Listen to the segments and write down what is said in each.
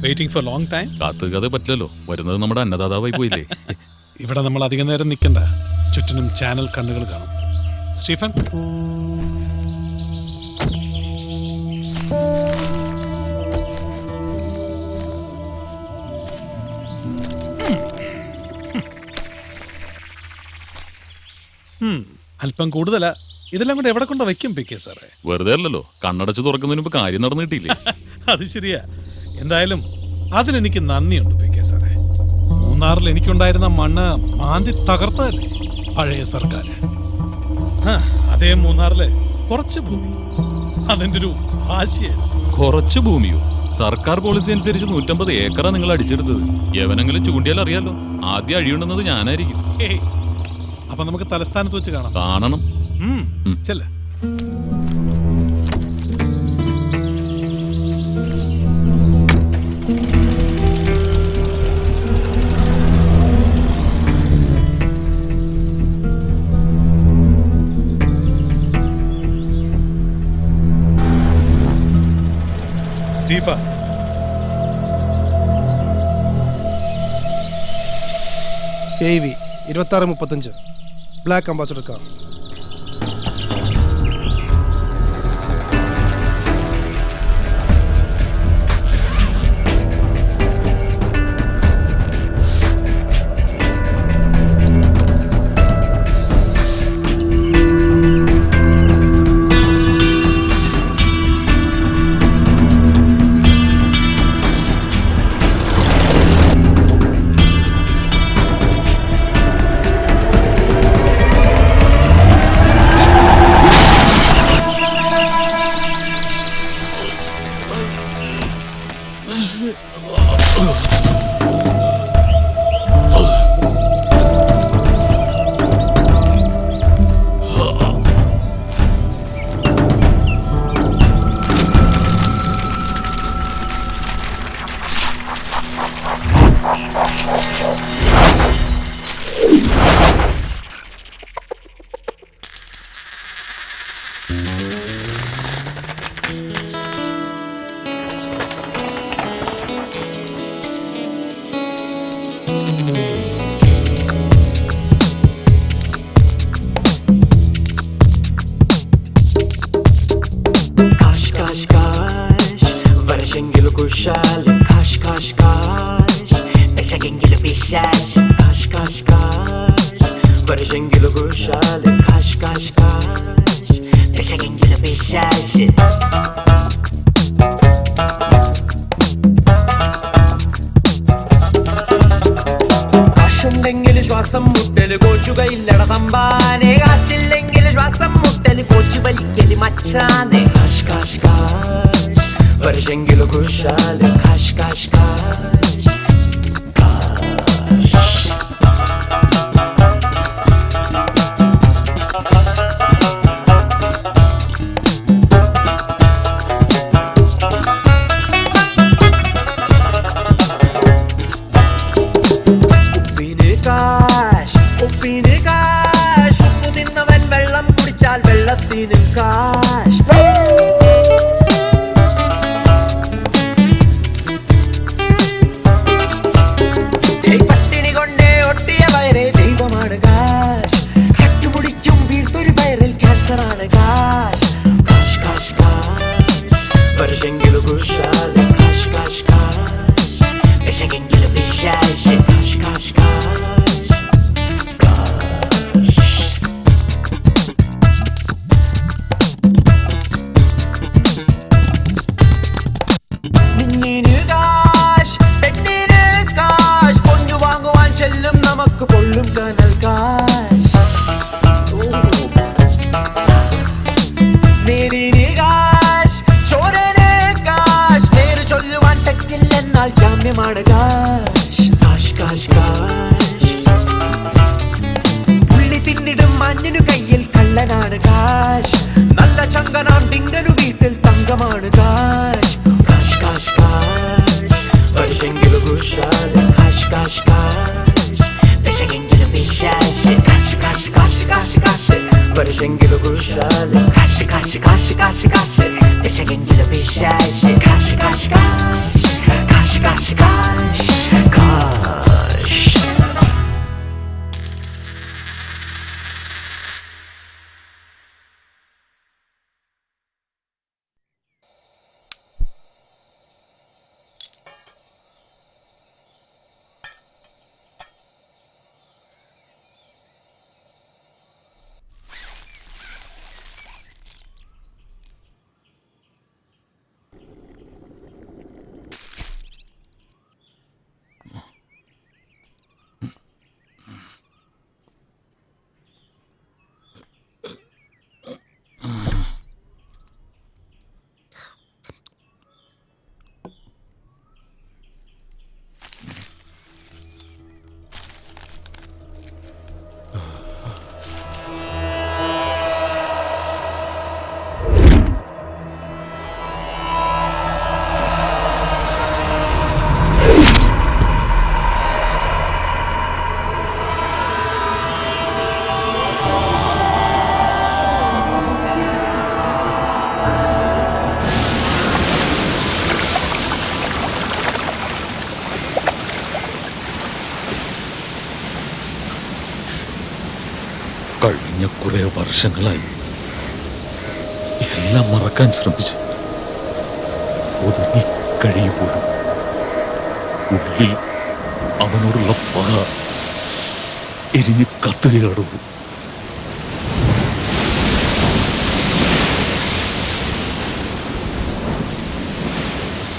Waiting for long time. കാത്തുകതെ പറ്റില്ലല്ലോ, വരുന്നത് നമ്മുടെ അന്നദാതാവായി പോയില്ലേ. ഇവിടെ നമ്മൾ അധികം നേരം നിൽക്കണ്ട, ചുറ്റിനും ചാനൽ കണ്ണുകൾ കാണും. സ്റ്റീഫൻ, അല്പം കൂടുതലാ. ഇതെല്ലാം കൂടെ എവിടെ കൊണ്ട് വയ്ക്കും പിക്കെ സാറേ? വെറുതെ അല്ലല്ലോ, കണ്ണടച്ച് തുറക്കുന്നതിന് മുമ്പ് കാര്യം നടന്നു കിട്ടിയില്ലേ. അത് ശരിയാ. എന്തായാലും അതിലെനിക്ക് നന്ദിയുണ്ട് പിക്കെ സാറേ. മൂന്നാറിൽ എനിക്കുണ്ടായിരുന്ന മണ്ണ് മാന്തി തകർത്തതല്ലേ പഴയ സർക്കാർ. അതേ മൂന്നാറില് കുറച്ച് ഭൂമി അതിന്റെ ഒരു ആശയായിരുന്നു. കുറച്ച് ഭൂമിയോ? സർക്കാർ പോളിസി അനുസരിച്ച് 150 ഏക്കറാ നിങ്ങൾ അടിച്ചെടുത്തത്. എവനെങ്കിലും ചൂണ്ടിയാൽ അറിയാലോ, ആദ്യം അഴിയുണ്ടെന്നത് ഞാനായിരിക്കും. അപ്പൊ നമുക്ക് തലസ്ഥാനത്ത് വെച്ച് കാണണം. ചെല്ല. സ്റ്റീഫ, AV 2635 black ambassador car. Kaş kaş kaş, beşegengili pişaş. Kaş kaş kaş, beşegengili kuşal. Kaş kaş kaş, beşegengili pişaş. കാശുണ്ടെങ്കിൽ ശ്വാസം മുട്ടല് കോച്ചുകയില്ലട തമ്പാനെ. കാശില്ലെങ്കിൽ ശ്വാസം മുട്ടല് കോച്ചു വലിക്കല് മച്ചാനെ. കാശ് കാശ് കാശ്, വർഷെങ്കില് കുശാല്. കാശ് കാശ് കാശ്, ഉപ്പിന് കാശ്. ഉപ്പു തിന്നവൻ വെള്ളം കുടിച്ചാൽ വെള്ളത്തിന് കാശ്. പട്ടിണി കൊണ്ടേ ഒട്ടിയ വയറേ ദൈവമാണ് കാശ്. കട്ടുപിടിക്കും വീർത്തൊരു വയറിൽ ക്യാൻസറാണ് കാശ്. കാശ് കാശ് കാശ്, വർഷെങ്കില് കുശാല്. കാശ് കാശ് കാശ്, വിശകെങ്കില് പിശാശ്. കാശ് കാശ് കാശ്, ചെല്ലും നമുക്ക് കൊള്ളും കനൽ കാശ്. നേരിന് കാശ്, ചോരന് കാശ്. നേര് ചൊല്ലുവാൻ തെറ്റില്ലെന്നാൽ ജാമ്യമാണ് കാശ്. കാശ് കാശ് കാശ്, പുള്ളി തിന്നിടും മഞ്ഞിനു കയ്യിൽ കള്ളനാണ് കാശ്. നല്ല ചങ്കനാം ഡിങ്കനു വീട്ടിൽ തങ്കമാണ് കാശ്. കാശ് കാശ് കാശ്, വർഷെങ്കില് കുശാല്. കാശ് കാശ് കാശ്, വിശകെങ്കില് പിശാശ്. കാശ് കാശ് കാശ് കാശ് കാശ്, വർഷെങ്കില് കുശാല്. കാശ് കാശ് കാശ് കാശ് കാശ്, വിശകെങ്കില് പിശാശ്. കാശ് കാശ് കാശ്, കാശ് കാശ് കഴിഞ്ഞ കുറെ വർഷങ്ങളായി എല്ലാം മറക്കാൻ ശ്രമിച്ച് ഒതുങ്ങി കഴിയുമ്പോഴും ഉള്ളിൽ അവനോടുള്ള പക എരിഞ്ഞു കത്തുകയാടുന്നു.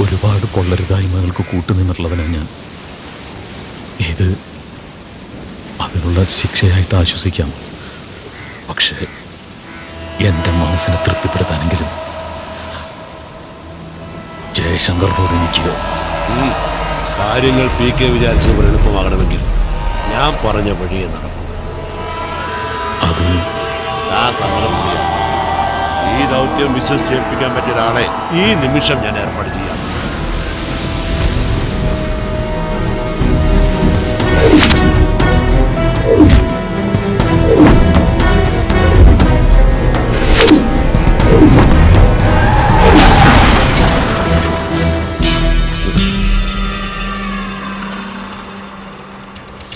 ഒരുപാട് കൊള്ളരുതായ്മകൾക്ക് കൂട്ടുനിന്നിട്ടുള്ളവനാണ് ഞാൻ. ഇത് അതിനുള്ള ശിക്ഷയായിട്ട് ആശ്വസിക്കാം. പക്ഷേ എന്റെ മനസ്സിനെ തൃപ്തിപ്പെടുത്താനെങ്കിലും ജയശങ്കറിനോട് എനിക്ക് കാര്യങ്ങൾ PK വിചാരിച്ചവർ എളുപ്പമാകണമെങ്കിൽ ഞാൻ പറഞ്ഞ വഴിയെ നടക്കും. അത് ആ സമരം ചെയ്യാം. ഈ ദൗത്യം വിശ്വസിച്ചേൽപ്പിക്കാൻ പറ്റിയ ഒരാളെ ഈ നിമിഷം ഞാൻ ഏർപ്പാട് ചെയ്യാം.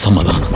സമാധാനം.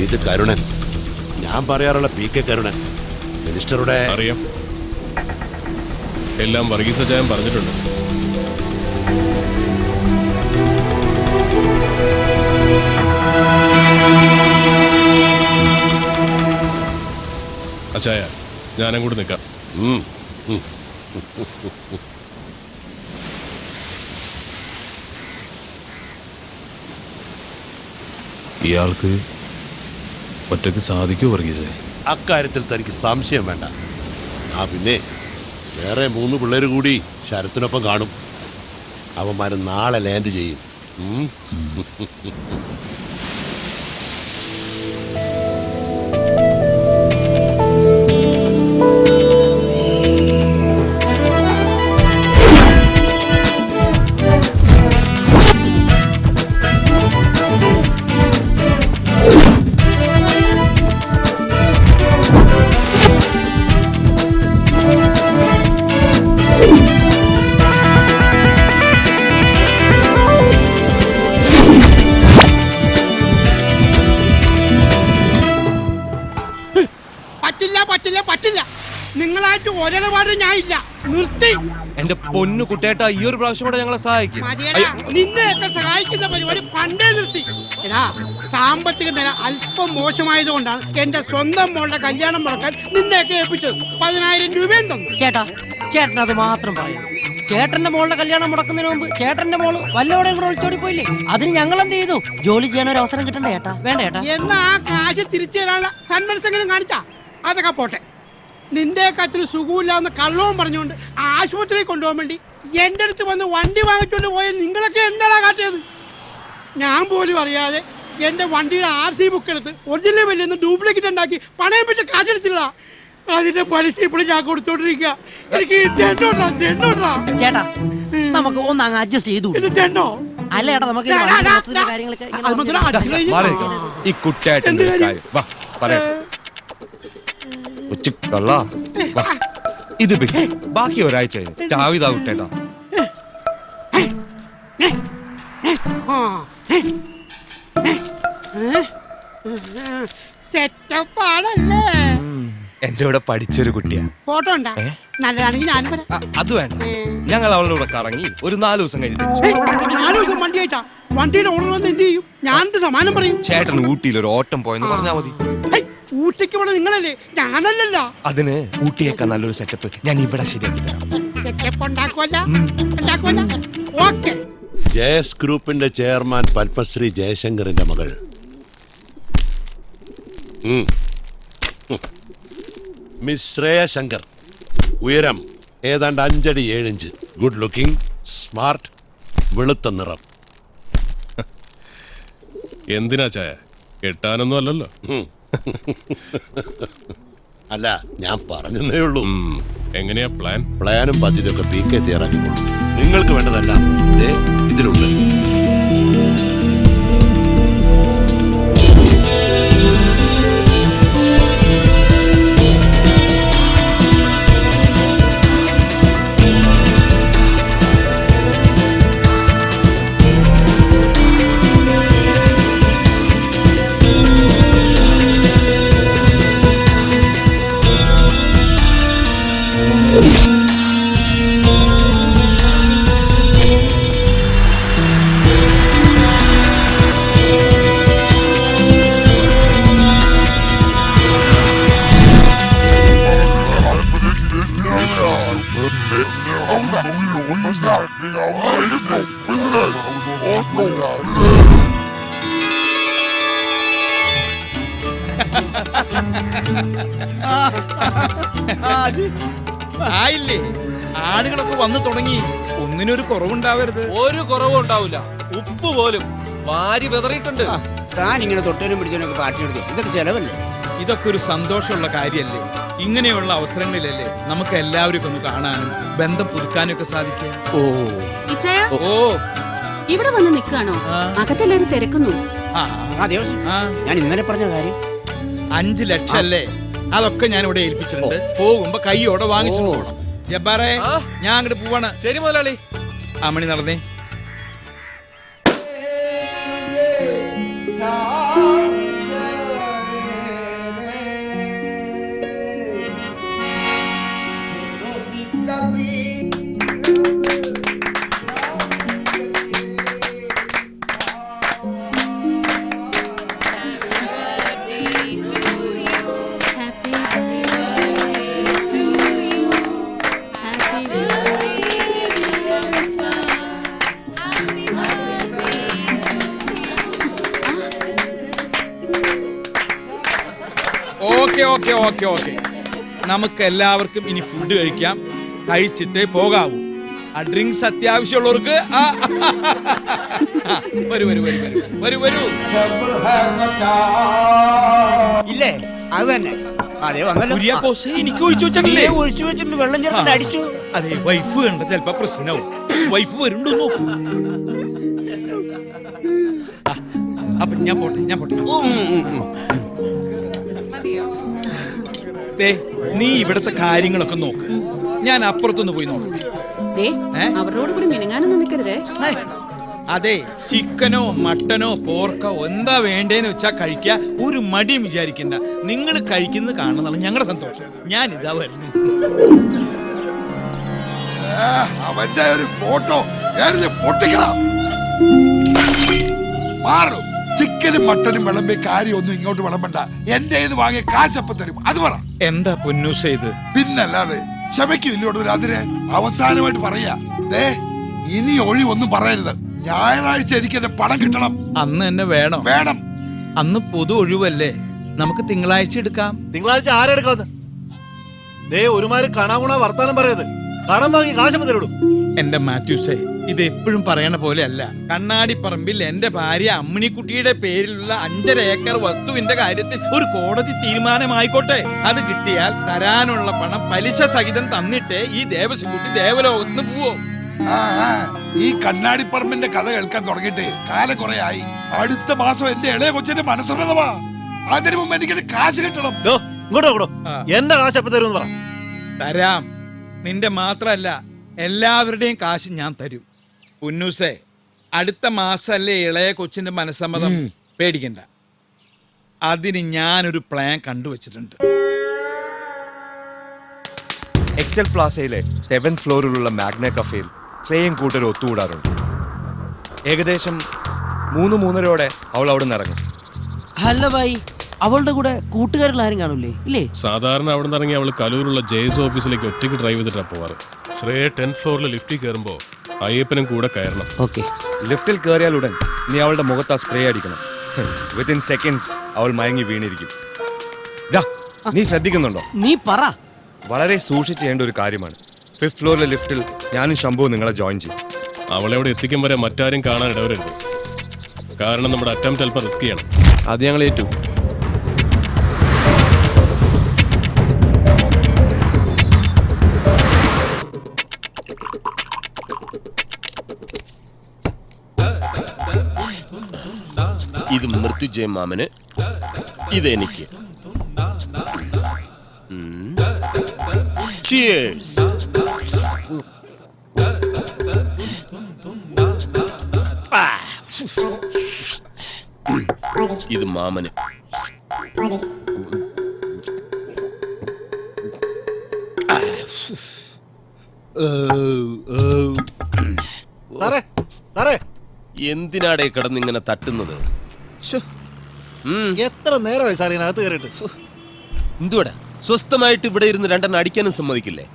ഇത് കരുണൻ, ഞാൻ പറയാറുള്ള PK കരുണൻ, മിനിസ്റ്ററുടെ. അറിയാം, എല്ലാം വർഗീസ് അച്ചായൻ പറഞ്ഞിട്ടുണ്ട്. അച്ചായ, ഞാനും കൂടി നിൽക്കാം. ഇയാൾക്ക് ഒറ്റയ്ക്ക് സാധിക്കുമോ വർഗീസേ? അക്കാര്യത്തിൽ തനിക്ക് സംശയം വേണ്ട. പിന്നെ വേറെ 3 പിള്ളേർ കൂടി ശരത്തിനൊപ്പം കാണും. അവന്മാർ നാളെ ലാൻഡ് ചെയ്യും. പറ്റില്ല. നിങ്ങളായിട്ട് ഒരിടപാട് ഞാൻ ഇല്ല. നിർത്തി. എന്റെ പൊന്നു കുട്ടേട്ട, ഈ ഒരു പ്രാവശ്യം കൂടെ ഞങ്ങളെ സഹായിക്കും. നിന്നെയൊക്കെ സഹായിക്കുന്ന പരിപാടി പണ്ടേ നിർത്തി. എടാ, സാമ്പത്തിക നില അല്പം മോശമായതുകൊണ്ടാണ് എന്റെ സ്വന്തം മോളുടെ കല്യാണം മുടക്കാൻ നിന്നെയൊക്കെ ഏൽപ്പിച്ചത്. 10,000 രൂപയും തന്നു. ചേട്ടാ, ചേട്ടൻ അത് മാത്രം പറയാം. ചേട്ടന്റെ മോളുടെ കല്യാണം മുടക്കുന്നതിന് മുമ്പ് ചേട്ടന്റെ മോള് വല്ലവടെയും കൂടെ ഒളിച്ചോടി പോയില്ലേ? അതിന് ഞങ്ങൾ എന്ത് ചെയ്തു? ജോലി ചെയ്യാൻ ഒരു അവസരം കിട്ടണ്ടേ ചേട്ടാ? വേണ്ട ചേട്ടാ. എന്നാ ആ കാശ് തിരിച്ചു തരാനുള്ള സന്മനസ്സെങ്കിലും കാണിച്ചാ? അതൊക്കെ പോട്ടെ. നിന്റെ കത്തിൽ സുഖമില്ലാന്ന് കള്ളവും പറഞ്ഞുകൊണ്ട് ആശുപത്രിയിൽ കൊണ്ടുപോകാൻ വേണ്ടി എന്റെ അടുത്ത് വന്ന് വണ്ടി വാങ്ങിച്ചോണ്ട് പോയ നിങ്ങളൊക്കെ എന്താടാ കാട്ടിയത്? ഞാൻ പോലും അറിയാതെ എന്റെ വണ്ടിയുടെ RC ബുക്ക് എടുത്ത് ഒറിജിനൽ വലിയ ഡ്യൂപ്ലിക്കേറ്റ് ഉണ്ടാക്കി പണയം വെച്ച കാശെടുത്തില്ല. അതിന്റെ പലിശ ഇപ്പോഴും ഞാൻ കൊടുത്തോണ്ടിരിക്കുക. എനിക്ക് ചേട്ടാ, നമുക്ക് ഒന്നങ്ങ് അഡ്ജസ്റ്റ് ചെയ്തു. തെണ്ണോ അല്ല ചേട്ടാ, നമുക്ക് കാര്യങ്ങളൊക്കെ ഈ കുട്ടേട്ടന്റെ കാര്യം വാ പറയാം. ഇത് ബാക്കി ഒരാഴ്ച ചാവിതാ കുട്ടേട്ടാ. സെറ്റപ്പാണല്ലേ? എന്റെ കൂടെ പഠിച്ചൊരു കുട്ടിയാ. ഫോട്ടോ ഉണ്ടാ? നല്ലതാണെങ്കിൽ ഞാനും വരാം. അത് വേണ്ട, ഞങ്ങൾ അവളുടെ കൂടെ കറങ്ങി ഒരു 4 ദിവസം കഴിഞ്ഞ് തിരിച്ചു. 4 ദിവസം ദിവസം വണ്ടി അയച്ചാ വണ്ടിയുടെ ഓണർ വന്ന് എന്ത് ചെയ്യും? ഞാനെന്ത് സമാനം പറയും? ചേട്ടൻ ഊട്ടിയിൽ ഒരു ഓട്ടം പോയെന്ന് പറഞ്ഞാൽ മതി. ഹൈ, ഊട്ടിക്ക് പോണ നിങ്ങളല്ലേ, ഞാനല്ലല്ലോ. അതിന് ഊട്ടിയേക്കാൾ നല്ലൊരു സെറ്റപ്പ് ഞാൻ ഇവിടെ ശരിയാക്കി തരാം. സെറ്റപ്പ് ഉണ്ടാക്കുവല്ല. ഓക്കെ. ജയസ് ഗ്രൂപ്പിന്റെ ചെയർമാൻ പത്മശ്രീ ജയശങ്കറിന്റെ മകൾ മിസ് ശ്രേയ ശങ്കർ. ഉയരം ഏതാണ്ട് 5 അടി 7 ഇഞ്ച്. ഗുഡ് ലുക്കിംഗ്, സ്മാർട്ട്, വെളുത്ത നിറം. എന്തിനാ ചായ? കെട്ടാനൊന്നും അല്ലല്ലോ. അല്ല, ഞാൻ പറഞ്ഞതേ ഉള്ളൂ. എങ്ങനെയാ പ്ലാൻ? പ്ലാനും പദ്ധതിയൊക്കെ PK തയ്യാറാക്കിക്കൊള്ളു. നിങ്ങൾക്ക് വേണ്ടതെല്ലാം ഇതിലുണ്ട്. ആയില്ലേ, ആളുകളൊക്കെ വന്നു തുടങ്ങി. ഒന്നിനൊരു കുറവുണ്ടാവരുത്. ഒരു കുറവും ഉണ്ടാവില്ല. ഉപ്പ് പോലും വാരി വിതറിയിട്ടുണ്ട്. താൻ ഇങ്ങനെ തൊട്ടനും പിടിച്ചതിനൊക്കെ പാട്ടിയെടുത്തു. ഇതൊക്കെ ചെലവല്ലേ? ഇതൊക്കെ ഒരു സന്തോഷമുള്ള കാര്യല്ലേ? ഇങ്ങനെയുള്ള അവസരങ്ങളിലല്ലേ നമുക്ക് എല്ലാവരും ഒന്ന് കാണാനും ബന്ധം പുതുക്കാനും ഒക്കെ സാധിക്കുക. ഓ, ഇവിടെ വന്ന് നിൽക്കാണോ? അകത്തെല്ലാരും തിരക്കുന്നു. ഞാൻ ഇന്നലെ പറഞ്ഞ കാര്യം 5 ലക്ഷം അല്ലേ? അതൊക്കെ ഞാൻ ഇവിടെ ഏൽപ്പിച്ചിട്ടുണ്ട്. പോകുമ്പോ കൈയോടെ വാങ്ങിച്ചിട്ട് പോകണം. ജബ്ബാറേ, ഞാൻ അങ്ങോട്ട് പോവാണ്. ശരി മുതലാളി. മണി നടന്നേ. ഓക്കെ, നമുക്ക് എല്ലാവർക്കും ഇനി ഫുഡ് കഴിക്കാം. കഴിച്ചിട്ടേ പോകാവൂ. ആ ഡ്രിങ്ക്സ് അത്യാവശ്യമുള്ളവർക്ക് വരൂ. ഇല്ലേ? അത് തന്നെ. അതെ, വന്നല്ലോ. എനിക്ക് ഒഴിച്ചു വെച്ചിട്ടില്ലേ? ഒഴിച്ചു വെച്ചിട്ട് വെള്ളം ചേർത്ത് അടിച്ചു. അതെ, വൈഫ് കണ്ട ചിലപ്പോ പ്രശ്നവും. വൈഫ് വരുന്നുണ്ടോ നോക്കൂ. അപ്പൊ ഞാൻ പോട്ടെ. നീ ഇവിടത്തെ കാര്യങ്ങളൊക്കെ നോക്ക്. ഞാൻ അപ്പുറത്തൊന്ന് പോയി നോക്കട്ടെ. അവരോട് കൂടി മിനുങ്ങാനൊന്നും നിൽക്കരുതേ. അതെ, ചിക്കനോ മട്ടനോ പോർക്കോ എന്താ വേണ്ടേന്ന് വെച്ചാ കഴിക്കുക. ഒരു മടിയും വിചാരിക്കണ്ട. നിങ്ങൾ കഴിക്കുന്നത് കാണുന്നതാണ് ഞങ്ങളുടെ സന്തോഷം. ഞാൻ ഇതാ വരുന്നു. അവന്റെ ഒരു ഫോട്ടോ പൊട്ടിക്കണം. മാറും. ചിക്കനും മട്ടനും വിളമ്പി കാര്യമൊന്നും ഇങ്ങോട്ട് വിളമ്പണ്ട. എന്റെ വാങ്ങിയ കാശപ്പം തരും. അത് പറ. എന്താ പൊന്നൂസ ഇത്? പിന്നല്ലാതെ ക്ഷമയ്ക്കില്ലോട് അതിന് അവസാനമായിട്ട് പറയാ. ഇനി ഒഴിവൊന്നും പറയരുത്. ഞായറാഴ്ച എനിക്ക് എന്റെ പണം കിട്ടണം. അന്ന് തന്നെ വേണം. അന്ന് പൊതു ഒഴിവല്ലേ? നമുക്ക് തിങ്കളാഴ്ച എടുക്കാം. തിങ്കളാഴ്ച ആരെടുക്കാന്ന്? ഒരുമാതിരി കണാകുണ വർത്താനം പറയത്. കടം വാങ്ങി കാശപ്പം തരുള്ളൂ. എന്റെ മാത്യൂസേ, ഇത് എപ്പോഴും പറയണ പോലെ അല്ല. കണ്ണാടിപ്പറമ്പിൽ എന്റെ ഭാര്യ അമ്മിണിക്കുട്ടിയുടെ പേരിലുള്ള 5.5 ഏക്കർ വസ്തുവിന്റെ കാര്യത്തിൽ ഒരു കോടതി തീരുമാനമായിക്കോട്ടെ. അത് കിട്ടിയാൽ തരാനുള്ള പണം പലിശ സഹിതം തന്നിട്ടേ ഈ ദേവസ്വകുട്ടി ദേവലോകത്തിന് പോവോ. ഈ കണ്ണാടിപ്പറമ്പിന്റെ കഥ കേൾക്കാൻ തുടങ്ങിയിട്ട് കാലം കുറെ ആയി. അടുത്ത മാസം എന്റെ ഇളയ കൊച്ചിന്റെ മനസ്സമ്മതമാ. അതിനു മുമ്പ് എനിക്ക് കാശ് കിട്ടണം. എന്റെ കാശ് എപ്പോ തരും? തരാം. നിന്റെ മാത്രല്ല, എല്ലാവരുടെയും കാശ് ഞാൻ തരും. പുന്നൂസേ, അടുത്ത മാസല്ലേ ഇളയ കൊച്ചിന്റെ മനസ്സമ്മതം? പേടിക്കണ്ട. അതിന് ഞാനൊരു പ്ലാൻ കണ്ടുവച്ചിട്ടുണ്ട്. എക്സൽ പ്ലാസയിലെ 7th ഫ്ലോറിലുള്ള മാഗ്ന കഫേയിൽ ശ്രേയം കൂട്ടർ ഒത്തുകൂടാറുണ്ട്. ഏകദേശം 3-3:30 അവൾ അവിടെ നിന്ന് ഇറങ്ങും. അല്ല ഭായി, അവളുടെ കൂടെ കൂട്ടുകാരിൽ ആരും കാണൂലേ? ഇല്ലേ? സാധാരണ അവിടെ നിന്ന് ഇറങ്ങി അവൾ കലൂരുള്ള ജെയ്സ് ഓഫീസിലേക്ക് ഒറ്റയ്ക്ക് ഡ്രൈവ് ചെയ്തിട്ടാണ് പോവാറ്. ശ്രേയ 10th ഫ്ലോറിൽ ലിഫ്റ്റിൽ കയറുമ്പോൾ അയ്യപ്പനും കൂടെ കയറണം. ഓക്കെ. ലിഫ്റ്റിൽ കയറിയാൽ ഉടൻ നീ അവളുടെ മുഖത്ത് ആ സ്പ്രേ അടിക്കണം. വിത്തിൻ സെക്കൻഡ്സ് അവൾ മയങ്ങി വീണിരിക്കും. നീ ശ്രദ്ധിക്കുന്നുണ്ടോ? നീ പറ. വളരെ സൂക്ഷിച്ച് ചെയ്യേണ്ട ഒരു കാര്യമാണ്. 5th ഫ്ലോറിലെ ലിഫ്റ്റിൽ ഞാനും ശംഭുവും നിങ്ങളെ ജോയിൻ ചെയ്യും. അവളെ അവിടെ എത്തിക്കും വരെ മറ്റാരും കാണാൻ ഇടവരരുത്. കാരണം നമ്മുടെ അറ്റംപ്റ്റ് അല്പം റിസ്ക് ചെയ്യണം. അത് ഞങ്ങൾ ഏറ്റു. ഇത് മൃത്യുജയ മാമന്, ഇതെനിക്ക്. Cheers. ഇത് മാമന്. സാറേ സാറേ, എന്തിനാടേ കിടന്നിങ്ങനെ തട്ടുന്നത്? എത്ര നേരമായി സാർ ഇതിനകത്ത് കയറിയിട്ട്? എന്തുവാടാ സ്വസ്ഥമായിട്ട് ഇവിടെ ഇരുന്ന് രണ്ടെണ്ണം അടിക്കാനും സമ്മതിക്കില്ലേ?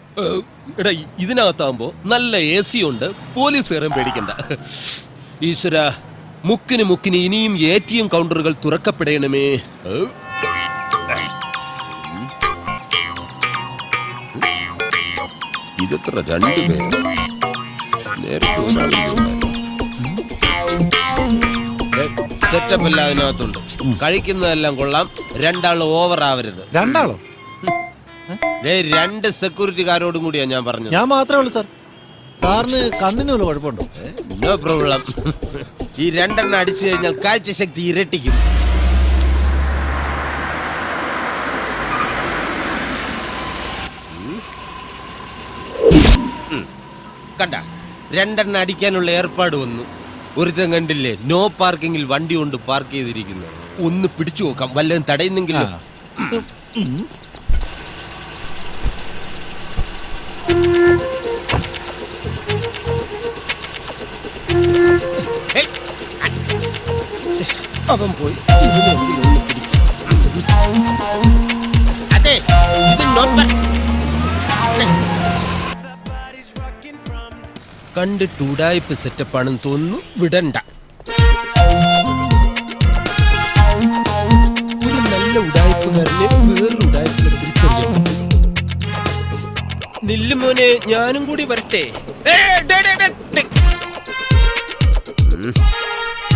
എടാ, ഇതിനകത്താകുമ്പോ നല്ല AC ഉണ്ട്, പോലീസുകാരൻ പേടിക്കണ്ട. ഈശ്വര, മുക്കിന് മുക്കിന് ഇനിയും ATM കൗണ്ടറുകൾ തുറക്കപ്പെടണമേ. ഇതെത്ര 2 പേര്? നേരത്തെ സെറ്റപ്പ് എല്ലാം അതിനകത്തുണ്ട്. കഴിക്കുന്നതെല്ലാം കൊള്ളാം. 2 ആൾ ഓവർ ആവരുത്. 2 ആളോ? 2 സെക്യൂരിറ്റിക്കാരോടും കൂടിയാ ഞാൻ പറഞ്ഞത്. ഞാൻ മാത്രമേ ഉള്ളൂ സാർ. സാറിന് കണ്ണിന് വല്ല കുഴപ്പമുണ്ടോ? No problem. ഈ 2 എണ്ണം അടിച്ചു കഴിഞ്ഞാൽ കാഴ്ചശക്തി ഇരട്ടിക്കും. കണ്ട, 2 എണ്ണം അടിക്കാനുള്ള ഏർപ്പാട് വന്നു. ഒരുത്തൻ കണ്ടില്ലേ, നോ പാർക്കിങ്ങിൽ വണ്ടി കൊണ്ട് പാർക്ക് ചെയ്തിരിക്കുന്നു. ഒന്ന് പിടിച്ചു നോക്കാം, വല്ലതും തടയുന്നെങ്കിലും. അവൻ പോയി. അതെ, ഇത് കണ്ടിട്ട് ഉടായ്പ സെറ്റപ്പാണെന്ന് തോന്നുന്നു. വിടണ്ട. ഒരു നല്ല ഉടായ്പുകാരനെ വേറൊരു ഉടായ്പിനെ തിരിച്ചറിയാൻ പറ്റും. നില്ലുമോനെ, ഞാനും കൂടി വരട്ടെ.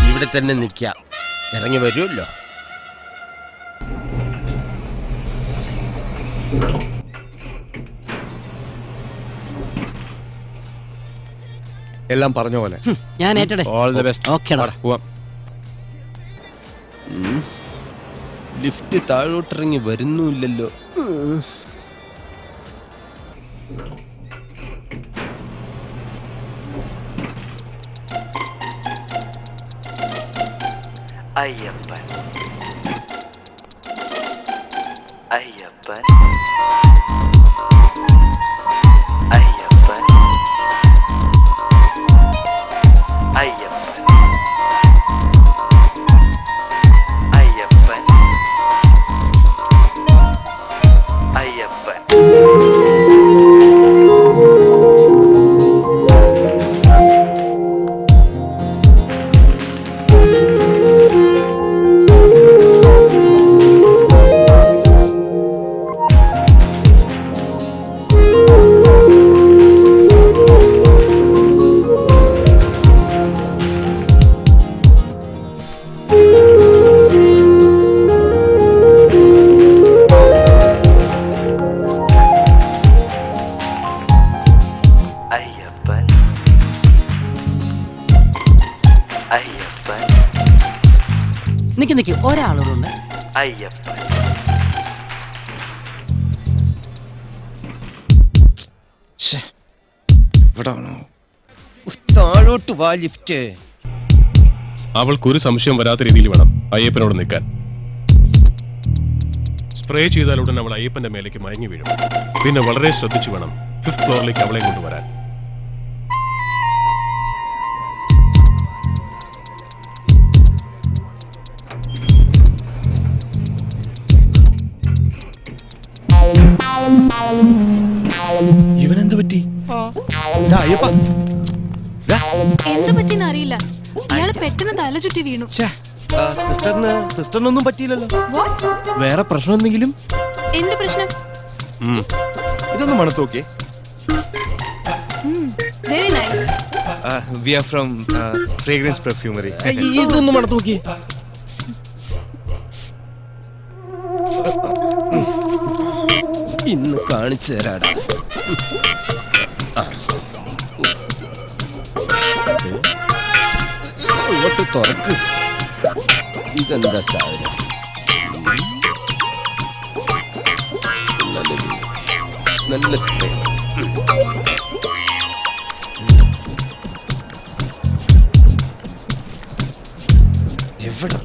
ഇവിടെ തന്നെ നിൽക്കാം, ഇറങ്ങി വരുമല്ലോ. എല്ലാം പറഞ്ഞ പോലെ. ഞാൻ ഏറ്റടെ. All the best. ഓക്കേടാ. പോവാം. ലിഫ്റ്റ് താഴോട്ടിറങ്ങി വരുന്നുമില്ലല്ലോ. അയ്യപ്പൻ അയ്യപ്പൻ അയ്യപ്പൻ അയ്യപ്പൻ അയ്യപ്പൻ അയ്യപ്പൻ. നിക്ക് ഒരാളോടുണ്ട്. അയ്യപ്പൻ താഴോട്ട് വാ ലിഫ്റ്റ്. അവൾക്കൊരു സംശയം വരാത്ത രീതിയിൽ വേണം അയ്യപ്പനോട് നിൽക്കാൻ. സ്പ്രേ ചെയ്താലുടൻ അവൾ അയ്യപ്പന്റെ മേലേക്ക് മയങ്ങി വീഴും. പിന്നെ വളരെ ശ്രദ്ധിച്ചു വേണം 5th ഫ്ലോറിലേക്ക് അവളെ കൊണ്ടുവരാൻ. ഇവനെന്ത് പറ്റി? എന്ത് പറ്റിന്ന് അറിയില്ല. ഇയാള് പെട്ടെന്ന് തല ചുറ്റി വീണു. സിസ്റ്ററിനൊന്നും പറ്റിയില്ലല്ലോ. What? വേറെ പ്രശ്നം എന്തെങ്കിലും? എന്ത് പ്രശ്നം? ഇതൊന്ന് മണത്തോക്കെ. Very nice. We are from fragrance perfumery. ഇതൊന്ന് മണത്തോക്കെ. ഇന്ന് കാണിച്ചു തരാടാ. അങ്ങോട്ട് തുറക്ക്. ഇതെന്താ സാധനം? നല്ല സ്പ്രേ. എവിടെ?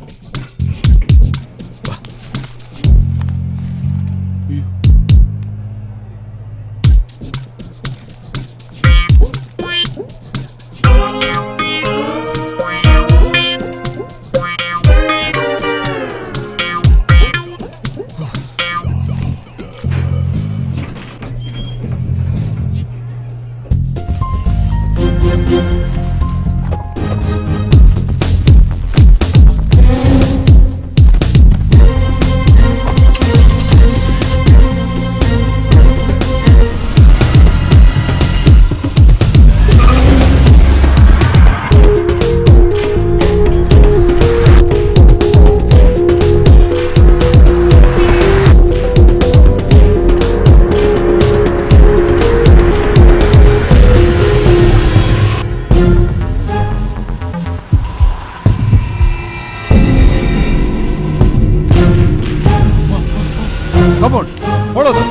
Come on, follow them.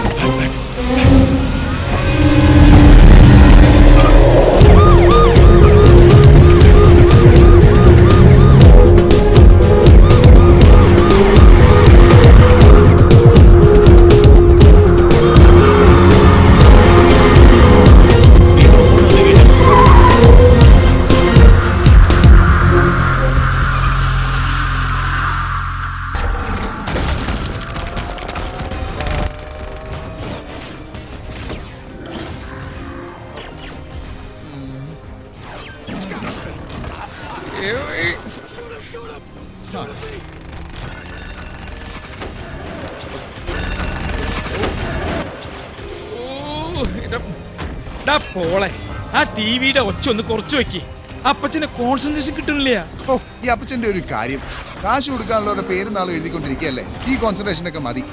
പോളെ ആ ടിവിയുടെ ഒച്ച ഒന്ന് കുറച്ച് വെക്കി. അപ്പച്ചനെ കോൺസെൻട്രേഷൻ കിട്ടുന്നില്ല. ഓ, ഈ അപ്പച്ചന്റെ ഒരു കാര്യം, കാശ് കൊടുക്കാനുള്ളവരുടെ പേരും നാളും എഴുതിക്കൊണ്ടിരിക്കുകയല്ലേ. ഈ കോൺസെൻട്രേഷൻ ഒക്കെ മതി.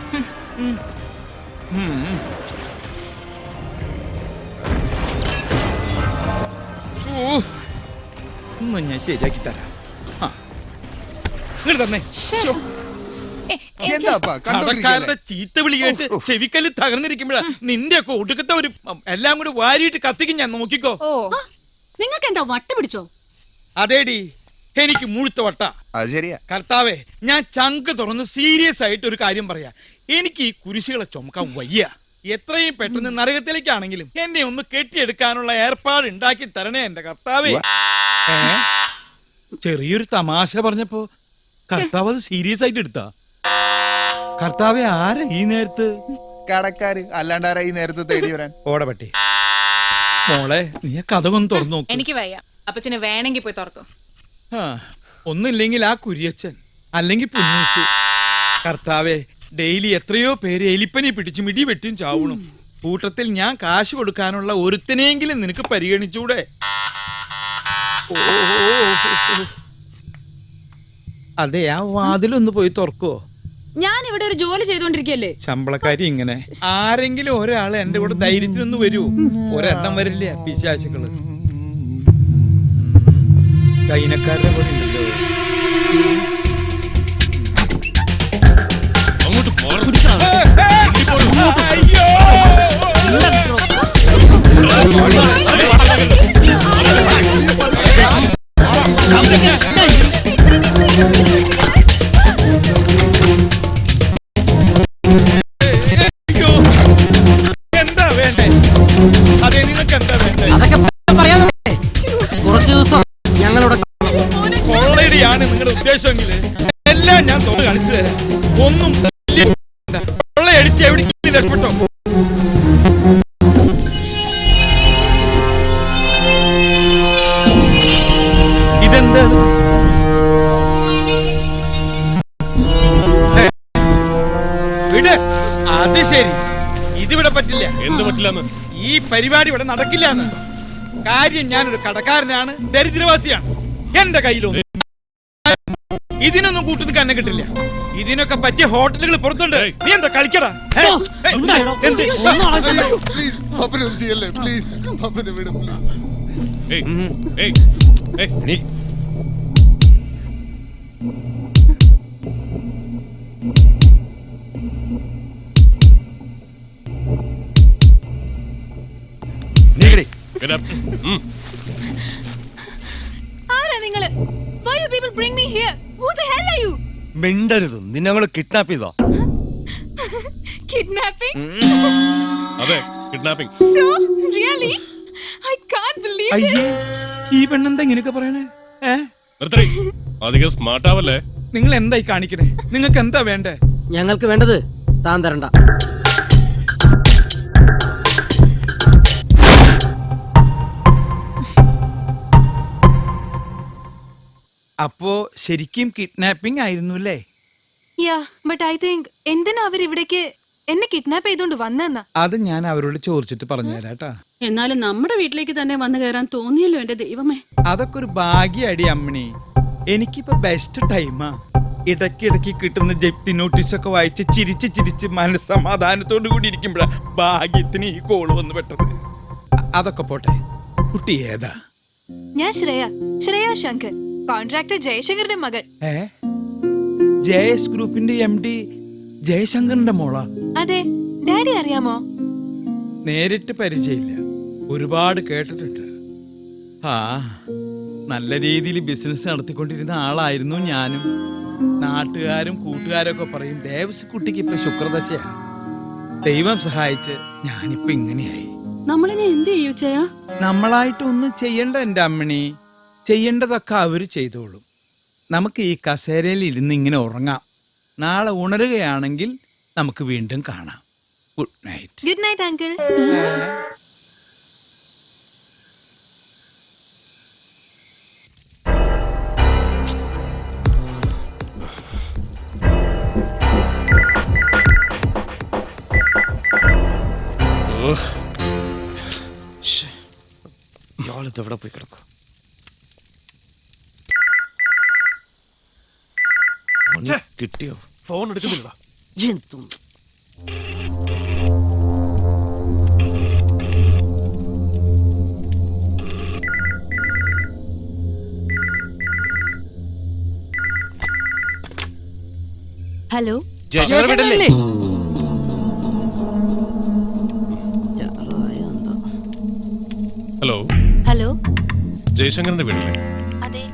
ഞാൻ ശരിയാക്കി തരാം. ഇങ്ങോട്ട് തന്നെ. കടക്കാരുടെ ചീത്ത വിളി കേട്ട് ചെവിക്കല്ല് തകർന്നിരിക്കുമ്പോഴാ നിന്റെ ഒക്കെ ഒടുക്കത്തെ ഒരു എല്ലാം കൂടി വാരിയിട്ട് കത്തിക്കും ഞാൻ. നോക്കിക്കോ. നിങ്ങൾക്ക് എന്താ വട്ട പിടിച്ചോ? അതേടി, എനിക്ക് മുഴുത്ത വട്ട. അത് ശരിയാ കർത്താവേ, ഞാൻ ചങ്ക് തുറന്ന് സീരിയസ് ആയിട്ട് ഒരു കാര്യം പറയാ. എനിക്ക് ഈ കുരിശുകളെ ചുമക്കാൻ വയ്യ. എത്രയും പെട്ടെന്ന് നരകത്തിലേക്കാണെങ്കിലും എന്നെ ഒന്ന് കെട്ടിയെടുക്കാനുള്ള ഏർപ്പാട് ഉണ്ടാക്കി തരണേ എന്റെ കർത്താവേ. ചെറിയൊരു തമാശ പറഞ്ഞപ്പോ കർത്താവ് അത് സീരിയസ് ആയിട്ട് എടുത്താ. കർത്താവെ, ആരാ ഈ നേരത്ത്? കടക്കാര്, അല്ലാണ്ടാരാ ഈ നേരത്തെ തേടി വരാൻ? ഓടപട്ടി മോളെ, നീ കഥ ഒന്ന് തുറന്നു നോക്ക്. എനിക്ക് വയ്യ. അപ്പച്ചന് വേണമെങ്കിൽ പോയി തുറക്കും. ഒന്നില്ലെങ്കിൽ ആ കുരിയച്ചൻ, അല്ലെങ്കിൽ പുന്നൂസ്. കർത്താവെ, ഡെയിലി എത്രയോ പേര് എലിപ്പനി പിടിച്ച് മിടി വെട്ടിയും ചാവണം. കൂട്ടത്തിൽ ഞാൻ കാശ് കൊടുക്കാനുള്ള ഒരുത്തനെങ്കിലും നിനക്ക് പരിഗണിച്ചൂടെ? അതെ, ആ വാതിലൊന്ന് പോയി തുറക്കോ. ഞാൻ ഇവിടെ ഒരു ജോലി ചെയ്തോണ്ടിരിക്കല്ലേ. ശമ്പളക്കാരി ഇങ്ങനെ ആരെങ്കിലും ഒരാള് എന്റെ കൂടെ ധൈര്യത്തിനൊന്ന് വരൂ. ഒരെണ്ണം വരില്ല പിശാചുക്കള്. കൈനക്കാരുടെ പോലെ ഉണ്ടല്ലോ. എന്താ വേണ്ടേ? അതെ, നിങ്ങൾക്ക് എന്താ വേണ്ടേ? കുറച്ച് ദിവസം ഞങ്ങളുടെ കൊള്ളടിയാണ് നിങ്ങളുടെ ഉദ്ദേശമെങ്കിൽ എല്ലാം ഞാൻ കാണിച്ചു തരാം. ഒന്നും കൊള്ളയടിച്ച് എവിടെ രക്ഷപ്പെട്ടോ. വിട്. അത് ശരി, ഇതിവിടെ പറ്റില്ല. എന്ത് പറ്റില്ലെന്ന്? ഈ പരിപാടി ഇവിടെ നടക്കില്ല. കാര്യം ഞാനൊരു കടക്കാരനാണ്, ദരിദ്രവാസിയാണ്. എന്റെ കയ്യിലൊന്നും ഇതിനൊന്നും കൂട്ടു നിൽക്കാൻ എന്നെ കിട്ടില്ല. ഇതിനൊക്കെ പറ്റിയ ഹോട്ടലുകൾ പുറത്തുണ്ട്. നീ എന്താ കളിക്കടാ? പ്ലീസ് പപ്പനൊന്നും ചെയ്യല്ലേ, പ്ലീസ് പപ്പനെ വിടും പ്ലീസ്. ആരാ നിങ്ങള്? Why you people bring me here? Who the hell are you? മിണ്ടരുത്, നിന്നെ ഞങ്ങൾ കിഡ്നാപ്പ് ചെയ്തോ? Kidnapping? അതെ, kidnapping. Sure? Really? I can't believe അയ്യേ, this. ഈ പെണ്ണെന്താ ഇങ്ങനെയൊക്കെ പറയണേ? അധികം സ്മാർട്ട് ആവല്ലേ? നിങ്ങൾ എന്തായി കാണിക്കണേ? നിങ്ങൾക്ക് എന്താ വേണ്ടേ? ഞങ്ങൾക്ക് വേണ്ടത് താൻ തരണ്ട. അപ്പോ ശരിക്കും കിഡ്നാപ്പിംഗ് ആയിരുന്നു അല്ലേ? Yeah, but I think എന്തിനാ അവർ ഇവിടേക്ക് എന്നെ കിഡ്നാപ്പ് ചെയ്തോണ്ട് വന്നെന്നാ? അത് ഞാൻ അവരോട് ചോദിച്ചിട്ട് പറഞ്ഞുതരാട്ടാ. എന്നാലും നമ്മുടെ വീട്ടിലേക്ക് തന്നെ വന്നു കയറാൻ തോന്നിയല്ലോ എന്റെ ദൈവമേ. അതൊക്കെ ഒരു ഭാഗ്യടി അമ്മണി. എനിക്കിപ്പോ ബെസ്റ്റ് ടൈമാ. ഇടയ്ക്കിടയ്ക്ക് കിട്ടുന്ന ജപ്തി നോട്ടീസൊക്കെ വായിച്ച് ചിരിച്ച് മനസ്സമാധാനത്തോടു കൂടി ഇരിക്കുമ്പോഴാ ഭാഗ്യത്തിന് ഈ കോള് വന്ന് പെട്ടത്. അതൊക്കെ പോട്ടെ, കുട്ടി ഏതാ? ഞാൻ ശ്രേയ ശങ്കർ, കോൺട്രാക്ടർ ജയശങ്കറിന്റെ മകൾ. ജയസ് ഗ്രൂപ്പിന്റെ MD ജയശങ്കറിന്റെ മോളാ? അതെ. ഡാഡി അറിയാമോ? നേരിട്ട് പരിചയമില്ല, ഒരുപാട് കേട്ടിട്ടുണ്ട്. നല്ല രീതിയിൽ ബിസിനസ് നടത്തിക്കൊണ്ടിരുന്ന ആളായിരുന്നു ഞാനും. നാട്ടുകാരും കൂട്ടുകാരൊക്കെ പറയും ദേവസ് കുട്ടിക്ക് ഇപ്പൊ ശുക്രദശയാണ്. ദൈവം സഹായിച്ച് ഞാനിപ്പോ ഇങ്ങനെയായി. നമ്മളിനെ എന്ത് ചെയ്യൂ ചെയ്യാ? നമ്മളായിട്ടൊന്നും ചെയ്യണ്ട എന്റെ അമ്മണി, ചെയ്യേണ്ടതൊക്കെ അവര് ചെയ്തോളും. നമുക്ക് ഈ കസേരയിൽ ഇരുന്ന് ഇങ്ങനെ ഉറങ്ങാം. നാളെ ഉണരുകയാണെങ്കിൽ നമുക്ക് വീണ്ടും കാണാം. Good night. Good night uncle. ഇയാളിതെവിടെ പോയി കിടക്കും? കിട്ടിയോ? ഫോൺ എടുക്കുന്നില്ല. ഹലോ, ജയശങ്കരല്ലേ? ഹലോ ഹലോ, ജയശങ്കറിന്റെ വീടല്ലേ? അതെ.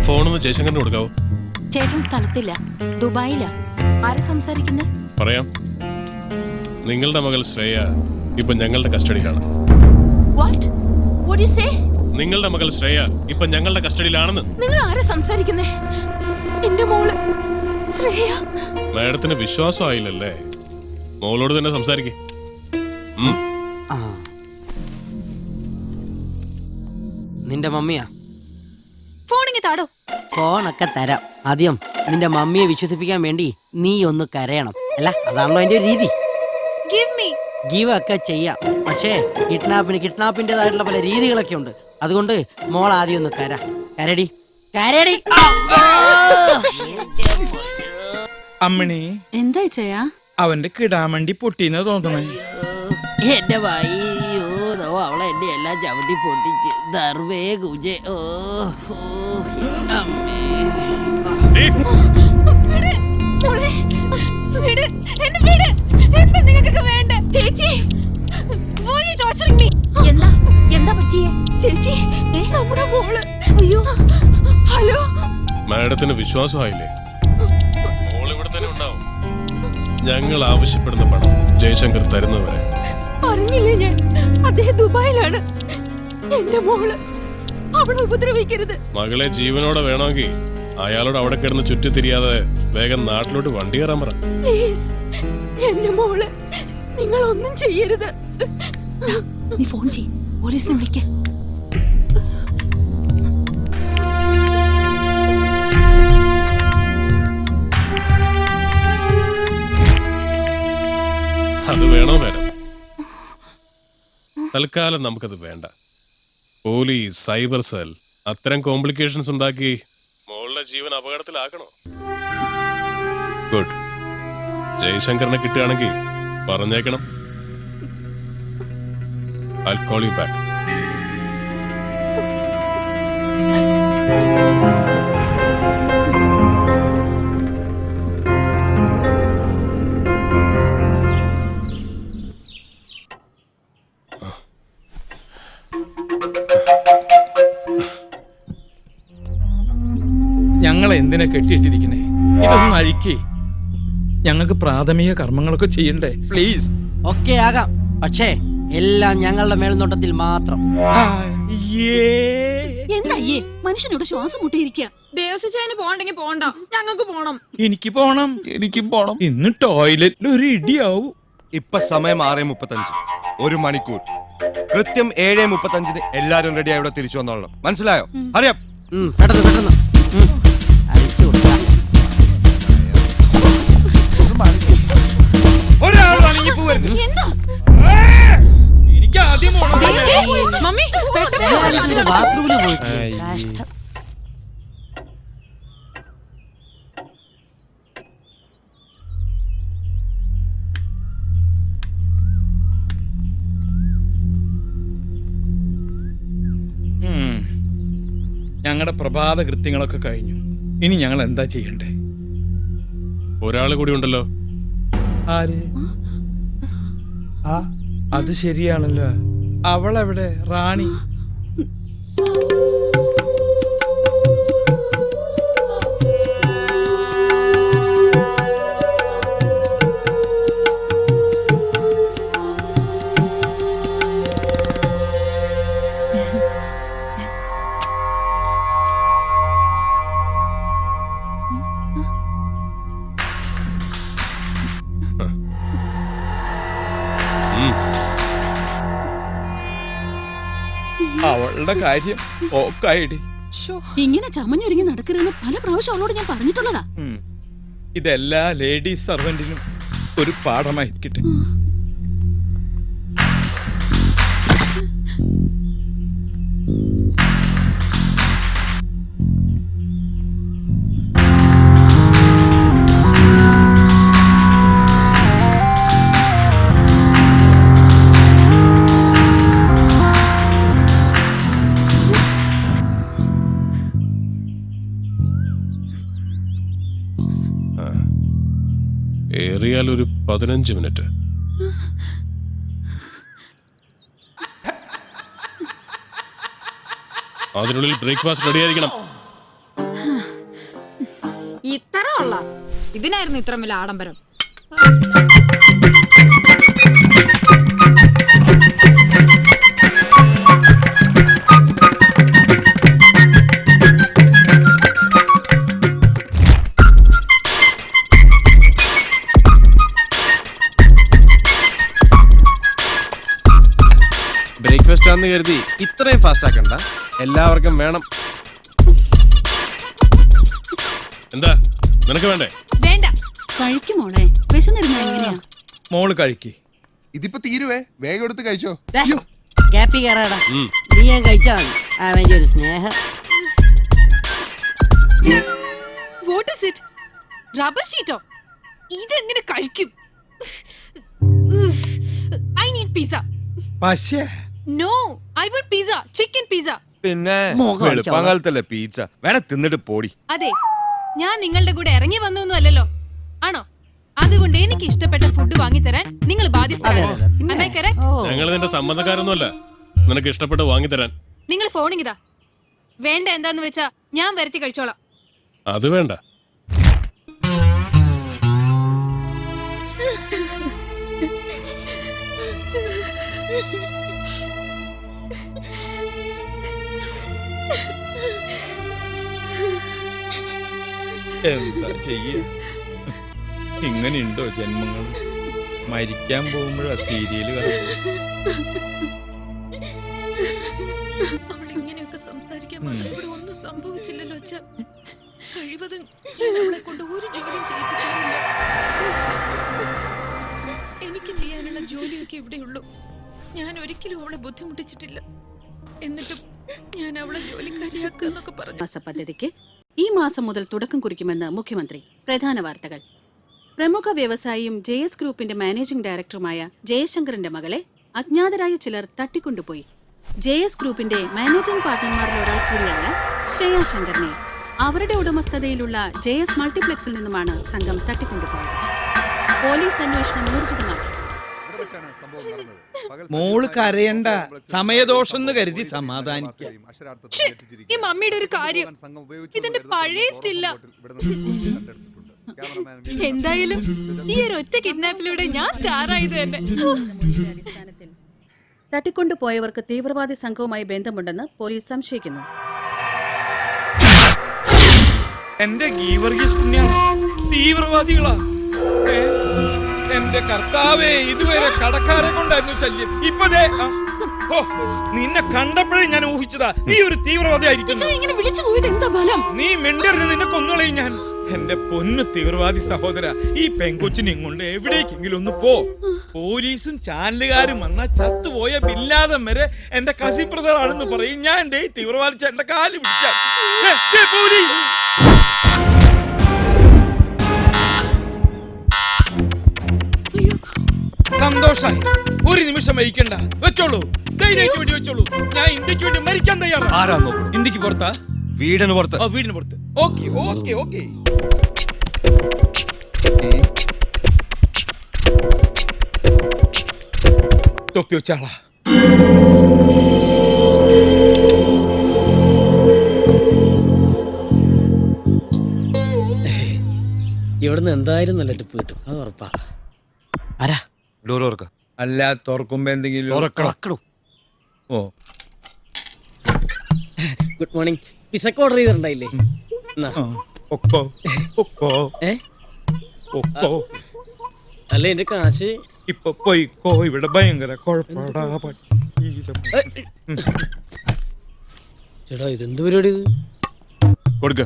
ഫോണൊന്ന് ജയശങ്കറിന് കൊടുക്കാവോ? ചേട്ടൻ സ്ഥലത്തില്ല, ദുബായിലാ. ആരാ സംസാരിക്കുന്നേ? പറയാം. നിങ്ങളുടെ മകൾ ശ്രേയ ഇപ്പൊ ഞങ്ങളുടെ കസ്റ്റഡിയിലാണ്. What? What do you say? നിങ്ങളുടെ മകൾ ശ്രേയ ഇപ്പൊ ഞങ്ങളുടെ കസ്റ്റഡിയിലാണെന്ന്. നിങ്ങൾ ആരാ സംസാരിക്കുന്നേ? എന്റെ മോള് ശ്രേയ. മാഡത്തിന് വിശ്വാസമായില്ലല്ലേ? മോളോട് തന്നെ സംസാരിക്കേ. നിന്റെ മമ്മിയാ? ഫോണിങ്ങി താടോ. ഫോണൊക്കെ തരാം. ആദ്യം നിന്റെ മമ്മിയെ വിശ്വസിപ്പിക്കാൻ വേണ്ടി നീ ഒന്ന് കരയണം. അല്ല, അതാണല്ലോ അതിന്റെ ഒരു രീതി. ഗീവ് ഒക്കെ ചെയ്യാം, പക്ഷേ കിഡ്നാപ്പിന്റേതായിട്ടുള്ള പല രീതികളൊക്കെ ഉണ്ട്. അതുകൊണ്ട് മോൾ ആദ്യം ഒന്ന് കരടി. അമ്മണി, എന്താ ചെയ്യാ? അവന്റെ കിടാമണ്ടി പൊട്ടിന്ന് തോന്നണേ. എന്റെ വയ്യോ, അവളെ എന്റെ എല്ലാം ചവിട്ടി പൊട്ടിച്ച് ദർവേ കുജേ. ഓ അമ്മേ. എന്താ പറ്റിയേ ചേച്ചി? നമ്മുടെ മോള്. അയ്യോ, ഹലോ. മാഡത്തിന് വിശ്വാസമായില്ലേ? മോൾ ഇവിടെ തന്നെ ഉണ്ടാവും. ഞങ്ങൾ ആവശ്യപ്പെടുന്ന പണം ജയശങ്കർ തരുന്നവരെ. അറിഞ്ഞില്ലേ ഞാൻ? അദ്ദേഹം ദുബായിലാണ്. എന്റെ മോള് അവളെ ഉപദ്രവിക്കരുത്. മകളെ ജീവനോടെ വേണമെങ്കിൽ അയാളോട് അവിടെ കിടന്ന് ചുറ്റിത്തിരിയാതെ വേഗം നാട്ടിലോട്ട് വണ്ടി കയറാൻ പറ. പ്ലീസ്, എന്റെ മോള് നിങ്ങൾ ഒന്നും ചെയ്യരുത്. നീ ഫോൺ ചെയ്യ്, പോലീസിനെ വിളിക്ക. തൽക്കാലം നമുക്കത് വേണ്ട. പോലീസ്, സൈബർ സെൽ അത്തരം കോംപ്ലിക്കേഷൻസ് ഉണ്ടാക്കി മോളുടെ ജീവൻ അപകടത്തിലാക്കണോ? ഗുഡ്. ജയശങ്കറിനെ കിട്ടുകയാണെങ്കിൽ പറഞ്ഞേക്കണം. I'll call you back. ഞങ്ങളെ എന്തിനാ കെട്ടിയിട്ടിരിക്കണേ? ഇതൊന്നും അഴിക്കേ. ഞങ്ങൾക്ക് പ്രാഥമിക കർമ്മങ്ങളൊക്കെ ചെയ്യണ്ടേ? പ്ലീസ്. ഒക്കെ ആകാം, പക്ഷേ എല്ലാം ഞങ്ങളുടെ മേൽനോട്ടത്തിൽ മാത്രം. എന്തായേ മനുഷ്യനോട് ശ്വാസം മുട്ടിയിരിക്കുക. ദേവസ്വന് പോണ്ടെങ്കിൽ പോണ്ട, ഞങ്ങൾക്ക് പോണം. എനിക്ക് പോണം. എനിക്കും പോണം. ഇന്ന് ടോയ്ലറ്റിൽ ഒരു ഇടിയാവൂ. ഇപ്പൊ സമയം 6:35. 1 മണിക്കൂർ. കൃത്യം 7:35 എല്ലാരും റെഡിയായി ഇവിടെ തിരിച്ചു വന്നോളണം. മനസ്സിലായോ? അറിയാം. പെട്ടെന്ന് പെട്ടെന്ന് അഴിച്ചു കൊടുക്കാം. ഒരാളാണ് ഈ പോവരുത്. എനിക്ക് ആദ്യം മമ്മി ബാത്റൂമിൽ പോയി. കഷ്ടം. ഞങ്ങളുടെ പ്രഭാത കൃത്യങ്ങളൊക്കെ കഴിഞ്ഞു. ഇനി ഞങ്ങൾ എന്താ ചെയ്യണ്ടേ? ഒരാള് കൂടി ഉണ്ടല്ലോ. ആര്? അത് ശരിയാണല്ലോ. അവളെവിടെ? റാണി. അവളുടെ കാര്യം ഓക്കായിടി. ഇങ്ങനെ ചമഞ്ഞൊരുങ്ങി നടക്കരുതെന്ന് പല പ്രാവശ്യം അവളോട് ഞാൻ പറഞ്ഞിട്ടുള്ളതാ. ഇതെല്ലാ ലേഡീസ് സർവന്റിനും ഒരു പാഠമായിരിക്കട്ടെ. ഏറിയാൽ ഒരു 15 മിനിറ്റ്. അതിനുള്ളിൽ ബ്രേക്ക്ഫാസ്റ്റ് റെഡി ആയിരിക്കണം. ഇത്ര ഉള്ള ഇതിനായിരുന്നു ഇത്ര വലിയ ആഡംബരം. ബ്രേക്ക്ഫാസ്റ്റ് ആണെന്ന് കരുതി ഇത്രയും ഫാസ്റ്റ് ആക്കണ്ട. എല്ലാവർക്കും വേണം. എന്താ നിനക്ക് വേണ്ടേ? വേണ്ട, കഴിക്കും മോളെ. വിശന്നിരുന്ന എങ്ങനെയാ? മോള് കഴിക്ക്. ഇതിപ്പോ തീരുവേ. വേഗം എടുത്ത് കഴിച്ചോ. ക്യാപ്പി കയറാടാ. നീ ഞാൻ കഴിച്ചാ മതി. അവന്റെ ഒരു സ്നേഹം. What is it? റബ്ബർ ഷീറ്റോ? ഇതെങ്ങനെ കഴിക്കും? I need pizza. പക്ഷേ no, I want pizza, chicken pizza. പിന്നെ വെളുപ്പാങ്കാലത്തല്ലേ പീച്ച. വേണേ തിന്നിട്ട് പോടി. അതെ, ഞാൻ നിങ്ങളുടെ കൂടെ ഇറങ്ങി വന്നൊന്നും അല്ലല്ലോ, ആണോ? അതുകൊണ്ട് എനിക്ക് ഇഷ്ടപ്പെട്ട ഫുഡ് വാങ്ങിത്തരാൻ നിങ്ങൾ ബാധ്യസ്ഥരാണ്. ഞങ്ങൾ നിന്റെ സംബന്ധക്കാരൊന്നുമല്ല. നിനക്ക് ഇഷ്ടപ്പെട്ട് വാങ്ങിത്തരാൻ. നിങ്ങൾ ഫോണിങ്ങിതാ. വേണ്ട എന്താന്ന് വെച്ചാ ഞാൻ വരുത്തി കഴിച്ചോളാം. അത് വേണ്ട. എന്താ ചെയ്യ? ഇങ്ങനെയുണ്ടോ ജന്മങ്ങൾ? മരിക്കാൻ പോകുമ്പോഴാ സീരിയല് അവളിങ്ങനെയൊക്കെ സംസാരിക്കാൻ ഇവിടെ ഒന്നും സംഭവിച്ചില്ലല്ലോ അച്ഛാ. കഴിവതും ഞാൻ അവളെ കൊണ്ട് ഒരു ജോലിയും ചെയ്യിപ്പിക്കാറില്ല. എനിക്ക് ചെയ്യാനുള്ള ജോലിയൊക്കെ ഇവിടെയുള്ളൂ. ഞാൻ ഒരിക്കലും അവളെ ബുദ്ധിമുട്ടിച്ചിട്ടില്ല. എന്നിട്ടും ഞാൻ അവളെ ജോലിക്കാരിയാക്കുക എന്നൊക്കെ പറഞ്ഞു. മാസ പദ്ധതിക്ക് ഈ മാസം മുതൽ തുടക്കം കുറിക്കുമെന്ന് മുഖ്യമന്ത്രി. പ്രധാന വാർത്തകൾ. പ്രമുഖ വ്യവസായിയും JS ഗ്രൂപ്പിന്റെ മാനേജിംഗ് ഡയറക്ടറുമായ ജയശങ്കറിന്റെ മകളെ അജ്ഞാതരായ ചിലർ തട്ടിക്കൊണ്ടുപോയി. JS ഗ്രൂപ്പിന്റെ മാനേജിംഗ് പാർട്ണർമാരിൽ ഒരാൾ കൂടിയായ ശ്രേയ ശങ്കറിനെ അവരുടെ ഉടമസ്ഥതയിലുള്ള JS മൾട്ടിപ്ലക്സിൽ നിന്നുമാണ് സംഘം തട്ടിക്കൊണ്ടുപോയത്. പോലീസ് അന്വേഷണം ഊർജിതമാക്കി. മോള് കരയണ്ട, സമയദോഷം എന്ന് കരുതി സമാധാനിക്കാം. ഈ മമ്മിയുടെ ഒരു കാര്യം, ഇതിന്റെ പഴയ സ്റ്റില്ല. എന്തായാലും ഈ ഒരു ഒറ്റ കിഡ്നാപ്പിലൂടെ ഞാൻ സ്റ്റാർ ആയത് തന്നെ. തട്ടിക്കൊണ്ടുപോയവർക്ക് തീവ്രവാദി സംഘവുമായി ബന്ധമുണ്ടെന്ന് പോലീസ് സംശയിക്കുന്നു. എന്റെ ഗീവർഗീസ് പുണ്യാണ് തീവ്രവാദികളാ. എന്റെ കർത്താവേ, ഇതുവരെ കടക്കാരെ കൊണ്ടായിരുന്നു ശല്യം. ഇപ്പൊ നിന്നെ കണ്ടപ്പോഴേ ഞാൻ ഊഹിച്ചതാ നീ ഒരു തീവ്രവാദി ആയിരിക്കും. നീ മിണ്ടരുത്, നിന്നെ കൊന്നുകളയും ഞാൻ. എന്റെ പൊന്നു തീവ്രവാദി സഹോദര, ഈ പെങ്കൊച്ചിനെ കൊണ്ട് എവിടേക്കെങ്കിലും ഒന്ന് പോ. പോലീസും ചാനലുകാരും വന്ന ചത്തുപോയ ബില്ലാദം വരെ എന്റെ കസി ബ്രദർ ആണെന്ന് പറയും. ഞാൻ ദേ തീവ്രവാദി എന്റെ കാല് പിടിച്ച സന്തോഷായി. ഒരു നിമിഷം വഹിക്കണ്ട, വെച്ചോളൂ, ധൈര്യമായിട്ട് വേണ്ടി വെച്ചോളൂ. ഞാൻ ഇന്ത്യക്ക് വേണ്ടി മരിക്കാൻ തയ്യാറാണ്. ഇന്ത്യക്ക് പുറത്താ? വീടിന് പുറത്ത്. വീടിന് പുറത്ത്. Okay okay okay. തൊപ്പി വെച്ചാളാ. ഇവിടുന്ന് എന്തായാലും നല്ല ടിപ്പ് കിട്ടും, അത് ഉറപ്പാ. ആരാ? ഡോർ തുറക്ക. അല്ല, തുറക്കുമ്പോ എന്തെങ്കിലും ഓ. Good morning. പിസക്ക് ഓർഡർ ചെയ്തിട്ടുണ്ടായില്ലേ? അല്ല, എന്റെ കാശ് ഇപ്പൊ പോയിക്കോ, ഇവിടെ ഭയങ്കര കുഴപ്പടാ. ചേട്ടാ, ഇതെന്ത് പരിപാടി ഇത്? കൊടുക്ക.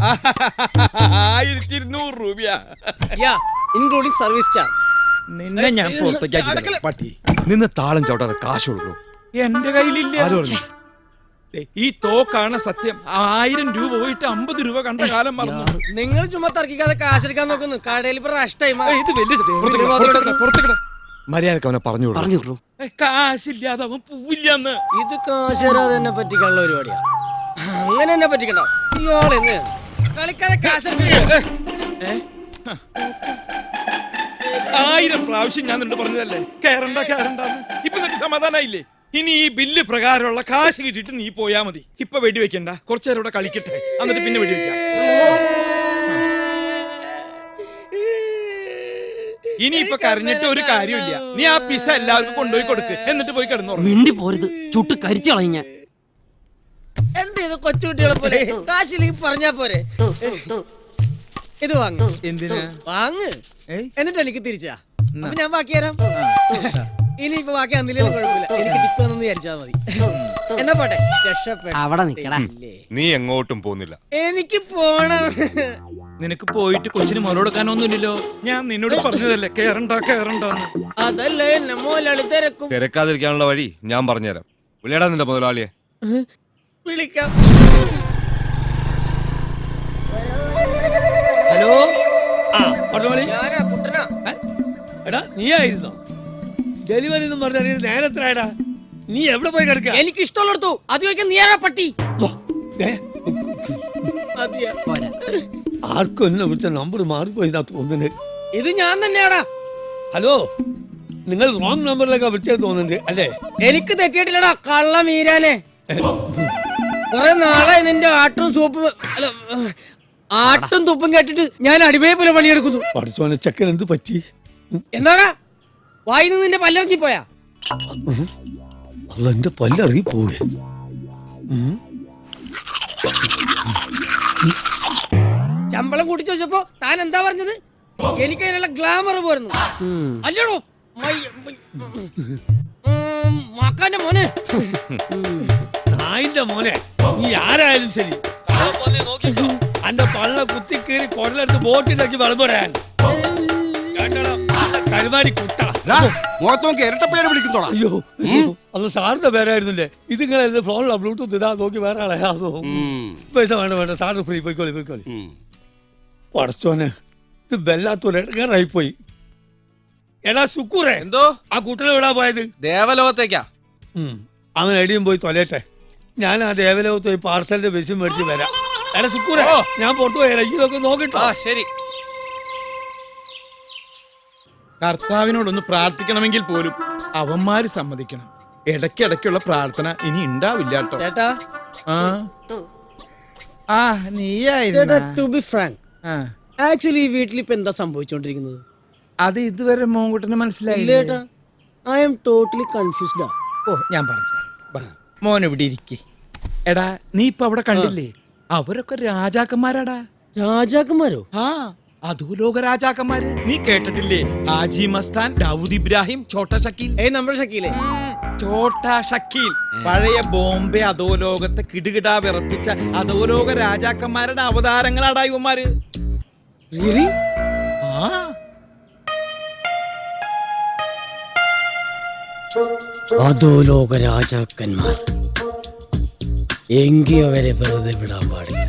1200 രൂപയാ, ഇൻക്ലൂഡിംഗ് സർവീസ് ചാർജ്. നിന്നെ ഞാൻ പുറത്തേക്ക് പട്ടി. നിന്ന് താളം ചവിട്ടാതെ കാശ് കൊടുക്കൂ. എന്റെ കയ്യിലില്ല. ഈ തോക്കാണ് സത്യം. 1000 രൂപ പോയിട്ട് 50 രൂപ കണ്ട കാലം മറന്നു. നിങ്ങൾ ചുമ്മാ തർക്കിക്കാതെ കാശെടുക്കാൻ നോക്കുന്നു. കടയിൽ മര്യാദക്ക് അവനെ പറഞ്ഞു. കാശില്ലാതെ അവൻ പോവില്ലെന്ന്. ഇത് കാശ് തരാതെ തന്നെ പറ്റിക്കാനുള്ള പരിപാടിയാ. അങ്ങനെ തന്നെ പറ്റിക്കണ്ട. ഇയാളെന്ന് കളിക്കാതെ കാശ് 1000 പ്രാവശ്യം ഞാൻ നിന്നോട് പറഞ്ഞതല്ലേ കേറണ്ട കേറണ്ടെന്ന്. ഇപ്പൊ നിനക്ക് സമാധാനായില്ലേ? ഇനി ഈ ബില്ല് പ്രകാരമുള്ള കാശ് കിട്ടിയിട്ട് നീ പോയാ മതി. ഇപ്പൊ വെടിവെക്കണ്ട, കുറച്ചേരം ഇവിടെ കളിക്കട്ടെ, എന്നിട്ട് പിന്നെ വെടിവെക്കാം. ഇനി ഇപ്പൊ കരഞ്ഞിട്ട് ഒരു കാര്യമില്ല. നീ ആ പിസ എല്ലാവർക്കും കൊണ്ടുപോയി കൊടുക്ക്, എന്നിട്ട് പോയി കിടന്നു. മിണ്ടി പോരുത്, ചുട്ട് കരിച്ചു കളയും ഞാൻ. എന്ത് ചെയ്ത് കൊച്ചുകുട്ടികളെ പോലെ കാശിലേക്ക് പറഞ്ഞാ പോരെ? ഇത് വാങ്ങ്. എന്തിനാ വാങ്ങ്? എന്നിട്ട് എനിക്ക് തിരിച്ചാ. അപ്പൊ ഞാൻ ബാക്കി തരാം. ഇനി ഇപ്പൊ ബാക്കി തന്നില്ലേലും കുഴപ്പമില്ല, എനിക്ക് ടിപ്പ് തന്നു വിചാരിച്ചാ മതി. എന്നാ പോട്ടെ, രക്ഷപ്പെട്ട. നീ എങ്ങോട്ടും പോകുന്നില്ല. എനിക്ക് പോണം. നിനക്ക് പോയിട്ട് കൊച്ചിന് മറുകൊടുക്കാനൊന്നുമില്ലല്ലോ. ഞാൻ നിന്നോട് പറഞ്ഞതല്ലേ കേറണ്ട കേറണ്ടെന്ന്. അതല്ലേ എന്നെ മോലാളി തിരക്കും. തിരക്കാതിരിക്കാനുള്ള വഴി ഞാൻ പറഞ്ഞുതരാം. വിളിയടാ നിന്റെ മുതലാളിയെ. വിളിക്കാം. ഹലോ. ഞാനാ കുട്ടനാ. എടാ, നീ ആയിരുന്നോ ഡെലിവറി എന്ന് പറഞ്ഞ നേരത്തിലായടാ? നീ എവിടെ പോയി കിടക്ക? എനിക്ക് ഇഷ്ടമുള്ളടത്തു. അത് ചോദിക്കാൻ നീ ആരാ പട്ടി? ആർക്കും എന്നെ വിളിച്ച നമ്പർ മാറിപ്പോയിന്നാ തോന്നുന്നത്. ഇത് ഞാൻ തന്നെയാടാ. ഹലോ, നിങ്ങൾ റോങ് നമ്പറിലൊക്കെ വിളിച്ചത് തോന്നുന്നുണ്ട് അല്ലേ? എനിക്ക് തെറ്റിയിട്ടില്ലടാ കള്ള മീരാനെ. കുറെ നാളെ നിന്റെ ആട്ടും സൂപ്പും അല്ല ആട്ടും തുപ്പും കേട്ടിട്ട് ഞാൻ അടിമയെ പോലെ പണിയെടുക്കുന്നു. പഠിച്ചോനെ, ചെക്കൻ എന്ത് പറ്റി? എന്താടാ വായിന്ന് നിന്റെ പല്ലിറങ്ങി പോയാ? അതെന്റെ പല്ലിറങ്ങി പോവേ. ശമ്പളം കൂട്ടി ചോദിച്ചപ്പോ താൻ എന്താ പറഞ്ഞത്? എനിക്ക് അതിനുള്ള ഗ്ലാമർ പോരുന്നു അല്ലടോ മക്കാന്റെ മോനെ. നായിന്റെ മോനെ, നീ ആരായാലും ശരി അന്റെ പള്ള കുത്തിക്കേറി കുടലെടുത്ത് ബോട്ടിലാക്കി വളർന്നു പറയാൻ കേട്ടണം. കരുമാടി കുട്ട. മുഖത്തോക്ക് ഇരട്ട പേര് വിളിക്കുന്നോടാ. അയ്യോ അത് സാറിന്റെ പേരായിരുന്നില്ലേ? ഇത് നിങ്ങളെ ഫോണിലാ ബ്ലൂടൂത്ത് ഇതാ നോക്കി വേറെ ആളെ അതോ പൈസ വേണ്ട സാറിന് ഫ്രീ പോയിക്കോളി. പടച്ചോനെ ഇത് വല്ലാത്തൊരു ഇടങ്ങാറായി പോയി. എടാ സുക്കൂറേ, എന്തോ ആ കുട്ടനെ വിടാൻ പോയത് ദേവലോകത്തേക്കാ. അവൻ എടിയും പോയി തൊലയട്ടെ. ഞാൻ ആ ദേവലോകത്ത് പോയി പാർസലിന്റെ ബസ് മേടിച്ച് വരാം. എടാ സുക്കൂറേ, ഞാൻ പുറത്തു പോയാലോ, ഇതൊക്കെ നോക്കിട്ടോ. ശരി. കർത്താവിനോടൊന്ന് പ്രാർത്ഥിക്കണമെങ്കിൽ പോലും അവന്മാര് സമ്മതിക്കണം. ഇടയ്ക്കിടയ്ക്കുള്ള പ്രാർത്ഥന ഇനി ഉണ്ടാവില്ല കേട്ടോ. ചേട്ടാ, നീയായിരുന്നു. ആക്ച്വലി ഈ വീട്ടിൽ ഇപ്പൊ എന്താ സംഭവിച്ചോണ്ടിരിക്കുന്നത്? അത് ഇതുവരെ മോങ്കുട്ടന് മനസ്സിലായില്ല. I am totally confused. Oh, ഞാൻ പറഞ്ഞു മോൻ ഇവിടെ ഇരിക്കേ. എടാ, നീ ഇപ്പൊ അവിടെ കണ്ടില്ലേ? അവരൊക്കെ രാജാക്കന്മാരാടാ. രാജാക്കന്മാരോ? ആ, അധോലോക രാജാക്കന്മാര്. നീ കേട്ടിട്ടില്ലേ? ഹാജി മസ്താൻ, ദാവൂദ് ഇബ്രാഹിം, ഛോട്ടാ ഷക്കീൽ. നമ്മുടെ ഷക്കീലേ? ഛോട്ടാ ഷക്കീൽ പഴയ ബോംബെ അധോലോകത്തെ കിടുകിടാ വിറപ്പിച്ച അധോലോക രാജാക്കന്മാരുടെ അവതാരങ്ങളാടാ ഇവന്മാര്. അധോലോക രാജാക്കന്മാർ എങ്കി അവരെ വെറുതെ വിടാൻ പാടില്ല.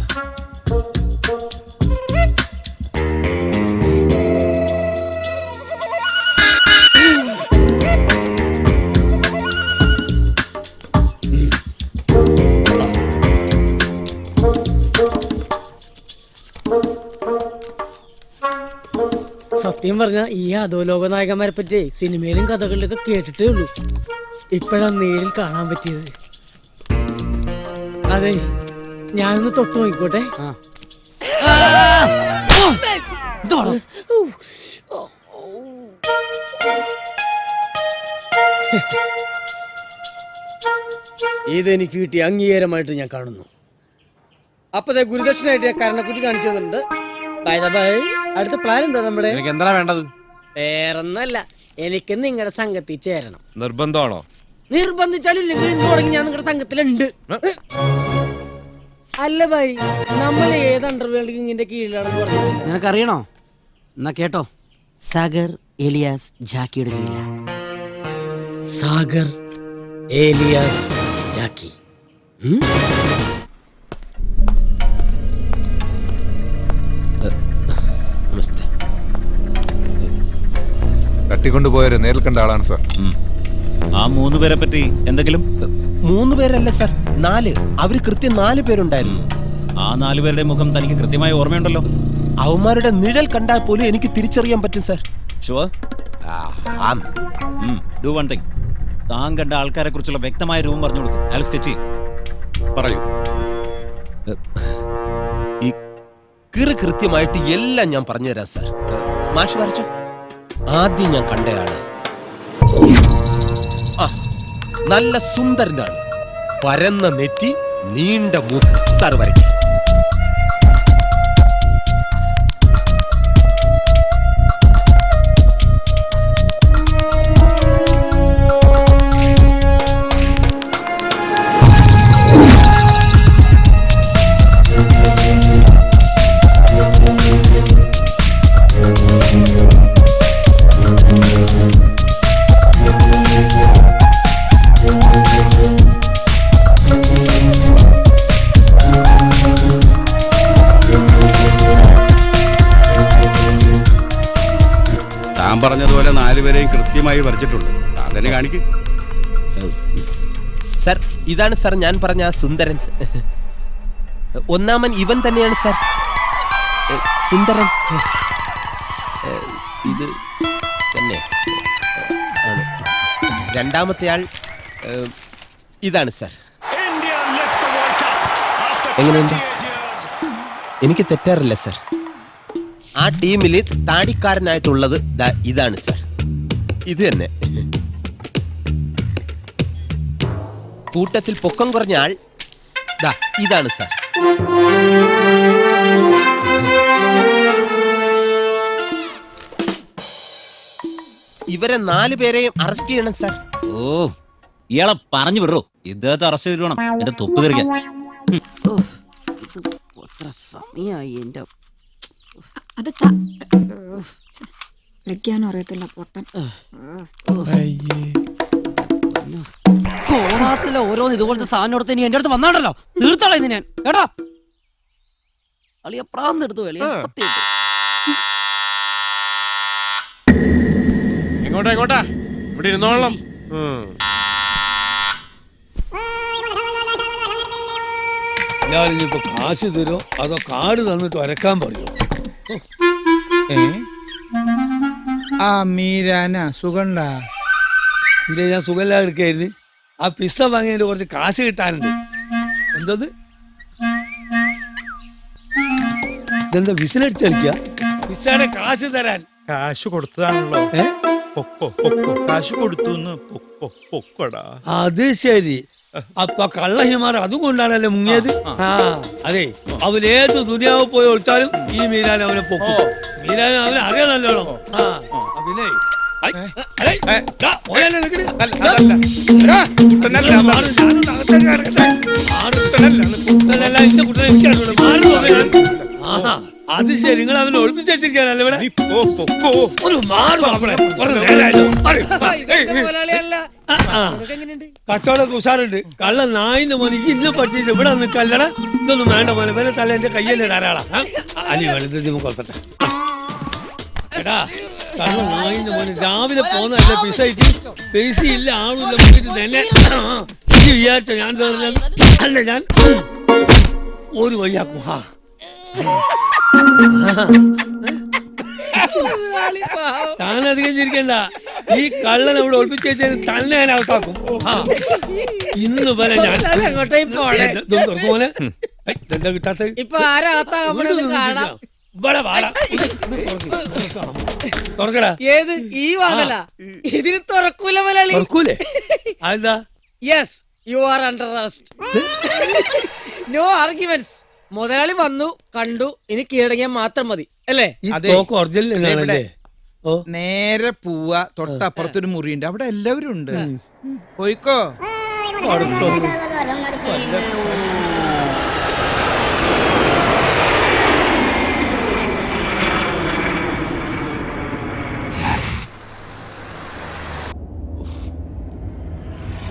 സത്യം പറഞ്ഞ ഈ അധോലോക നായകന്മാരെ പറ്റി സിനിമയിലും കഥകളിലൊക്കെ കേട്ടിട്ടേ ഉള്ളൂ. ഇപ്പോഴാണ് നേരിൽ കാണാൻ പറ്റിയത്. അതെ, ഞാനൊന്ന് തൊട്ടു നോക്കിക്കോട്ടെ. ഇതെനിക്ക് കിട്ടിയ അംഗീകാരമായിട്ട് ഞാൻ കാണുന്നു. അപ്പതേ ഗുരുദക്ഷിണായിട്ട് ഞാൻ കരണക്കുറ്റി കാണിച്ചു തന്നിട്ടുണ്ട്. അടുത്ത പ്ലാൻ എന്താ നമ്മുടെ? എന്താ വേണ്ടത്? വേറൊന്നല്ല, എനിക്ക് നിങ്ങളുടെ സംഘത്തിൽ ചേരണം. നിർബന്ധമാണോ? നിർബന്ധിച്ചാലും ഇല്ലെങ്കിൽ ഇന്ന് തുടങ്ങി ഞാൻ നിങ്ങളുടെ സംഘത്തിലുണ്ട്. അല്ല ഭായി, നമ്മൾ ഏത് അണ്ടർവേൾഡ് കിങ്ങിന്റെ കീഴിലാണെന്ന് പറഞ്ഞില്ല. നിനക്കറിയണോ? എന്നാ കേട്ടോ, സാഗർ ഏലിയാസ് ജാക്കിയുടെ കീഴില. സാഗർ ഏലിയാസ് ജാക്കി. തട്ടിക്കൊണ്ടുപോയവരെ നേരിൽ കണ്ട ആളാണ് സാർ. ആ 3 പേരെ പറ്റി എന്തെങ്കിലും? 3 പേരല്ല സാർ, 4. അവര് കൃത്യം 4 പേരുണ്ടായിരുന്നു. ആ 4 പേരുടെ മുഖം തനിക്ക് കൃത്യമായി ഓർമ്മയുണ്ടല്ലോ. അവന്മാരുടെ നിഴൽ കണ്ടാൽ പോലും എനിക്ക് തിരിച്ചറിയാൻ പറ്റും sir. Sure? Do one thing. താൻ കണ്ട ആൾക്കാരെ കുറിച്ചുള്ള വ്യക്തമായ രൂപം പറഞ്ഞു കൊടുക്കും. അയാൾ സ്കെച്ച് പറയൂ. ഈ കൃത്യമായിട്ട് എല്ലാം ഞാൻ പറഞ്ഞുതരാം സാർ. മാഷ് വരച്ചോ. ആദ്യം ഞാൻ കണ്ടയാള് നല്ല സുന്ദരനാണ്. പരന്ന നെറ്റി, നീണ്ട മൂക്ക്. സാർ വരയ്ക്കും. പറഞ്ഞതുപോലെ 4 പേരെയും കൃത്യമായി വരച്ചിട്ടുണ്ട്. തന്നെ കാണിക്ക് സർ. ഇതാണ് സർ ഞാൻ പറഞ്ഞ ആ സുന്ദരൻ. ഒന്നാമൻ ഇവൻ തന്നെയാണ് സർ, സുന്ദരൻ. ഇത് തന്നെ ആണ്. രണ്ടാമത്തെ ആൾ ഇതാണ് സർ. എങ്ങനെയുണ്ട്? എനിക്ക് തെറ്റാറില്ല സർ. ആ ടീമിൽ താടിക്കാരനായിട്ടുള്ളത് ഇതാണ് സർ. ഇത് തന്നെ. കൂട്ടത്തിൽ പൊക്കം കുറഞ്ഞ ആൾ ഇതാണ് സർ. ഇവരെ 4 പേരെയും അറസ്റ്റ് ചെയ്യണം സർ. ഓ, ഇയാളെ പറഞ്ഞു വിടറോ. ഇദ്ദേഹത്തെ അറസ്റ്റ് ചെയ്തിട്ട് വേണം എന്റെ തൊപ്പ് തെറിക്കാൻ. സമയായി എന്റെ. വിളിക്കാനും അറിയത്തില്ല പൊട്ടൻ. കോണാത്തിലെ ഓരോന്ന് ഇതുപോലത്തെ സാധനം എടുത്ത് ഇനി എന്റെ അടുത്ത് വന്നാണ്ടല്ലോ തീർത്തോളാം ഇത് ഞാൻ കേട്ടോ. അളിയ പ്രാന്തെടുത്തു സത്യം. എങ്ങോട്ടാ എങ്ങോട്ടാ? ഇവിടെ ഇരുന്നോളാം. ഞാനിപ്പോ കാശ് തരോ അതോ കാർഡ് തന്നിട്ട് വരക്കാൻ പറയോ? ആ മീരാന സുഖണ്ട? ഇവിടെ ഞാൻ സുഖമില്ലാതെ എടുക്കായിരുന്നു. ആ പിസ്സ വാങ്ങിയതിന്റെ കുറച്ച് കാശ് കിട്ടാനുണ്ട്. എന്തത്? ഇതെന്താ വിസിലടിച്ച് കളിക്കുക? പിസ്സയുടെ കാശ് തരാൻ കാശ് കൊടുത്തതാണല്ലോ. പൊക്കോ പൊക്കോ കാശ് കൊടുത്തു. പൊക്കോടാ. അത് ശരി. അപ്പൊ കള്ളഹിമാർ അതുകൊണ്ടാണല്ലേ മുങ്ങിയത്? ആ അതെ, അവനേത് ദുനിയാവ് പോയി ഒളിച്ചാലും ഈ മീരാൻ അവനെ പൊക്കും. മീരാൻ അവനെ അറിയാൻ നല്ലോണം. പിന്നെ അത് ശരി, നിങ്ങൾ അവനെ ഒളിപ്പിച്ച് വെച്ചിരിക്കാനല്ലേ ഇവിടെ? ഒരു കച്ചവടം ഉഷാറുണ്ട്. കള്ള നായിന്റെ മോനെ ഇന്ന് പഠിച്ചിട്ട് ഇവിടെ നിൽക്കല്ലട. ഇതൊന്നും വേണ്ട മോനെ, വേറെ തല എന്റെ കയ്യല്ലേ ധാരാളം. അനി വെളുത്ത കൊടുക്കട്ടെ. എടാ കള്ള നായിന്റെ മോനെ രാവിലെ പോന്നല്ലേ പിസൈറ്റ് പൈസ ഇല്ല ആളില്ല മുന്നിട്ട് തന്നെ വിചാരിച്ച ഞാൻ അല്ല ഞാൻ ഒരു വഴിയാക്കും. താനധികം ചിരിക്കണ്ട. ഈ കള്ളൻ അവിടെ ഒളിപ്പിച്ച് വെച്ചതിന് തന്നെ ഞാൻ അവത്താക്കും. ഇന്ന് പോലെ ഞാൻ പോലെ എന്താ കിട്ടാത്ത ഇപ്പൊ തുറക്കടാ. ഏത് ഈ വാങ്ങല ഇതിന് തുറക്കൂല മലയാളി. തുറക്കൂലേ? അതെന്താ? Yes, you are under arrest. No arguments. മുതലാളി വന്നു കണ്ടു, ഇനി കീഴടങ്ങിയാൽ മാത്രം മതി അല്ലേ? നേരെ പോവാ. തൊട്ടപ്പുറത്തൊരു മുറിയുണ്ട്, അവിടെ എല്ലാവരും ഉണ്ട്. പോയിക്കോ.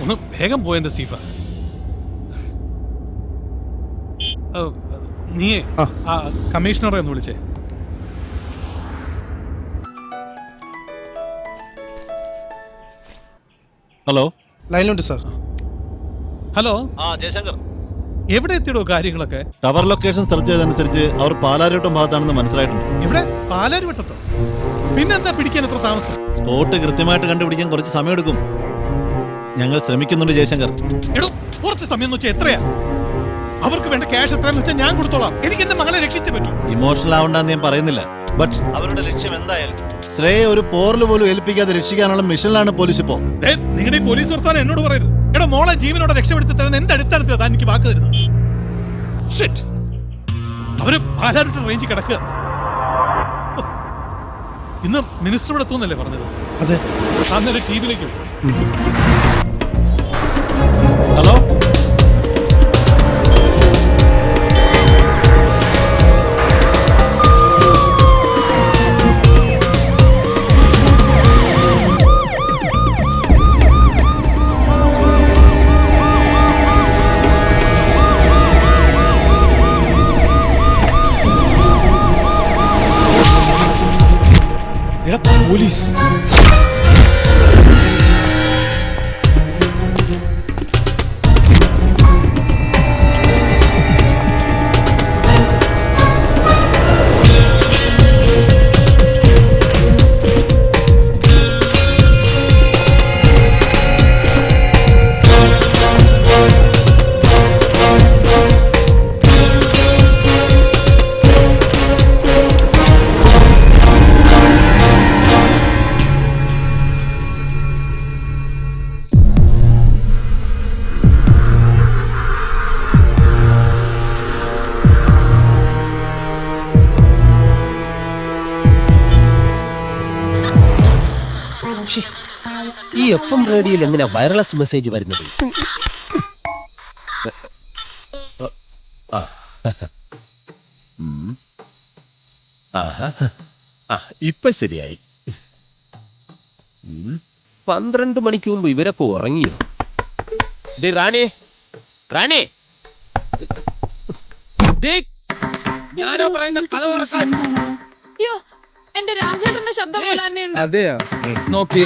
ഒന്ന് വേഗം പോയെന്റെ സ്റ്റീഫ. നീ കമ്മീഷണറെ ഒന്ന് വിളിച്ചേ. ഹലോ, ലൈനിലുണ്ട് സാർ. ഹലോ ജയശങ്കർ, എവിടെ എത്തിയിടോ കാര്യങ്ങളൊക്കെ? ടവർ ലൊക്കേഷൻ സെർച്ച് ചെയ്തതനുസരിച്ച് അവർ പാലാരിവട്ടം ഭാഗത്താണെന്ന് മനസ്സിലായിട്ടുണ്ട്. ഇവിടെ പാലാരിവട്ടത്തോ? പിന്നെന്താ പിടിക്കാൻ എത്ര താമസം? സ്പോട്ട് കൃത്യമായിട്ട് കണ്ടുപിടിക്കാൻ കുറച്ച് സമയമെടുക്കും. ഞങ്ങൾ ശ്രമിക്കുന്നുണ്ട് ജയശങ്കർ. എടോ, കുറച്ച് സമയം എന്ന് വെച്ചാൽ എത്രയാ? അവർക്ക് വേണ്ട ക്യാഷ് എത്രയെന്ന് വെച്ചാൽ ഞാൻ കൊടുത്തോളാം. എനിക്ക് എന്റെ മകളെ രക്ഷിച്ചേ പറ്റൂ. ഇമോഷണൽ ആവണ്ടെന്ന് ഞാൻ പറയുന്നില്ല, ബട്ട് അവരുടെ ലക്ഷ്യം എന്തായാലും ശ്രേയെ ഒരു പോറിൽ പോലും ഏൽപ്പിക്കാതെ രക്ഷിക്കാനുള്ള മിഷനിലാണ് പോലീസ് ഇപ്പോ. നിങ്ങളുടെ ഈ പോലീസ് വർത്താനം എന്നോട് പറയരുത്. എടോ, മോളെ ജീവനോടെ രക്ഷപ്പെടുത്തി തരുന്ന എന്ത് അടിസ്ഥാനത്തിലാണ് താൻ എനിക്ക് വാക്ക് തരുന്നത്? അവര് പാലാരിവട്ടം റേഞ്ചിൽ കിടക്കുക. ഇന്ന് മിനിസ്റ്റർ ഇവിടെ എത്തുന്നല്ലേ പറഞ്ഞത്? അതെ, അന്നേരം ടിവിയിലേക്ക്. Hello, police. ഈ FM റേഡിയോയിൽ എന്തിനാ വയർലെസ് മെസ്സേജ് വരുന്നത്? ഇപ്പൊ ശരിയായി. 12 മണിക്ക് മുമ്പ് ഇവരൊക്കെ ഉറങ്ങിയോ? റാണി റാണി, ഞാനോ പറയുന്ന കഥ തുറക്കാൻ. അയ്യോ, എന്റെ രാജേട്ടന്റെ ശബ്ദം പോലെ തന്നെയുണ്ട്. അതെയോ? നോക്കി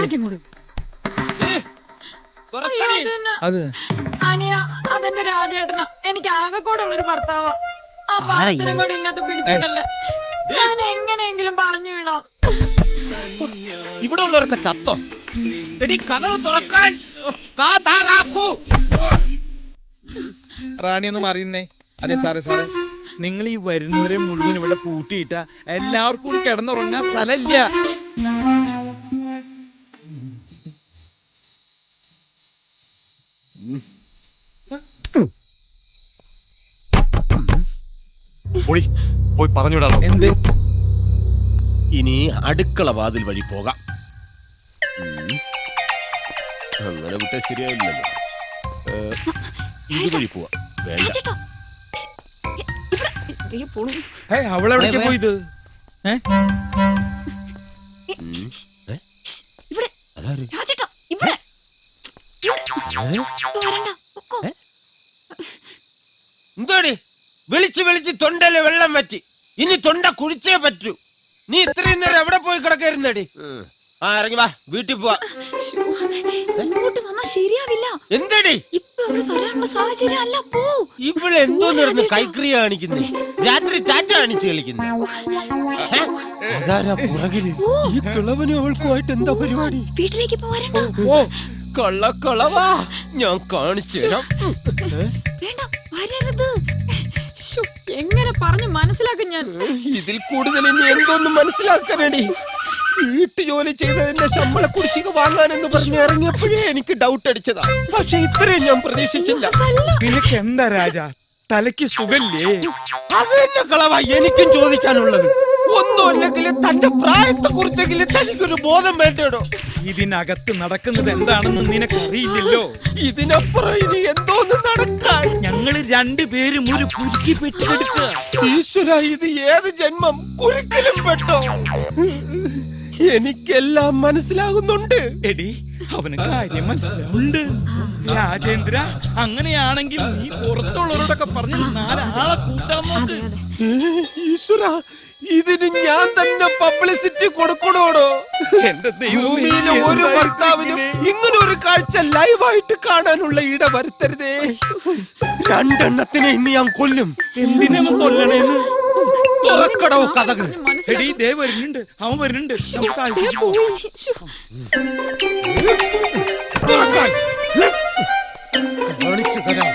അത് അതെന്റെ രാജേട്ടനാ. എനിക്ക് ആകെക്കൂടുള്ളൊരു ഭർത്താവാ. ആ പാത്രം കൂടി ഇന്നത്തെ പിടിച്ചിട്ടല്ലേ. ഞാൻ എങ്ങനെയെങ്കിലും പറഞ്ഞു വിടാം. ഇവിടെ ഉള്ളവരൊക്കെ ചത്തോ? എടി കഥ തുറക്കാൻ കാതാറാക്കൂ. റാണി ഒന്ന് മാറിയുന്നേ. അതെ സാറേ സാറേ, നിങ്ങൾ ഈ വരുന്നവരെ മുഴുവൻ ഇവിടെ പൂട്ടിയിട്ട എല്ലാവർക്കും കിടന്നുറങ്ങാൻ സ്ഥലമില്ല. പോയി പറഞ്ഞുവിടാ. എന്ത്? ഇനി അടുക്കള വാതിൽ വഴി പോകാം. അങ്ങനെ വിട്ടാ ശരിയാവില്ലല്ലോ. ഇതുവഴി പോവാം. വേണ്ട, അവളെവിടേക്ക് പോയത്? എന്തോടി വിളിച്ച് വിളിച്ച് തൊണ്ടയിലെ വെള്ളം വറ്റി. ഇനി തൊണ്ട കുഴിച്ചേ പറ്റൂ. നീ ഇത്രയും നേരം എവിടെ പോയി കിടക്കായിരുന്നടി? ആ ഇറങ്ങി വാ, വീട്ടിൽ പോവാ. ശരിയാവില്ല. എന്തടി ഇവിടെ എന്തോ നടന്ന് കൈക്രിയ കാണിക്കുന്നേ? രാത്രി ടാറ്റ കാണിച്ച് കളിക്കുന്നേ? അതാരാ പുറകില്? ഈ കിളവനും അവൾക്കുമായിട്ട് എന്താ പരിപാടി? വീട്ടിലേക്ക് ഓ കള്ളക്കളവാ, ഞാൻ കാണിച്ചു തരാം. വേണ്ട, വരരുത്. എങ്ങനെ പറഞ്ഞു മനസ്സിലാക്കും ഞാൻ? ഇതിൽ കൂടുതൽ ഇനി എന്തോന്നും മനസ്സിലാക്കാനടി? വീട്ടു ജോലി ചെയ്തതിന്റെ ശമ്പള കുടിശ്ശിക വാങ്ങാനെന്ന് പറഞ്ഞ് ഇറങ്ങിയപ്പോഴേ എനിക്ക് ഡൗട്ട് അടിച്ചതാ. പക്ഷെ ഇത്രയും ഞാൻ പ്രതീക്ഷിച്ചില്ല. നിനക്ക് എന്താ രാജ, തലയ്ക്ക് സുഖല്ലേ? അത് തന്നെ കളവാ എനിക്കും ചോദിക്കാനുള്ളത്. ഒന്നുമല്ലെങ്കിൽ തന്റെ പ്രായത്തെ കുറിച്ചെങ്കിലും തനിക്കൊരു ബോധം വേണ്ടോ? ഇതിനകത്ത് നടക്കുന്നത് എന്താണെന്ന് നിനക്കറിയില്ലല്ലോ. ഇതിനപ്പുറം ഇനി എന്തോന്ന് നടക്കാൻ? ഞങ്ങള് രണ്ടുപേരും ഒരു കുരുക്കി പെട്ടെടുക്കുക. ഈശ്വര, ഇത് ഏത് ജന്മം? കുരുക്കിലും പെട്ടോ? എനിക്കെല്ലാം മനസ്സിലാകുന്നുണ്ട്. എടി, അവന് കാര്യം മനസ്സിലാവുന്നുണ്ട്. രാജേന്ദ്ര, അങ്ങനെയാണെങ്കിൽ നീ പുറത്തുള്ളവരോടൊക്കെ പറഞ്ഞ് 4 ആളെ കൂട്ടാൻ നോക്ക്. ഈശ്വര, ഇതിന് ഞാൻ തന്നെ പബ്ലിസിറ്റി കൊടുക്കണോടോ? എന്റെ ഭൂമിയിലെ ഒരു ഭർത്താവിനും ഇങ്ങനെ ഒരു കാഴ്ച ലൈവായിട്ട് കാണാനുള്ള ഇട വരുത്തരുതേ. 2 എണ്ണത്തിനെ ഇന്ന് ഞാൻ കൊല്ലും. എന്തിനാ കൊല്ലണേന്ന്? തുറക്കടോ കഥകൾ. എടി, ദേ വരുന്നുണ്ട്, അവൻ വരുന്നുണ്ട്. കാണിച്ചു തരാം.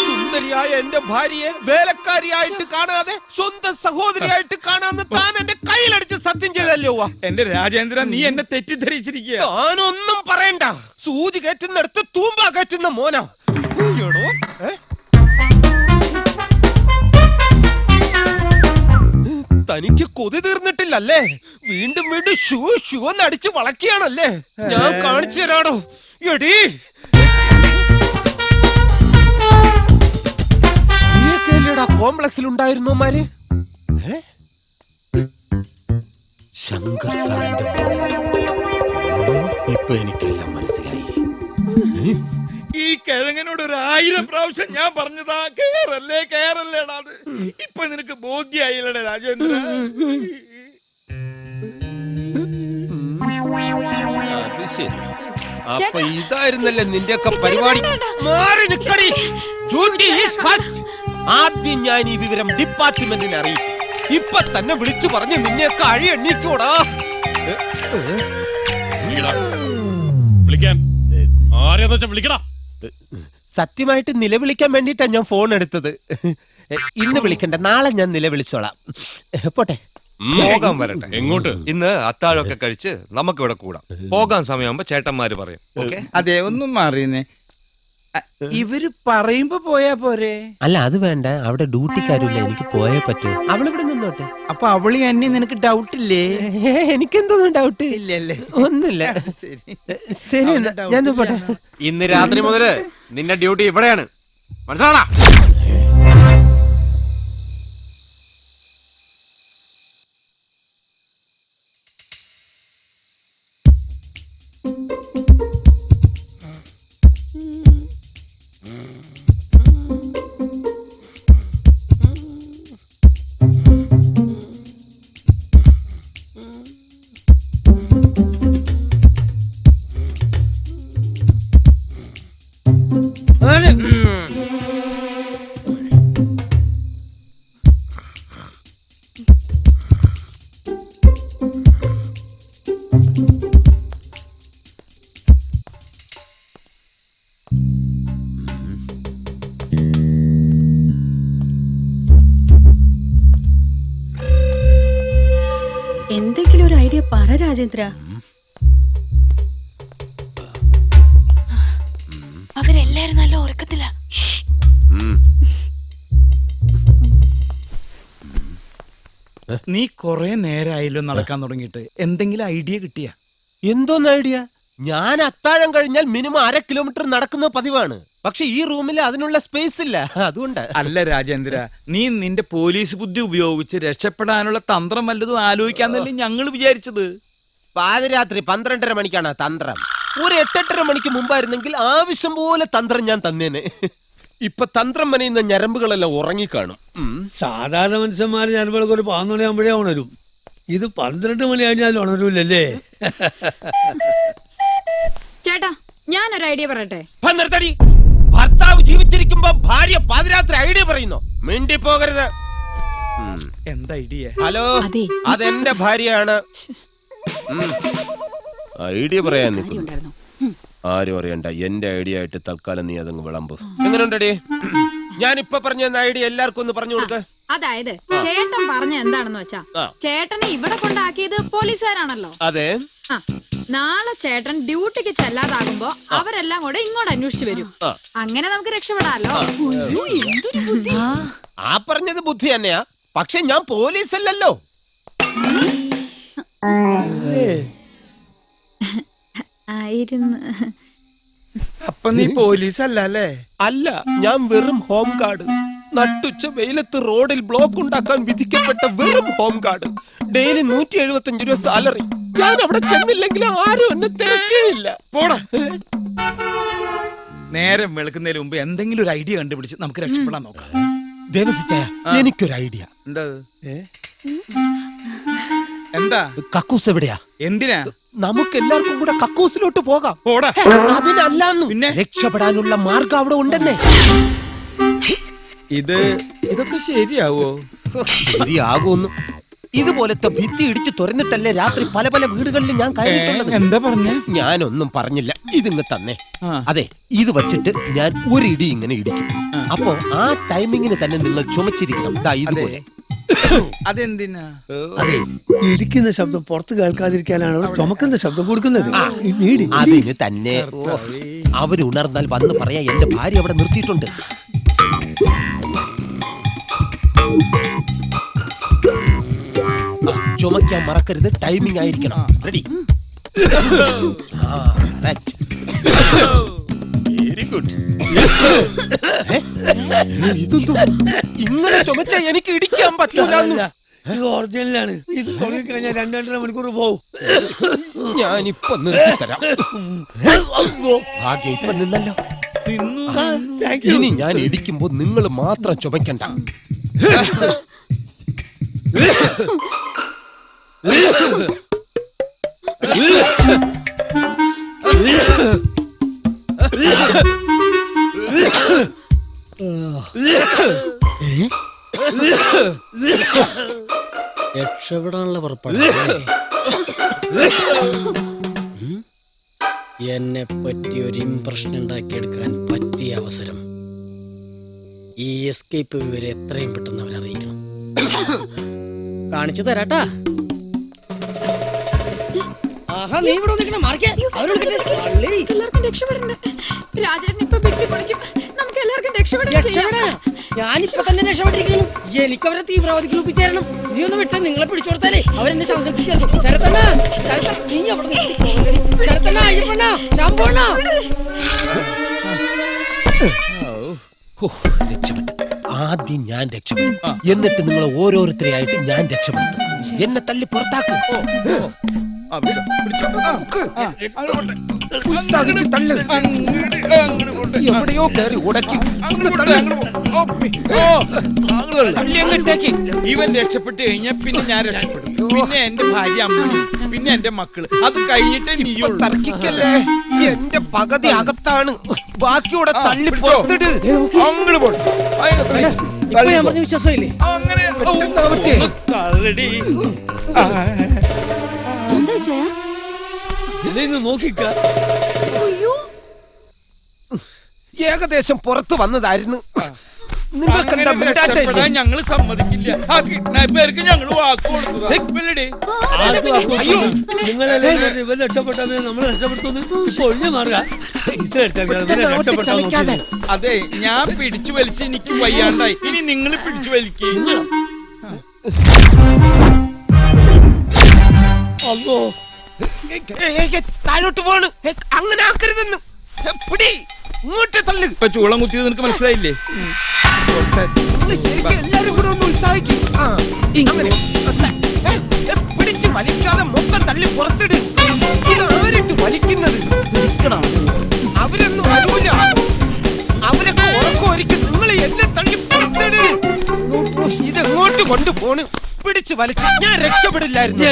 സുന്ദരിയായ എന്റെ ഭാര്യയെ വേലക്കാരിയായിട്ട് കാണാതെ സ്വന്തം സഹോദരിയായിട്ട് കാണാന്ന് താൻ എന്റെ കയ്യിലടിച്ച് സത്യം ചെയ്തല്ലോ. എന്റെ രാജേന്ദ്ര, നീ എന്നെ തെറ്റിദ്ധരിച്ചിരിക്കുക. താനൊന്നും പറയണ്ട. സൂചി കയറ്റുന്നിടത്ത് തൂമ്പ കയറ്റുന്ന മോനാ. തനിക്ക് കൊതി തീർന്നിട്ടില്ലല്ലേ? വീണ്ടും വീണ്ടും ഷൂ നടിച്ച് വളക്കിയാണല്ലേ? ഞാൻ കാണിച്ചു തരാടോ. എടീ, കോംപ്ലക്സിൽ ഉണ്ടായിരുന്നോമാര്? ശങ്കർ സാറിന്റെ ഇപ്പൊ എനിക്കെല്ലാം മനസ്സിലായി. ഈ കിഴങ്ങനോട് 1000 പ്രാവശ്യം ഞാൻ പറഞ്ഞതാ, കേറല്ലേ കേറല്ലേടാ. ഇപ്പൊ നിനക്ക് ബോധ്യായില്ലടേ രാജേന്ദ്ര. അത് ശരി. അപ്പൊ ഇതായിരുന്നല്ലേ നിന്റെയൊക്കെ പരിപാടി? മാറി നിക്കടി. Duty is first. ആദ്യം ഞാൻ ഈ വിവരം ഡിപ്പാർട്ട്മെന്റിനെ അറിയിക്കും. ഇപ്പൊ തന്നെ വിളിച്ചു പറഞ്ഞ് നിന്നെയൊക്കെ അഴി എണ്ണിക്കൂടാ. സത്യമായിട്ട് നിലവിളിക്കാൻ വേണ്ടിട്ടാ ഞാൻ ഫോൺ എടുത്തത്. ഇന്ന് വിളിക്കണ്ട, നാളെ ഞാൻ നിലവിളിച്ചോളാം. പോട്ടെ. പോകാൻ വരട്ടെ. എങ്ങോട്ട്? ഇന്ന് അത്താഴമൊക്കെ കഴിച്ച് നമുക്ക് ഇവിടെ കൂടാം. പോകാൻ സമയമാകുമ്പോ ചേട്ടന്മാര് പറയും. ഓക്കെ? അതെ, ഒന്നും മാറിയുന്നേ. ഇവര് പറയുമ്പോ പോയാ പോരെ? അല്ല, അത് വേണ്ട. അവിടെ ഡ്യൂട്ടിക്കാരില്ല, എനിക്ക് പോയേ പറ്റൂ. അവളിവിടെ നിന്നോട്ടെ. അപ്പൊ അവളി എന്നെ നിനക്ക് ഡൗട്ടില്ലേ? എനിക്കെന്തോന്നും ഡൗട്ട് ഇല്ലല്ലേ? ഒന്നുമില്ല. ശരി, ഞാൻ പോട്ടെ. ഇന്ന് രാത്രി മുതല് നിന്റെ ഡ്യൂട്ടി ഇവിടെയാണ്, മനസ്സിലാണോ? എന്തെങ്കിലും ഒരു ഐഡിയ പറ രാജേന്ദ്ര. അവരെല്ലാരും നല്ല ഉറക്കത്തില. നീ കൊറേ നേരമായല്ലോ നടക്കാൻ തുടങ്ങിയിട്ട്. എന്തെങ്കിലും ഐഡിയ കിട്ടിയ? എന്തോന്ന് ഐഡിയ? ഞാൻ അത്താഴം കഴിഞ്ഞാൽ മിനിമം 1/2 കിലോമീറ്റർ നടക്കുന്ന പതിവാണ്. പക്ഷെ ഈ റൂമിൽ അതിനുള്ള സ്പേസ് ഇല്ല, അതുകൊണ്ട്. അല്ല രാജേന്ദ്ര, നീ നിന്റെ പോലീസ് ബുദ്ധി ഉപയോഗിച്ച് രക്ഷപ്പെടാനുള്ള തന്ത്രം വല്ലതും ആലോചിക്കാന്നല്ലേ ഞങ്ങൾ വിചാരിച്ചത്. പാതിരാത്രി 12:30 മണിക്കാണ് തന്ത്രം. ഒരു 8-8:30 മണിക്ക് മുമ്പായിരുന്നെങ്കിൽ ആവശ്യം പോലെ തന്ത്രം ഞാൻ തന്നേനെ. ഇപ്പൊ തന്ത്രം മനയുന്ന ഞരമ്പുകളെല്ലാം ഉറങ്ങിക്കാണും. സാധാരണ മനുഷ്യന്മാർ ഞരമ്പുകൾക്ക് ഒരു 11 മണിയാകുമ്പോഴേ ഉണരും. ഇത് 12 മണി കഴിഞ്ഞാൽ ഉണരൂലല്ലേ? ചേട്ടാ, ഞാനൊരു ഐഡിയ പറയട്ടെ. ഭർത്താവ് ജീവിച്ചിരിക്കുമ്പോ ഭാര്യ പാതിരാത്രി ഐഡിയ പറയുന്നു. മിണ്ടി പോകരുത്. എന്താ ഐഡിയ? ഹലോ, അതെന്റെ ഭാര്യയാണ്. ഐഡിയ പറയാൻ നിൽക്കുന്നു. ആരും അറിയണ്ട, എന്റെ ഐഡിയ ആയിട്ട് തൽക്കാലം നീ അതങ്ങ് വിളമ്പ്. എങ്ങനെയുണ്ടടി? ഞാൻ ഇപ്പൊ പറഞ്ഞ ഐഡിയ എല്ലാവർക്കും ഒന്ന് പറഞ്ഞു കൊടുക്ക. അതായത് ചേട്ടൻ പറഞ്ഞ എന്താണെന്ന് വെച്ചാ, ചേട്ടനെ ഇവിടെ കൊണ്ടാക്കിയത് പോലീസുകാരാണല്ലോ. അതെ. നാളെ ചേട്ടൻ ഡ്യൂട്ടിക്ക് ചെല്ലാതാകുമ്പോ അവരെല്ലാം കൂടെ ഇങ്ങോട്ട് അന്വേഷിച്ചു വരും. അങ്ങനെ നമുക്ക് രക്ഷപ്പെടാലോ. ആ പറഞ്ഞത് ബുദ്ധി തന്നെയാ, പക്ഷെ ഞാൻ പോലീസ് അല്ലല്ലോ. ആയിരുന്നു. അപ്പൊ നീ പോലീസ് അല്ലേ? അല്ല, ഞാൻ വെറും ഹോം ഗാർഡ്. നട്ടുച്ച വെയിലത്ത് റോഡിൽ ബ്ലോക്ക് ഉണ്ടാക്കാൻ വിധിക്കപ്പെട്ട വെറും ഹോം ഗാർഡ്. ഡെയിലി 175 രൂപ സാലറി. ഞാൻ അവിടെ ചെന്നില്ലെങ്കിൽ ആരും എന്നെ തിരക്കേയില്ല. പോടാ. നേരം വെളുക്കുന്നതിന് മുമ്പ് എന്തെങ്കിലും ഒരു ഐഡിയ കണ്ടുപിടിച്ച് നമുക്ക് രക്ഷപ്പെടാൻ നോക്കാം. ദേവസിച്ചായ, എനിക്കൊരു ഐഡിയ. എന്താ? എന്താ? കക്കൂസ് എവിടെയാ? എന്തിനാ? നമുക്ക് എല്ലാവർക്കും കൂടെ കക്കൂസിലോട്ട് പോകാം. അതിനല്ലാന്ന്, പിന്നെ രക്ഷപ്പെടാനുള്ള മാർഗം അവിടെ ഉണ്ടെന്നേ. ഇതൊക്കെ ശരിയാവോ? ശരിയാകുന്നു. ഇതുപോലത്തെ ഭിത്തി ഇടിച്ച് തുറന്നിട്ടല്ലേ രാത്രി പല പല വീടുകളിൽ ഞാൻ കയറിയിട്ടുള്ളത്. എന്താ പറഞ്ഞ? ഞാനൊന്നും പറഞ്ഞില്ല, ഇതിങ്ങ് തന്നെ. അതെ, ഇത് വച്ചിട്ട് ഞാൻ ഒരു ഇടി ഇങ്ങനെ ഇടിക്കും. അപ്പോ ആ ടൈമിങ്ങിന് തന്നെ നിങ്ങൾ ചുമച്ചിരിക്കണം. ഇതുപോലെ. അതെന്തിനാ? അതെ, ഇടിക്കുന്ന ശബ്ദം പുറത്ത് കേൾക്കാതിരിക്കാനാണ് അവർ ചുമക്കുന്ന ശബ്ദം കൊടുക്കുന്നത്. അതിന് തന്നെ. അവരുണർന്നാൽ വന്ന് പറയാ, എന്റെ ഭാര്യ അവിടെ നിർത്തിയിട്ടുണ്ട്. ചുമക്കാൻ മറക്കരുത്, ടൈമിംഗ് ആയിരിക്കണം. റെഡി? Very good. ഇതൊന്നും ഇങ്ങനെ ചുമച്ച എനിക്ക് ഇടിക്കാൻ പറ്റൂല. ഇത് ഒറിജിനലാണ്. ഇത് തുടങ്ങിക്കഴിഞ്ഞാൽ 2-2.5 മണിക്കൂർ പോവും. ഞാനിപ്പൊ നിർത്തിത്തരാം. ഭാഗ്യം ഇപ്പൊ നിന്നല്ലോ. ഇനി ഞാൻ ഇടിക്കുമ്പോ നിങ്ങൾ മാത്രം ചുമക്കണ്ട. രക്ഷപ്പെടാനുള്ള പുറപ്പാട്. എന്നെ പറ്റി ഒരു ഇംപ്രഷൻ ഉണ്ടാക്കിയെടുക്കാൻ പറ്റിയ അവസരം. ഈ എസ്കേപ്പ് വിവരം എത്രയും പെട്ടെന്ന് അവരറിയിക്കണം. കാണിച്ചു തരാട്ടാ. നീ ഇവിടെ എല്ലാവർക്കും രക്ഷപ്പെടണ്ടേ? രാജേട്ടൻ ഇപ്പൊ ഭിത്തി പൊളിക്കും. നമുക്ക് എല്ലാവർക്കും രക്ഷപ്പെടാം. ഞാനിപ്പോ തന്നെ രക്ഷപ്പെട്ടിരിക്കുന്നു. എനിക്ക് അവരെ തീവ്രവാദിക്ക് ഒപ്പിച്ചേരണം. നീ ഒന്ന് വിട്ട് നിങ്ങളെ പിടിച്ചു കൊടുത്താലേ അവരെന്നെ ശബ്ദം. ശരത്തണ്ണ, നീ അവിടെ ശരത്തണ്ണ, അയ്യപ്പണ്ണ, ശാമ്പണ്ണ. രക്ഷപ്പെട്ടു. ആദ്യം ഞാൻ രക്ഷപ്പെടും, എന്നിട്ട് നിങ്ങൾ ഓരോരുത്തരെയായിട്ട് ഞാൻ രക്ഷപ്പെടുത്തും. എന്നെ തള്ളി പുറത്താക്കും. എവിടെയോ കയറി ഉടക്കി ഇവൻ രക്ഷപ്പെട്ട് കഴിഞ്ഞാൽ പിന്നെ ഞാൻ രക്ഷപ്പെടും. പിന്നെ എന്റെ ഭാര്യ അമ്മണി, പിന്നെ എന്റെ മക്കള്. അത് കഴിഞ്ഞിട്ടേ നീയോ തർക്കിക്കല്ലേ. എന്റെ പകുതി അകത്താണ്, ബാക്കിയോടെ തള്ളി പുറത്തിട്. അങ്ങോട്ട് പോട്ടെ. വിശ്വാസമില്ലേ? അങ്ങനെ എന്താ ജയ? നോക്കിക്ക. ഏകദേശം പുറത്തു വന്നതായിരുന്നു. നിങ്ങൾക്ക് എന്താ രക്ഷപ്പെടാൻ ഞങ്ങൾ സമ്മതിക്കില്ല. ആ കിഡ്നാപ്പേർക്ക് ഞങ്ങൾ വാക്ക് കൊടുത്തതാ. ഇവൻ രക്ഷപ്പെട്ടാൽ നമ്മൾ രക്ഷപ്പെടുത്തുന്നു. ഒഴിഞ്ഞു മാറുക. അതെ, ഞാൻ പിടിച്ചു വലിച്ച് എനിക്ക് വയ്യാണ്ടായി. ഇനി നിങ്ങൾ പിടിച്ചു വലിക്കുക. അല്ലോ താഴോട്ട് പോണ്. അങ്ങനെ ആക്കരുതെന്ന്. ഇങ്ങോട്ട് തള്ളു. ഇപ്പൊ ചൂളം കുത്തിയത് നിനക്ക് മനസ്സിലായില്ലേ? ശരിക്കും എല്ലാരും കൂടെ ഒന്ന് ഉത്സാഹിക്കും. പിടിച്ച് വലിക്കാതെ മൊത്തം തള്ളി പുറത്തിട്. ഇത് ആരിട്ട് വലിക്കുന്നത്? അവരൊന്നും വരൂല. അവരൊക്കെ ഉറക്കമായിരിക്കും. നിങ്ങൾ എന്നെ തള്ളി പുറത്തിട്. ഇതെങ്ങോട്ട് കൊണ്ടുപോണ്? പിടിച്ച് വലിച്ച് ഞാൻ രക്ഷപ്പെടില്ലായിരുന്നു.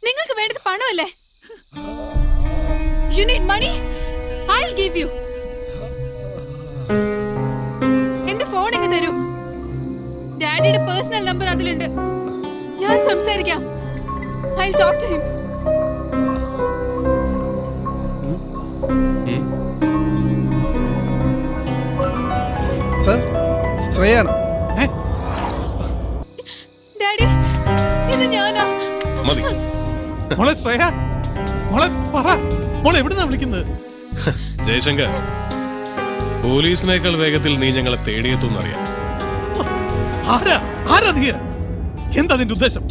നിങ്ങൾക്ക് വേണ്ടത് പണമല്ലേ? You need money? I'll give you. എന്റെ ഫോൺ എങ്ങ് തരൂ. ഡാഡിയുടെ പേഴ്സണൽ നമ്പർ അതിലുണ്ട്. ഞാൻ സംസാരിക്കാം. I'll talk to him. Sir, ശ്രേയാണ്. ഡാഡി, ഇത് ഞാനാ. മതി. മോളെ ശ്രേയ, മോളെ പറ, മോളെ എവിടുന്നാ വിളിക്കുന്നത്? ജയശങ്കർ, പോലീസിനേക്കാൾ വേഗത്തിൽ നീ ഞങ്ങളെ തേടിയെത്തുന്നറിയാം. ആരാ നീ? എന്താ നിന്റെ ഉദ്ദേശം?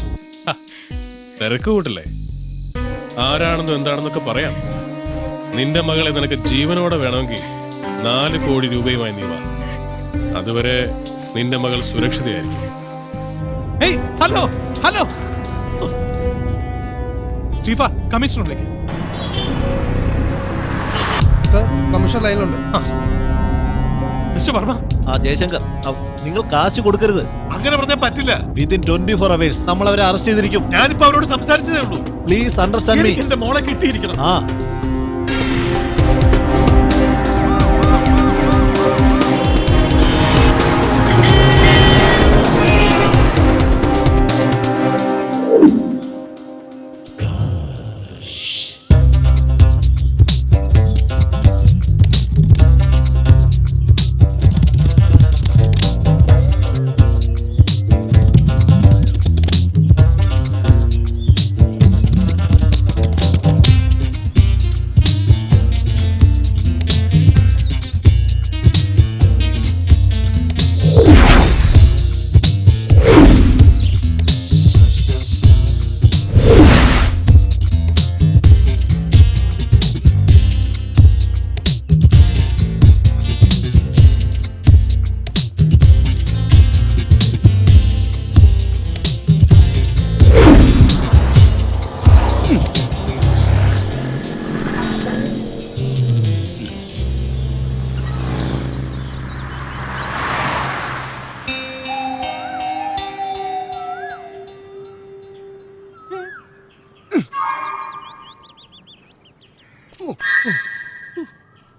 തിരക്ക് കൂട്ടില്ലേ? ആരാണെന്നും എന്താണെന്നൊക്കെ പറയാം. നിന്റെ മകളെ നിനക്ക് ജീവനോടെ വേണമെങ്കിൽ 4 കോടി രൂപയുമായി നീ വാ. അതുവരെ നിന്റെ മകൾ സുരക്ഷിതയായിരിക്കും. ഹലോ ഹലോ സ്റ്റീഫ, കമ്മീഷണറിലേക്ക്. സർ, കമ്മീഷണർ ലൈനിലുണ്ട്. മിസ്റ്റർ വർമ്മ. ജയശങ്കർ, നിങ്ങൾ കാശ് കൊടുക്കരുത്. അങ്ങനെ പറഞ്ഞാൽ പറ്റില്ല. വിത്തിൻ 24 hours നമ്മൾ അവരെ അറസ്റ്റ് ചെയ്തിരിക്കും. ഞാനിപ്പോ അവരോട് സംസാരിച്ചതേ ഉള്ളൂ. Please understand me. എന്റെ മോളെ കിട്ടിയിരിക്കണം.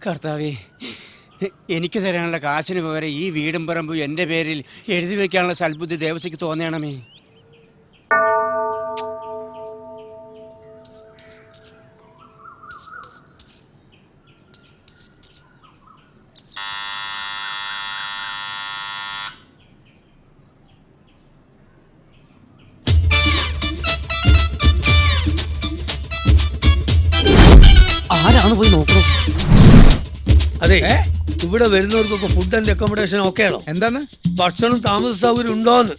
കർത്താവേ, എനിക്ക് തരാനുള്ള കാശിന് പകരം ഈ വീടും പറമ്പും എൻ്റെ പേരിൽ എഴുതി വെക്കാനുള്ള സൽബുദ്ധി ദേവസ്വയ്ക്ക് തോന്നണമേ. അതെ ഇവിടെ വരുന്നവർക്കൊക്കെ ഫുഡ് ആൻഡ് അക്കോമഡേഷൻ ഒക്കെ ആണോ? എന്താന്ന്? ഭക്ഷണം താമസ സൗകര്യം ഉണ്ടോന്ന്?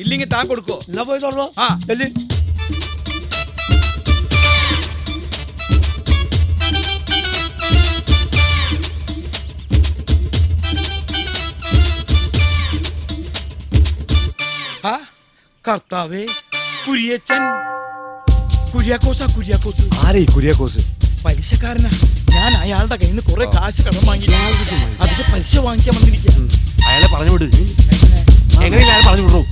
ഇല്ലെങ്കിൽ താൻ കൊടുക്കോ? എന്നാ പോയി തുറന്നോ. ആ ചെല്ല്. കർത്താവേ, കുര്യച്ചൻ. കുര്യാക്കോസാ, കുര്യാക്കോസ്. ആരേ കുര്യാക്കോസ്? പലിശക്കാരനാ. ഞാൻ അയാളുടെ കയ്യിൽ നിന്ന് കുറെ കാശ് കടം വാങ്ങി, അതിന്റെ പലിശ വാങ്ങിക്കാൻ വന്നിരിക്കുക. അയാളെ പറഞ്ഞു വിട്. എങ്ങനെയും അയാളെ പറഞ്ഞു വിടൂ.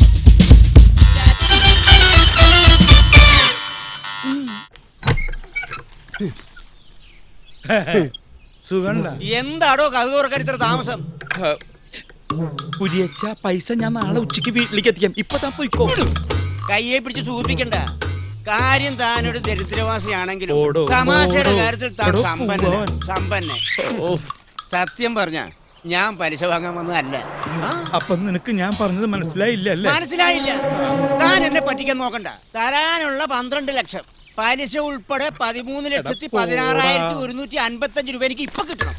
സുഖണ്ട? എന്താടോ കഥ തുറക്കാൻ ഇത്ര താമസം? കുര്യച്ച, പൈസ ഞാൻ നാളെ ഉച്ചയ്ക്ക് വീട്ടിലേക്ക് എത്തിക്കാം. ഇപ്പൊ താൻ പോയിക്കോ. കയ്യെ പിടിച്ച് സൂചിപ്പിക്കണ്ട. കാര്യം താനൊരു ദരിദ്രവാസിയാണെങ്കിലും തമാശയുടെ കാര്യത്തിൽ താൻ സമ്പന്നെ. സത്യം പറഞ്ഞ ഞാൻ പലിശ വാങ്ങാൻ വന്നതല്ല. അപ്പൊ നിനക്ക് ഞാൻ പറഞ്ഞത് മനസ്സിലായില്ല അല്ലേ? മനസ്സിലായില്ല. താൻ എന്നെ പറ്റിക്കാൻ നോക്കണ്ട. തരാനുള്ള 12 ലക്ഷം പലിശ ഉൾപ്പെടെ 13,16,155 രൂപ എനിക്ക് ഇപ്പൊ കിട്ടണം.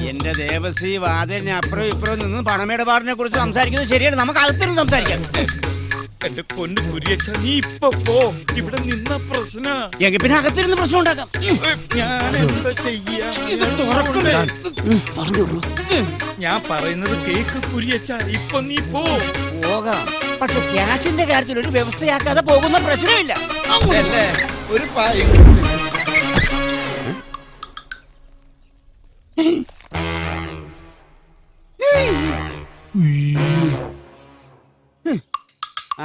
എന്റെ ദേവസി വാതിലിന് അപ്പുറം ഇപ്പുറം നിന്ന് പണമിടപാടിനെ കുറിച്ച് സംസാരിക്കുന്നത് ശരിയാണ്. നമുക്ക് അകത്തിരുന്ന് സംസാരിക്കാം. എന്റെ പൊന്നു കുര്യച്ച, നീ ഇപ്പൊ പോ. ഇവിടെ നിന്ന പ്രശ്ന. എങ്കിൽ പിന്നെ അകത്തിരുന്ന് പ്രശ്നം ഉണ്ടാക്കാം. ഞാൻ എന്താ ചെയ്യാ? ഞാൻ പറയുന്നത് കേക്ക് കുര്യച്ച. ഇപ്പൊ നീ പോകാം, പക്ഷെ ക്യാഷിന്റെ കാര്യത്തിൽ ഒരു വ്യവസ്ഥയാക്കാതെ പോകുന്ന പ്രശ്നമില്ല. ഒരു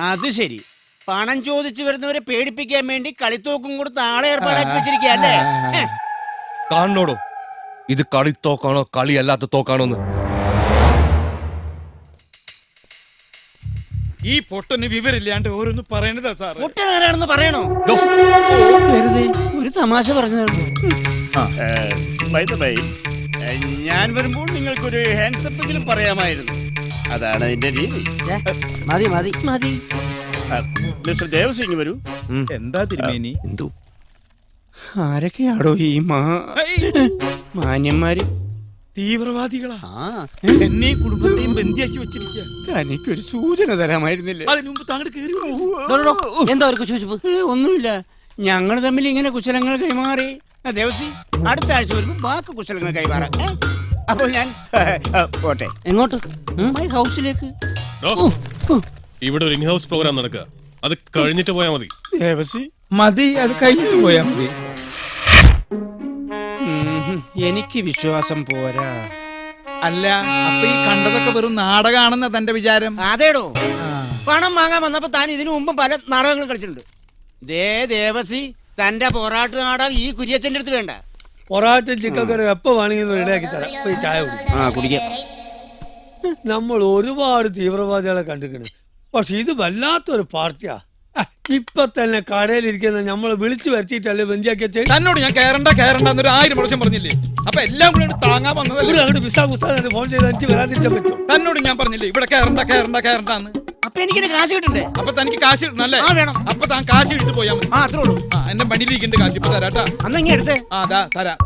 അത് ശരി, പണം ചോദിച്ചു വരുന്നവരെ പേടിപ്പിക്കാൻ വേണ്ടി കളിത്തോക്കും കൊടുത്ത് ആളെ ഏർപ്പാടാക്കി വെച്ചിരിക്കുക അല്ലേ? കാണണോടോ, ഇത് കളിത്തോക്കാണോ കളിയല്ലാത്ത തോക്കാണോന്ന്? ഈ പൊട്ടന് വിവരില്ലാണ്ട് ഓരോന്ന് പറയണതാ സാർ. പൊട്ടനാരാണെന്ന് പറയണോ? വെറുതെ ഒരു തമാശ പറഞ്ഞതാണ്. ഞാൻ വരുമ്പോൾ നിങ്ങൾക്കൊരു ഹാൻഡ്സപ്പ് എങ്കിലും പറയാമായിരുന്നു. അതാണ് അതിന്റെ രീതി. മതി മതി മതി. മിസ്റ്റർ ദേവസിംഗ് വരൂ. എന്താ തിരുമേനി? എന്തോ ആരൊക്കെയാടോ ഈ മാന്യന്മാര്? തീവ്രവാദികളാ. എന്നെ കുടുംബത്തെയും ബന്ദിയാക്കി വെച്ചിരിക്കുക. തനിക്കൊരു സൂചന തരാമായിരുന്നില്ലേ? അതിനു മുമ്പ് താങ്കൾ കയറി. എന്താ ഒന്നുമില്ല, ഞങ്ങൾ തമ്മിൽ ഇങ്ങനെ കുശലങ്ങൾ കൈമാറി. ദേവസി, അടുത്ത ആഴ്ച വരുമ്പോൾ ബാക്കി കുശലങ്ങൾ കൈമാറാം. അപ്പോൾ ഞാൻ പോട്ടെ. എങ്ങോട്ട്? മൈ ഹൗസിലേക്ക്. ഇവിടെ ഒരു ഇൻഹൗസ് പ്രോഗ്രാം നടക്കുക, അത് കഴിഞ്ഞിട്ട് പോയാൽ മതി. ദേവസി മതി, അത് കഴിഞ്ഞിട്ട് പോയാ മതി. എനിക്ക് വിശ്വാസം പോരാ. അല്ല, അപ്പൊ ഈ കണ്ടതൊക്കെ വെറും നാടകമാണെന്ന തന്റെ വിചാരം? അതേടോ, പണം വാങ്ങാൻ വന്നപ്പോ താൻ ഇതിനു മുമ്പ് പല നാടകങ്ങൾ കളിച്ചിട്ടുണ്ട്. ദേവസി, തന്റെ പൊറാട്ട് നാടകം ഈ കുര്യച്ചന്റെ അടുത്ത് വേണ്ട. പൊറാട്ടും ചിക്കൻ കറി എപ്പോ വേണമെങ്കിൽ റെഡിയാക്കി തരാം. പോയി ചായ കുടിക്കാം. നമ്മൾ ഒരുപാട് തീവ്രവാദികളെ കണ്ടിരിക്കണ്, പക്ഷെ ഇത് വല്ലാത്തൊരു പാർട്ടിയാ. ഇപ്പൊ തന്നെ കടയിലിരിക്കുന്ന നമ്മളെ വിളിച്ചു വരുത്തിയിട്ടല്ലേ ബന്ധിയാക്കി വെച്ചത്. തന്നോട് ഞാൻ കയറണ്ട എന്നൊരു 1000 പ്രാവശ്യം പറഞ്ഞില്ലേ? അപ്പൊ എല്ലാം കൂടെ താങ്ങാൻ വന്നതല്ലേ? അങ്ങോട്ട് വിസാ ഫോൺ ചെയ്ത് എനിക്ക് വരാതിരിക്കാൻ പറ്റുമോ? തന്നോട് ഞാൻ പറഞ്ഞില്ലേ ഇവിടെ കയറണ്ടെന്ന്? അപ്പൊ എനിക്ക് കാശ് കിട്ടണ്ടേ? അപ്പൊ തനിക്ക് കാശ് കിട്ടണല്ലേ? വേണം. അപ്പൊ താൻ കാശ് ഇട്ട് പോയാ മതി. അത്രേ ഉള്ളൂ. എന്റെ വണ്ടിയിലിരിക്കേണ്ട കാശ് ഇപ്പൊ തരാട്ടാ. അന്ന് ഇങ്ങനെ എടുത്തേ. തരാം.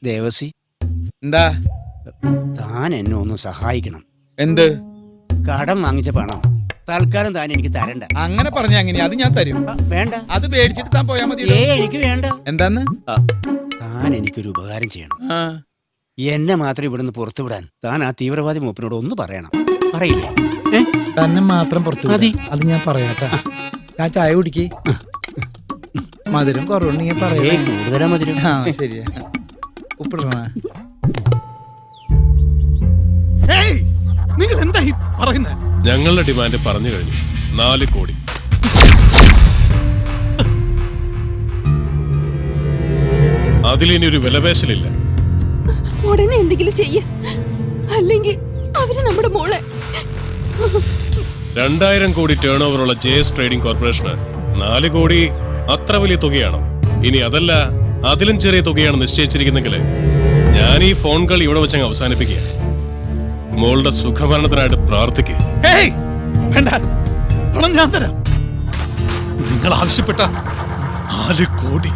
ദേവസി, എന്താ? താൻ എന്നെ ഒന്ന് സഹായിക്കണം. എന്ത്? കടം വാങ്ങിച്ച പണം തൽക്കാലം താൻ എനിക്ക് തരണ്ട. അങ്ങനെ പറഞ്ഞ അങ്ങനെ അത് ഞാൻ തരും. വേണ്ട, അത് പേടിച്ചിട്ട് താൻ പോയാ മതി. എനിക്ക് വേണ്ട. എന്താന്ന്? താൻ എനിക്കൊരു ഉപകാരം ചെയ്യണം. എന്നെ മാത്രം ഇവിടുന്ന് പുറത്തു വിടാൻ താൻ ആ തീവ്രവാദി മൂപ്പനോട് ഒന്ന് പറയണം. പറയില്ലേ? തന്നെ മാത്രം പുറത്തു മതി. അത് ഞാൻ പറയാട്ടാ. ഞാൻ ചായ കുടിക്ക്. മധുരം കുറവുണ്ടെങ്കിൽ പറയേ. കൂടുതലാ മധുരം. ശരിയാ. ഉപ്പിടണ. നിങ്ങൾ എന്താ ഈ പറയുന്നത്? ഞങ്ങളുടെ ഡിമാൻഡ് പറഞ്ഞു കഴിഞ്ഞു. 4 കോടി. അതിലിനി ഒരു വിലപേശലില്ല. ഉടനെ എന്തെങ്കിലും ചെയ്യ, അല്ലെങ്കിൽ അവര് നമ്മുടെ മോളെ. 2000 കോടി ടേൺ ഓവറുള്ള JS ട്രേഡിംഗ് കോർപ്പറേഷന് 4 കോടി അത്ര വലിയ തുകയാണോ? ഇനി അതല്ല, അതിലും ചെറിയ തുകയാണ് നിശ്ചയിച്ചിരിക്കുന്നെങ്കിൽ ഞാൻ ഈ ഫോൺ കളി ഇവിടെ വെച്ചങ്ങ് അവസാനിപ്പിക്കുക. മോളുടെ സുഖമരണത്തിനായിട്ട് പ്രാർത്ഥിക്കുക. വേണ്ട, പണം ഞാൻ തരാം. നിങ്ങൾ ആവശ്യപ്പെട്ട 4 കോടി.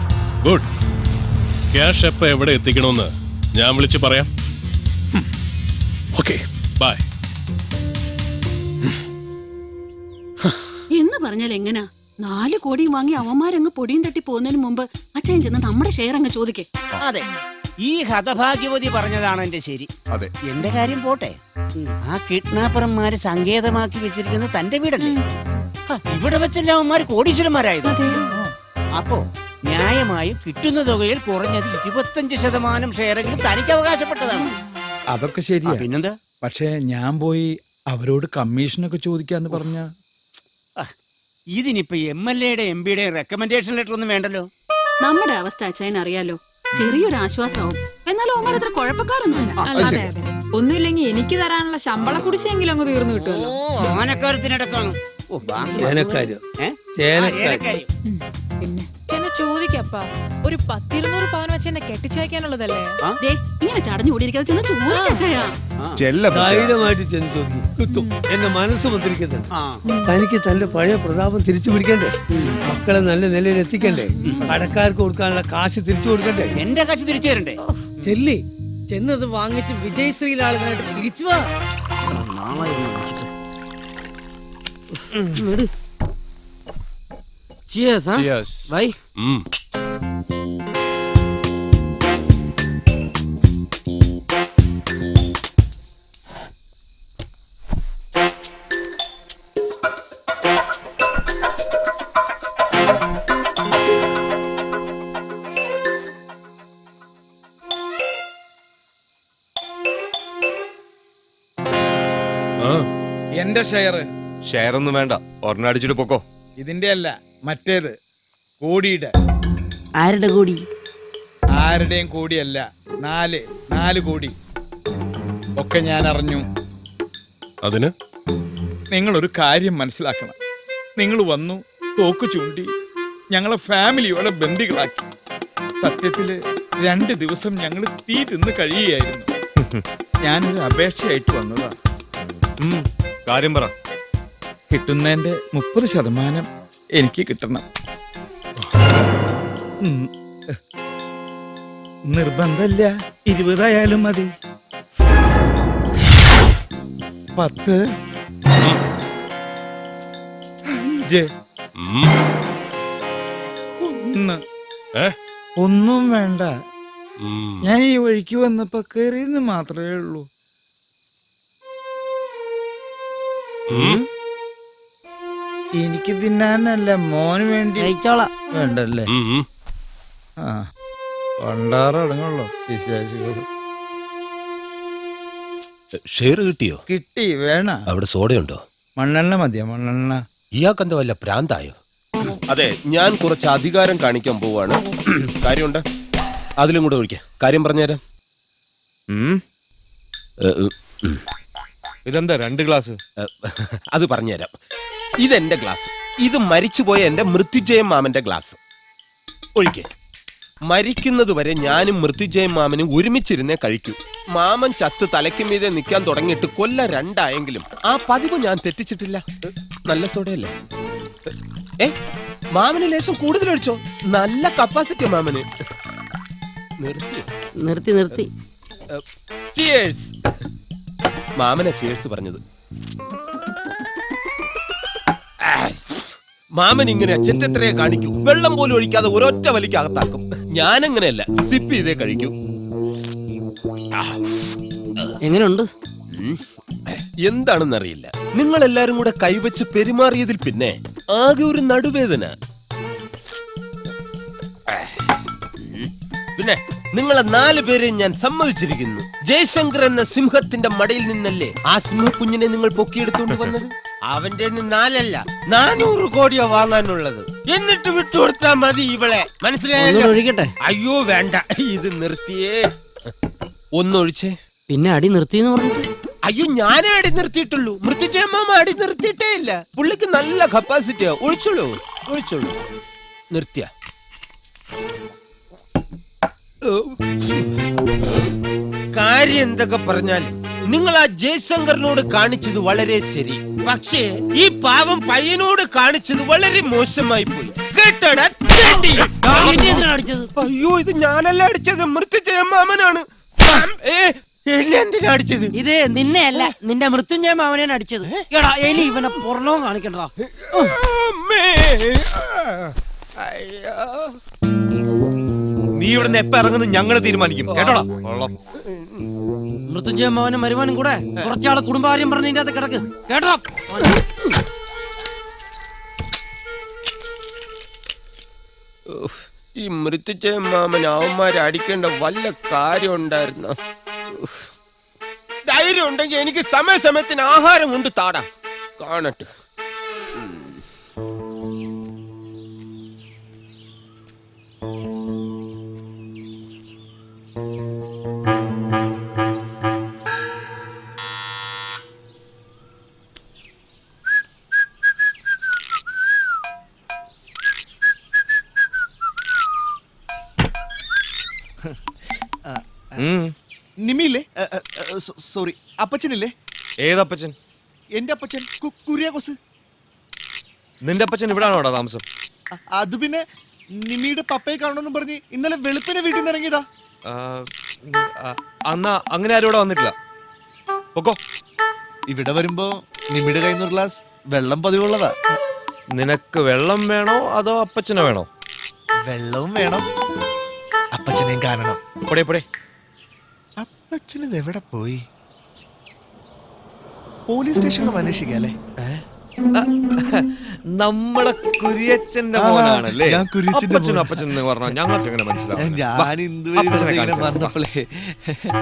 ഗുഡ്. ക്യാഷ് എപ്പോ എവിടെ എത്തിക്കണമെന്ന് ഞാൻ വിളിച്ചു പറയാം. Okay, bye. എന്ന് പറഞ്ഞാൽ എങ്ങനാ? 4 കോടിയും വാങ്ങി അവന്മാരങ്ങ് പൊടിയും തട്ടി പോകുന്നതിന് മുമ്പ് അച്ഛൻ ചെന്ന് നമ്മുടെ ഷെയർ അങ്ങ് ചോദിക്കേ. അതെ, ഈ ഹതഭാഗ്യവതി പറഞ്ഞതാണ് എന്റെ ശരി. അതെ, എന്റെ കാര്യം പോട്ടെ, ആ കിഡ്നാപ്പർമാര് സങ്കേതമാക്കി വെച്ചിരിക്കുന്ന തന്റെ വീടല്ലേ? ഇവിടെ വെച്ചല്ലേ അവന്മാര് കോടീശ്വരന്മാരായത്. അപ്പോ ന്യായമായും കിട്ടുന്ന തുകയിൽ കുറഞ്ഞത് 25% ഷെയറെങ്കിലും തനിക്ക് അവകാശപ്പെട്ടതാണ്. അതൊക്കെ ശരിയാ. പിന്നെന്താ? പക്ഷേ ഞാൻ പോയി അവരോട് കമ്മീഷനൊക്കെ ചോദിക്കാന്ന് പറഞ്ഞ ഇതിനിപ്പോ MLA-യുടെ MP-യുടെ റെക്കമെൻഡേഷൻ ലെറ്റർ ഒന്നും വേണ്ടല്ലോ. നമ്മുടെ അവസ്ഥ അച്ഛൻ അറിയാലോ. ചെറിയൊരു ആശ്വാസവും. എന്നാലും അവന്മാർ അത്ര കുഴപ്പക്കാരൊന്നുമില്ല. ഒന്നുമില്ലെങ്കിൽ എനിക്ക് തരാനുള്ള ശമ്പള കുടിശ്ശെങ്കിലും അങ്ങ് തീർന്നു കിട്ടുമല്ലോ. ഓനക്കാര്യത്തിനടക്കാണ്. പിന്നെ ചെന്ന് ചോദിക്കപ്പാ, ഒരു 10-200 പവൻ വെച്ച് എന്നെ കെട്ടിച്ചയക്കാനുള്ളതല്ലേ? ഇങ്ങനെ ചടഞ്ഞു കൂടിയിരിക്കാതെ ചെന്ന് ചോദിക്കച്ചായാ. ധൈര്യമായിട്ട് ചെന്ന് ചോദിക്കും, കിട്ടും. എന്റെ മനസ്സ് മന്ത്രിക്കുന്നുണ്ട്. തനിക്ക് തന്റെ പഴയ പ്രതാപം തിരിച്ചു പിടിക്കണ്ടേ? മക്കളെ നല്ല നിലയിൽ എത്തിക്കണ്ടേ? കടക്കാർക്ക് കൊടുക്കാനുള്ള കാശ് തിരിച്ചു കൊടുക്കണ്ടേ? എന്റെ കാശ് തിരിച്ചു തരണ്ടേ? ചെല്ലി ചെന്നത് വാങ്ങിച്ച് വിജയശ്രീലാളിനായിട്ട് തിരിച്ചു വാ. Cheers, huh? Cheers. Bye. എന്റെ ഷെയർ ഒന്നും വേണ്ട, ഒരെണ്ണം അടിച്ചിട്ട് പൊക്കോ. ഇതിന്റെ അല്ല, മറ്റേത് കോടിയുടെ. ആരുടെ കോടി? ആരുടെയും കോടിയല്ല, 4 കോടി ഒക്കെ ഞാൻ അറിഞ്ഞു. അതിന് നിങ്ങളൊരു കാര്യം മനസ്സിലാക്കണം. നിങ്ങൾ വന്നു, തോക്ക് ചൂണ്ടി ഞങ്ങളെ ഫാമിലിയോടെ ബന്ദികളാക്കി. സത്യത്തില് 2 ദിവസം ഞങ്ങൾ തീ തിന്ന് കഴിയുകയായിരുന്നു. ഞാനൊരു അപേക്ഷയായിട്ട് വന്നതാ. കാര്യം പറ. കിട്ടുന്നതിന്റെ 30% എനിക്ക് കിട്ടണം. നിർബന്ധമില്ല, 20 ആയാലും മതി. 10, 5, 1. ഒന്നും വേണ്ട. ഞാൻ ഈ വഴിക്ക് വന്നപ്പോ കയറിയെന്ന് മാത്രമേ ഉള്ളൂ. എനിക്ക് തിന്നാനല്ല, മോന് വേണ്ടി. വേണ്ടല്ലേ? ആ, പണ്ടാറടങ്ങുള്ളൂ വിശേഷികൾ. ഷെയർ കിട്ടിയോ? കിട്ടി. വേണ? അവിടെ സോഡയുണ്ടോ? മണ്ണെണ്ണ മതിയോ? മണ്ണെണ്ണ. ഇയാൾക്കെന്താ വല്ല പ്രാന്തായോ? അതെ, ഞാൻ കുറച്ച് അധികാരം കാണിക്കാൻ പോവാണ്. കാര്യമുണ്ട്, അതിലും കൂടെ ഒഴിക്കാം. കാര്യം പറഞ്ഞുതരാം. ഇതെന്താ 2 ഗ്ലാസ്? അത് പറഞ്ഞുതരാം. ഇതെന്റെ ഗ്ലാസ്, ഇത് മരിച്ചുപോയ എന്റെ മൃത്യുജയ മാമന്റെ ഗ്ലാസ്. ഒഴിക്കേ. മരിക്കുന്നത് വരെ ഞാനും മൃത്യുജയ മാമനും ഒരുമിച്ചിരുന്നേ കഴിക്കൂ. മാമൻ ചത്ത് തലയ്ക്ക് മീതെ നിൽക്കാൻ തുടങ്ങിയിട്ട് കൊല്ലം 2 ആയെങ്കിലും ആ പതിവ് ഞാൻ തെറ്റിച്ചിട്ടില്ല. നല്ല സോഡയല്ലേ? മാമന് ലേശം കൂടുതൽ ഒഴിച്ചോ, നല്ല കപ്പാസിറ്റി മാമന്. നിർത്തി. ചിയേഴ്സ്. മാമനെ ചിയേഴ്സ് പറഞ്ഞത്. മാമൻ ഇങ്ങനെ ചെറ്റെത്രയെ കാണിക്കൂ, വെള്ളം പോലും ഒഴിക്കാതെ ഒരൊറ്റ വലിക്ക് അകത്താക്കും. ഞാനങ്ങനെയല്ല, സിപ്പ് ചെയ്തേ കഴിക്കൂ. എങ്ങനെയുണ്ട്? എന്താണെന്നറിയില്ല, നിങ്ങൾ എല്ലാരും കൂടെ കൈവച്ച് പെരുമാറിയതിൽ പിന്നെ ആകെ ഒരു നടുവേദന. പിന്നെ നിങ്ങളെ 4 പേരെയും ഞാൻ സമ്മതിച്ചിരിക്കുന്നു. ജയശങ്കർ എന്ന സിംഹത്തിന്റെ മടയിൽ നിന്നല്ലേ ആ സിംഹക്കുഞ്ഞിനെ നിങ്ങൾ പൊക്കിയെടുത്തോണ്ട് വന്നത്? അവന്റെ 4 അല്ല 400 കോടിയോ വാങ്ങാനുള്ളത്. എന്നിട്ട് വിട്ടുകൊടുത്താ മതി ഇവളെ. മനസ്സിലായല്ലോ? അയ്യോ വേണ്ട, ഇത് നിർത്തിയേ. ഒന്നൊഴിച്ചേ. പിന്നെ അടി നിർത്തിയെന്ന് പറഞ്ഞിട്ട്? അയ്യോ, ഞാനേ അടി നിർത്തിയിട്ടുള്ളൂ. മൃത്യുജയ മാമ അടി നിർത്തിയിട്ടേ ഇല്ല. പുള്ളിക്ക് നല്ല കപ്പാസിറ്റിയാ. ഒഴിച്ചോളൂ. നിർത്തിയ കാര്യം എന്തൊക്കെ പറഞ്ഞാലും നിങ്ങൾ ആ ജയശങ്കറിനോട് കാണിച്ചത് വളരെ ശരി. പക്ഷേ ഈ പാവം പയ്യനോട് കാണിച്ചത് വളരെ മോശമായി പോയി. അയ്യോ ഇത് ഞാനല്ല അടിച്ചത്, മൃത്യുജയ മാമനാണ്. എന്നെ എന്തിനാ അടിച്ചത്? ഇത് നിന്നെ അല്ല, നിന്റെ മൃത്യുഞ്ജയ മാമനെയാണ് അടിച്ചത്. എടാ എലി ഇവനെ പുറലോം കാണിക്കണ്ടാ. നീ ഇവിടുന്ന് എപ്പ ഇറങ്ങുന്നത് ഞങ്ങൾ തീരുമാനിക്കും കേട്ടോടാ. മൃത്യുഞ്ജയ മാമനും മരുമാനും കൂടെ കുറച്ചാളെ കുടുംബകാര്യം പറഞ്ഞ ഇതിന്റെ അകത്ത് കിടക്ക് കേട്ടോ. ഈ മൃത്യുജയ മാമൻ അവന്മാരെ അടിക്കേണ്ട വല്ല കാര്യം ഉണ്ടായിരുന്നോ? ധൈര്യം ഉണ്ടെങ്കിൽ എനിക്ക് സമയസമയത്തിന് ആഹാരം കൊണ്ട് താടാ കാണട്ടെ. നിമിയില്ലേ? സോറി, അപ്പച്ചനില്ലേ? ഏതപ്പച്ചൻ? എന്റെ അപ്പച്ചൻ കുര്യാക്കോസ്. നിന്റെ അപ്പച്ചൻ ഇവിടാണോടാ താമസം? അത് പിന്നെ നിമിയുടെ പപ്പയെ കാണണമെന്ന് പറഞ്ഞ് ഇന്നലെ വെളുപ്പിനെ വീട്ടിൽ നിന്ന് ഇറങ്ങിയതാ. അന്നാ അങ്ങനെ ആരും ഇവിടെ വന്നിട്ടില്ല. പൊക്കോ. ഇവിടെ വരുമ്പോ നിമിയുടെ കയ്യിൽ നിന്ന് ഗ്ലാസ് വെള്ളം പതിവുള്ളതാ. നിനക്ക് വെള്ളം വേണോ അതോ അപ്പച്ചനെ വേണോ? വെള്ളവും വേണം, അപ്പച്ചനെയും കാണണം. പൊടേ പൊടേ. അപ്പച്ചനിത് എവിടെ പോയി? പോലീസ് സ്റ്റേഷനിൽ അന്വേഷിക്കല്ലേ? നമ്മുടെ കുര്യച്ചന്റെ മോനാണല്ലേ? ഞാൻ കുര്യച്ചന്റെ അപ്പച്ചനും അപ്പച്ചൻ എന്ന് പറഞ്ഞാൽ ഞങ്ങൾക്ക് എങ്ങനെ മനസ്സിലാവും?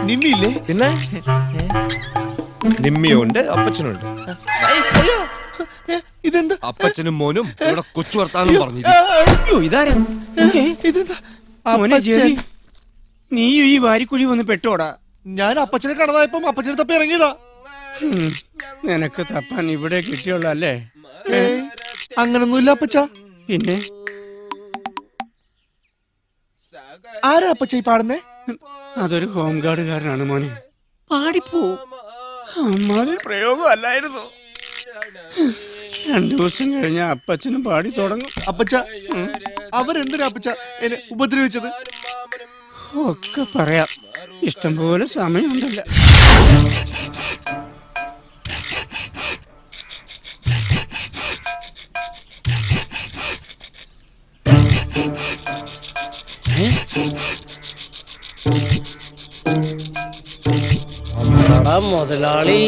നിമ്മിയില്ലേ? പിന്നെ നിമ്മിയുണ്ട് അപ്പച്ചനുണ്ട്. ഇതെന്താ? അപ്പച്ചനും മോനും ഇവിടെ കൊച്ചു വർത്താനം പറഞ്ഞിരിക്കും. ഇതാരാ? നീ ഈ വാരിക്കുഴി വന്ന് പെട്ടോടാ. ഞാൻ അപ്പച്ചനെ കാണാതായപ്പം അപ്പച്ചനെ തപ്പി ഇറങ്ങിയതാ. നിനക്ക് തപ്പാൻ ഇവിടെ കിട്ടിയുള്ളല്ലേ? അങ്ങനൊന്നുമില്ല അപ്പച്ച. പിന്നെ ആരാ അപ്പച്ച ഈ പാടുന്നേ? അതൊരു ഹോം ഗാർഡുകാരനാണ് മോനെ. പാടിപ്പോ. അമ്മാതിരി പ്രയോഗം അല്ലായിരുന്നു. 2 ദിവസം കഴിഞ്ഞ അപ്പച്ചനും പാടി തുടങ്ങും. അപ്പച്ച അവരെന്തിനാ അപ്പച്ച എന്നെ ഉപദ്രവിച്ചത്? ഒക്കെ പറയാം, ഇഷ്ടംപോലെ സമയമുണ്ടല്ലോ. മുതലാളി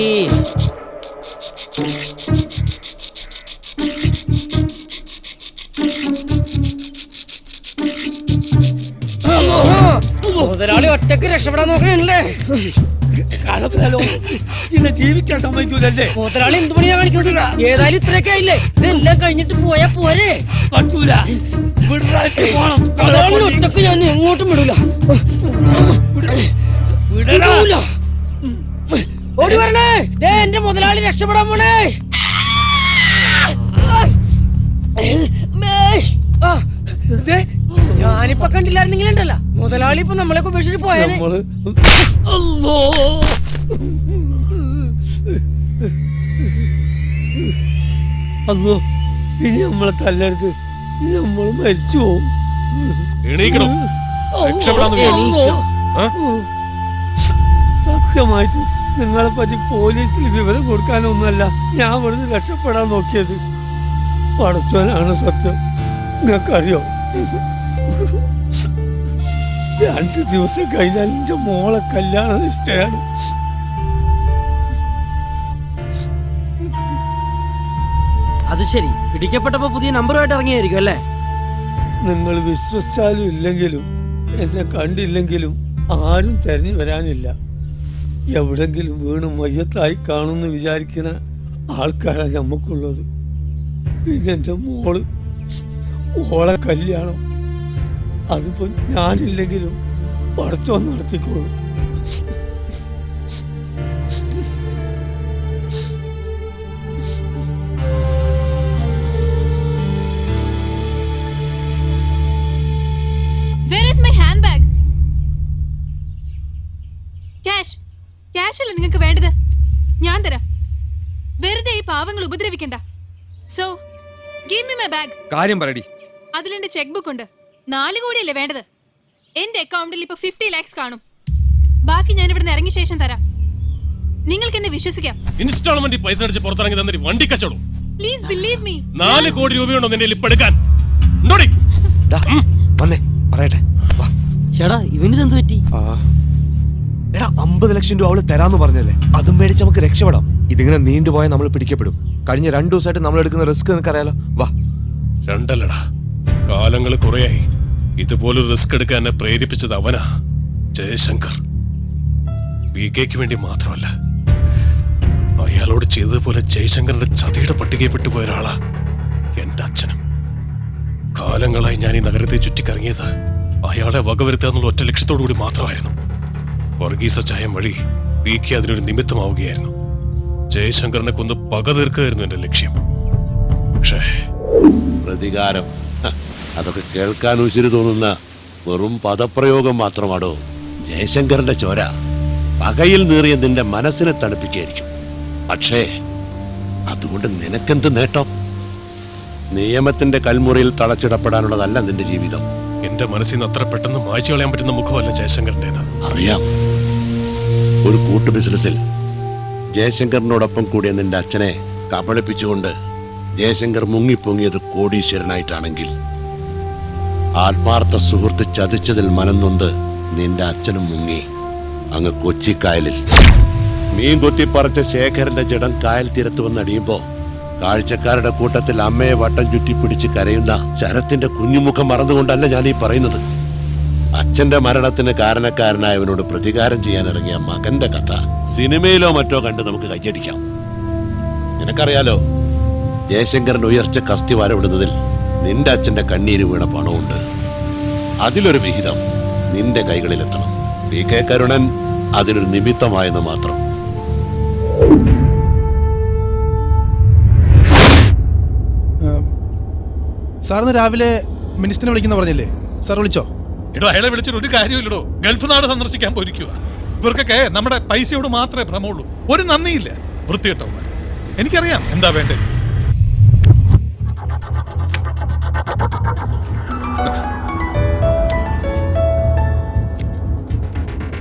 മുതലാളി ഒറ്റക്ക് രക്ഷപ്പെടാൻ നോക്കണല്ലേ? ഇന്നെ ജീവിക്കാൻ സമ്മതിക്കൂലല്ലേ? മുതലാളി എന്ത് പണിയാ കാണിക്കുന്നത്? ഏതായാലും ഇത്രയൊക്കെ ആയില്ലേ, ഇതെല്ലാം കഴിഞ്ഞിട്ട് പോയാ പോരെ? പറ്റൂല. മുതലാളി ഒറ്റക്ക് ഞാൻ എങ്ങോട്ടും വിടൂല. ഓടി വരണേ, എന്റെ മുതലാളി രക്ഷപ്പെടാൻ പോണേ. ഞാനിപ്പൊ കണ്ടില്ലായിരുന്നെങ്കിലുണ്ടല്ല മുതലാളി ഇപ്പൊ നമ്മളെ ഉപേക്ഷിച്ച് പോയാലേ. അല്ലോ, ഇനി നമ്മളെ തല്ലരുത്, നമ്മള് മരിച്ചു പോവും. സത്യമായിട്ടും നിങ്ങളെ പറ്റി പോലീസിൽ വിവരം കൊടുക്കാനൊന്നുമല്ല ഞാൻ ഇവിടുന്ന് രക്ഷപ്പെടാൻ നോക്കിയത്. പടച്ചോനാണ് സത്യം. നിങ്ങൾക്കറിയോ, 2 ദിവസം കഴിഞ്ഞാൽ എന്റെ മോളെ കല്യാണ നിശ്ചയാണ്. അത് ശരി, പിടിക്കപ്പെട്ടപ്പോ പുതിയ നമ്പറുമായിട്ട് ഇറങ്ങിയായിരിക്കും അല്ലേ? നിങ്ങൾ വിശ്വസിച്ചാലും ഇല്ലെങ്കിലും എന്നെ കണ്ടില്ലെങ്കിലും ആരും തെരഞ്ഞു വരാനില്ല. എവിടെങ്കിലും വീണ് മയ്യത്തായി കാണുമെന്ന് വിചാരിക്കുന്ന ആൾക്കാരാണ് നമുക്കുള്ളത്. പിന്നെ എൻ്റെ മോള്, ഓളെ കല്യാണം അതിപ്പോ ഞാനില്ലെങ്കിലും പടച്ചോൻ നടത്തിക്കോളും. ക്യാഷ് അല്ല നിങ്ങൾക്ക് വേണ്ടത്, ഞാൻ തരാം. വെറുതെ ഈ പാവങ്ങൾ ഉപദ്രവിക്കണ്ട. So give me my bag. കാര്യം പറയടി. അതിലെന്റെ ചെക്ക് ബുക്ക് ഉണ്ട്. 4 കോടിയല്ലേ വേണ്ടത്? എന്റെ അക്കൗണ്ടിൽ ഇപ്പൊ 50 lakhs കാണും. ബാക്കി ഞാൻ ഇവിടെ ഇറങ്ങിയ ശേഷം തരാം. നിങ്ങൾക്ക് എന്നെ വിശ്വസിക്കാം. ഇൻസ്റ്റാൾമെന്റ് പൈസ അടിച്ച് പുറത്തിറങ്ങി തന്നിട്ട് വണ്ടി കച്ചവടം. Please believe me. 4 കോടി രൂപയുണ്ടോ നിന്റെ ഇപ്പൊ എടുക്കാൻ? വന്നേ പറയട്ടെ. ചേടാ ഇവനിതെന്ത് പറ്റി? എടാ 50 ലക്ഷം രൂപ അവള് തരാന്ന് പറഞ്ഞല്ലേ, അതും മേടിച്ച് നമുക്ക് രക്ഷപ്പെടാം. ഇതിങ്ങനെ നീണ്ടുപോയാൽ നമ്മൾ പിടിക്കപ്പെടും. കഴിഞ്ഞ 2 ദിവസമായിട്ട് നമ്മൾ എടുക്കുന്ന റിസ്ക് നിനക്കറിയാലോ. വാ. 2 അല്ലടാ, കാലങ്ങൾ കുറയായി ഇതുപോലൊരു റിസ്ക് എടുക്കാൻ എന്നെ പ്രേരിപ്പിച്ചത് അവനാ, ജയശങ്കർ. വികെക്ക് വേണ്ടി മാത്രമല്ല, അയാളോട് ചെയ്തതുപോലെ ജയശങ്കറിന്റെ ചതിയുടെ പട്ടികയിൽ പെട്ടുപോയ ഒരാളാ എന്റെ അച്ഛനും. കാലങ്ങളായി ഞാൻ ഈ നഗരത്തെ ചുറ്റിക്കറങ്ങിയത് അയാളെ വകവരുത്താന്നുള്ള ഒറ്റ ലക്ഷ്യത്തോടു കൂടി മാത്രമായിരുന്നു. വർഗീസ ചായം വഴി വികെ അതിനൊരു നിമിത്തമാവുകയായിരുന്നു. ജയശങ്കറിനെ കൊന്ന് പക തീർക്കുകയായിരുന്നു എന്റെ ലക്ഷ്യം. പക്ഷേ പ്രതികാരം, അതൊക്കെ കേൾക്കാൻ ഉശിരി തോന്നുന്ന വെറും പദപ്രയോഗം മാത്രമാണോ. ജയശങ്കറിന്റെ ചോര പകയിൽ നീറിയ നിന്റെ മനസ്സിനെ തണുപ്പിക്കായിരിക്കും. പക്ഷേ അതുകൊണ്ട് നിനക്കെന്ത് നേട്ടം? നിയമത്തിന്റെ കൽമുറിയിൽ തളച്ചിടപ്പെടാനുള്ളതല്ല നിന്റെ ജീവിതം. എന്റെ മനസ്സിൽ നിന്ന് അത്ര പെട്ടെന്ന് മായ്ച്ചു കളയാൻ പറ്റുന്ന മുഖമല്ല ജയശങ്കറിന്റേത്. അറിയാം. ഒരു കൂട്ടു ബിസിനസ്സിൽ ജയശങ്കറിനോടൊപ്പം കൂടിയ നിന്റെ അച്ഛനെ കബളിപ്പിച്ചുകൊണ്ട് ജയശങ്കർ മുങ്ങിപ്പൊങ്ങിയത് കോടീശ്വരനായിട്ടാണെങ്കിൽ, ആത്മാർത്ഥ സുഹൃത്ത് ചതിച്ചതിൽ മനംനൊന്ത് നിന്റെ അച്ഛനും മുങ്ങി അങ്ങ് കൊച്ചിക്കായലിൽ. മീൻ കൊത്തിപ്പറിച്ച ശേഖരന്റെ ജഡം കായൽ തീരത്ത് വന്നടിയുമ്പോ കാഴ്ചക്കാരുടെ കൂട്ടത്തിൽ അമ്മയെ വട്ടം ചുറ്റിപ്പിടിച്ച് കരയുന്ന ശരത്തിന്റെ കുഞ്ഞുമുഖം മറന്നുകൊണ്ടല്ല ഞാൻ ഈ പറയുന്നത്. അച്ഛന്റെ മരണത്തിന് കാരണക്കാരനായവനോട് പ്രതികാരം ചെയ്യാൻ ഇറങ്ങിയ മകന്റെ കഥ സിനിമയിലോ മറ്റോ കണ്ട് നമുക്ക് കയ്യടിക്കാം. നിനക്കറിയാലോ, ജയശങ്കറിന്റെ ഉയർച്ച കസ്തി വരവിടുന്നതിൽ നിന്റെ അച്ഛന്റെ കണ്ണീര് വീണ പണമുണ്ട്. അതിലൊരു വിഹിതം നിന്റെ കൈകളിലെത്തണം. വികെ കരുണൻ അതിനൊരു നിമിത്തമായെന്ന് മാത്രം. സാറിന് രാവിലെ മിനിസ്റ്ററിനെ വിളിക്കുന്ന പറഞ്ഞില്ലേ? സാർ വിളിച്ചോ? എടോ, അയാളെ വിളിച്ചിട്ട് ഒരു കാര്യമില്ലടോ. ഗൾഫ് നാട് സന്ദർശിക്കാൻ പോയിരിക്കുക. ഇവർക്കൊക്കെ നമ്മുടെ പൈസയോട് മാത്രമേ ഭ്രമമുള്ളൂ. ഒരു നന്ദിയില്ല. വൃത്തികെട്ടവന്മാർ. എനിക്കറിയാം എന്താ വേണ്ടത്.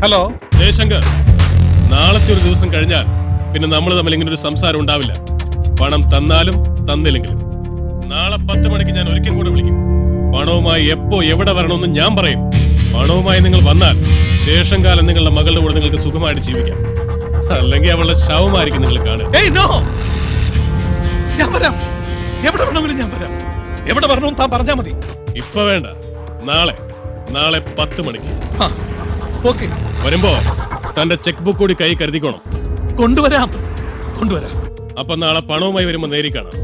ഹലോ ജയശങ്കർ, നാളത്തെ ഒരു ദിവസം കഴിഞ്ഞാൽ പിന്നെ നമ്മൾ തമ്മിൽ ഇങ്ങനെ ഒരു സംസാരം ഉണ്ടാവില്ല. പണം തന്നാലും തന്നില്ലെങ്കിലും നാളെ 10 മണിക്ക് ഞാൻ ഒരിക്കൽ കൂടെ വിളിക്കും. പണവുമായി എപ്പോ എവിടെ വരണമെന്ന് ഞാൻ പറയും. പണവുമായി നിങ്ങൾ വന്നാൽ ശേഷം കാലം നിങ്ങളുടെ മകളുടെ കൂടെ നിങ്ങൾക്ക് സുഖമായിട്ട് ജീവിക്കാം. അല്ലെങ്കിൽ അവളുടെ ശവമായിരിക്കും നിങ്ങൾ കാണുക. ഞാൻ വരാം. എവിടെ വേണമെങ്കിലും ഞാൻ വരാം. എവിടെ വരണമെന്ന് താൻ പറഞ്ഞാൽ മതി. ഇപ്പൊ വേണ്ട, നാളെ 10 മണിക്ക്. ഓക്കെ. വരുമ്പോ തന്റെ ചെക്ക് ബുക്ക് കൂടി കൈ കരുതിക്കോണം. കൊണ്ടുവരാം. അപ്പൊ നാളെ പണവുമായി വരുമ്പോ നേരി കാണാം.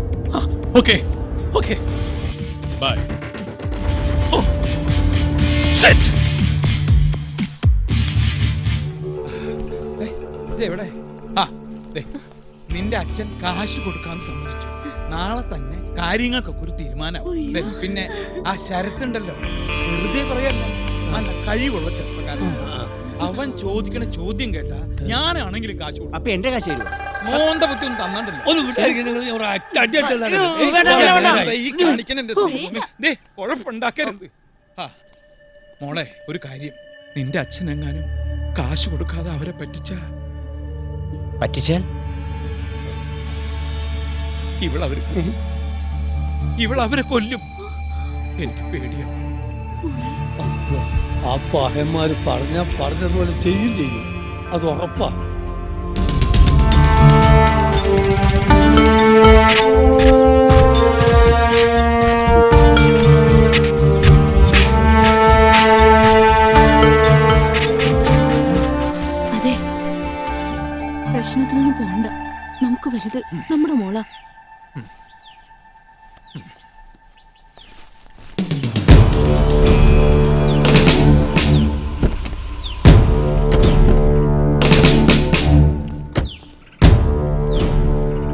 ഓക്കെ. ബൈ. എവിടെ? നിന്റെ അച്ഛൻ കാശ് കൊടുക്കാന്ന് സമ്മതിച്ചു. നാളെ തന്നെ കാര്യങ്ങൾക്കൊക്കെ ഒരു തീരുമാനമാവും. പിന്നെ ആ ശരത്തുണ്ടല്ലോ, വെറുതെ പറയല്ല, നല്ല കഴിവുള്ള ചെറുപ്പക്കാരൻ. അവൻ ചോദിക്കണ ചോദ്യം കേട്ടാ ഞാനാണെങ്കിലും കാശ് കൊടുക്കും. അപ്പൊ എന്റെ കാശ് തരുവാ? മോന്ത ബുദ്ധി ഒന്നും തന്നിട്ടില്ല. കുഴപ്പമുണ്ടാക്കരുത്. മോളെ, ഒരു കാര്യം, നിന്റെ അച്ഛനെങ്ങാനും കാശ് കൊടുക്കാതെ അവരെ പറ്റിച്ചാൽ ഇവളവരെ കൊല്ലും. എനിക്ക് പേടിയാണ്. ആ പഹന്മാര് പറഞ്ഞതുപോലെ ചെയ്യും. അത് ഉറപ്പാ. അതെ, പ്രശ്നത്തിനൊന്നും പോണ്ട. നമുക്ക് വലുത് നമ്മുടെ മോളാ.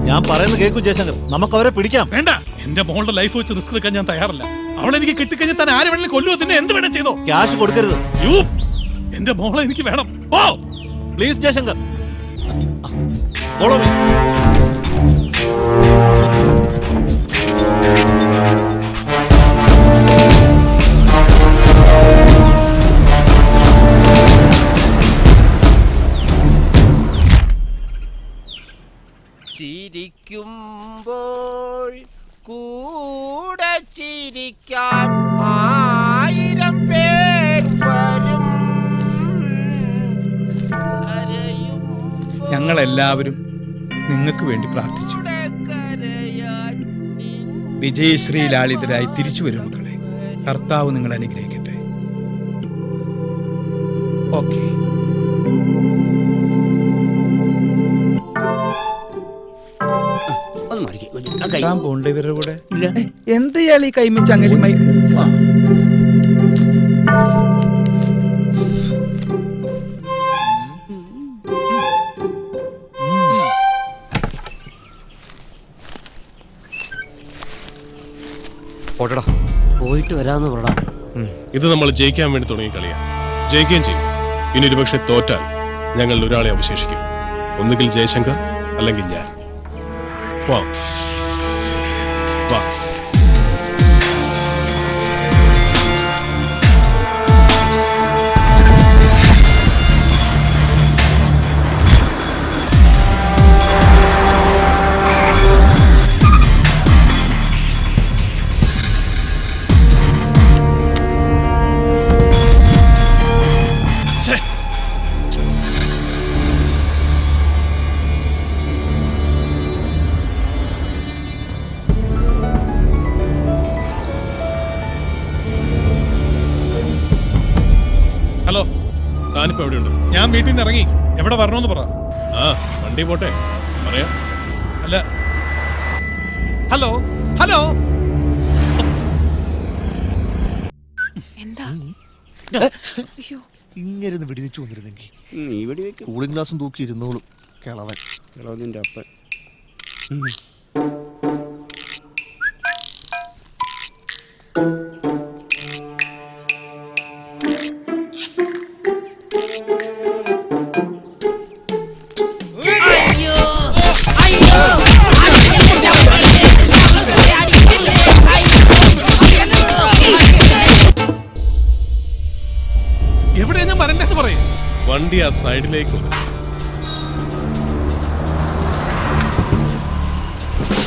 ഞാൻ പറയുന്നത് കേൾക്കൂ ജയശങ്കർ, നമുക്ക് അവരെ പിടിക്കാം. വേണ്ട, എന്റെ മോളുടെ ലൈഫ് വെച്ച് റിസ്ക് എടുക്കാൻ ഞാൻ തയ്യാറല്ല. അവളെനിക്ക് കിട്ടിക്കഴിഞ്ഞാൽ തന്നെ ആര് വേണമെങ്കിലും കൊല്ലുവോ, തന്നെ എന്ത് വേണം ചെയ്തോ. ക്യാഷ് കൊടുക്കരുത്. എന്റെ മോളെ എനിക്ക് വേണം. ഓ പ്ലീസ് ജയശങ്കർ, ഫോളോ മീ. കാണാൻ 1000 പേർ വരും. ഞങ്ങളെല്ലാവരും നിങ്ങൾക്ക് വേണ്ടി പ്രാർത്ഥിച്ചു. വിജയശ്രീ ലാളിതരായി തിരിച്ചു വരും മക്കളെ. കർത്താവ് നിങ്ങൾ അനുഗ്രഹിക്കട്ടെ. ഓക്കെ. പോണ്ട ഇവരുടെ കൂടെ എന്തയാൾ ഈ കൈമിച്ച് അങ്ങനെ പോയിട്ട് വരാന്ന് പറടാ. ഇത് നമ്മൾ ജയിക്കാൻ വേണ്ടി തുടങ്ങിയ കളിയാ. ജയിക്കുകയും ചെയ്യും. ഇനി ഒരുപക്ഷെ തോറ്റാൽ ഞങ്ങൾ ഒരാളെ അവശേഷിക്കും. ഒന്നുകിൽ ജയശങ്കർ അല്ലെങ്കിൽ ഞാൻ. വാ വാ. ഹലോ, താനിപ്പോ എവിടെയുണ്ട്? ഞാൻ വീട്ടിൽ നിന്ന് ഇറങ്ങി. എവിടെ വരണോന്ന് പറ. ആ, വണ്ടി പോട്ടെ, പറയാം. അല്ല, ഹലോ ഹലോ, എന്താ ഇങ്ങനെ വെടിവെച്ച് വന്നിരുന്നെങ്കിൽ നീ വെടിവെക്കും. കൂളിംഗ് ഗ്ലാസും തൂക്കി ഇരുന്നോളും കിളവൻ. കിളവനിന്റെ അപ്പൻ. എവിടെയാ ഞാൻ വരണ്ടെന്ന് പറയും. വണ്ടി ആ സൈഡിലേക്ക് ഒതുക്കി.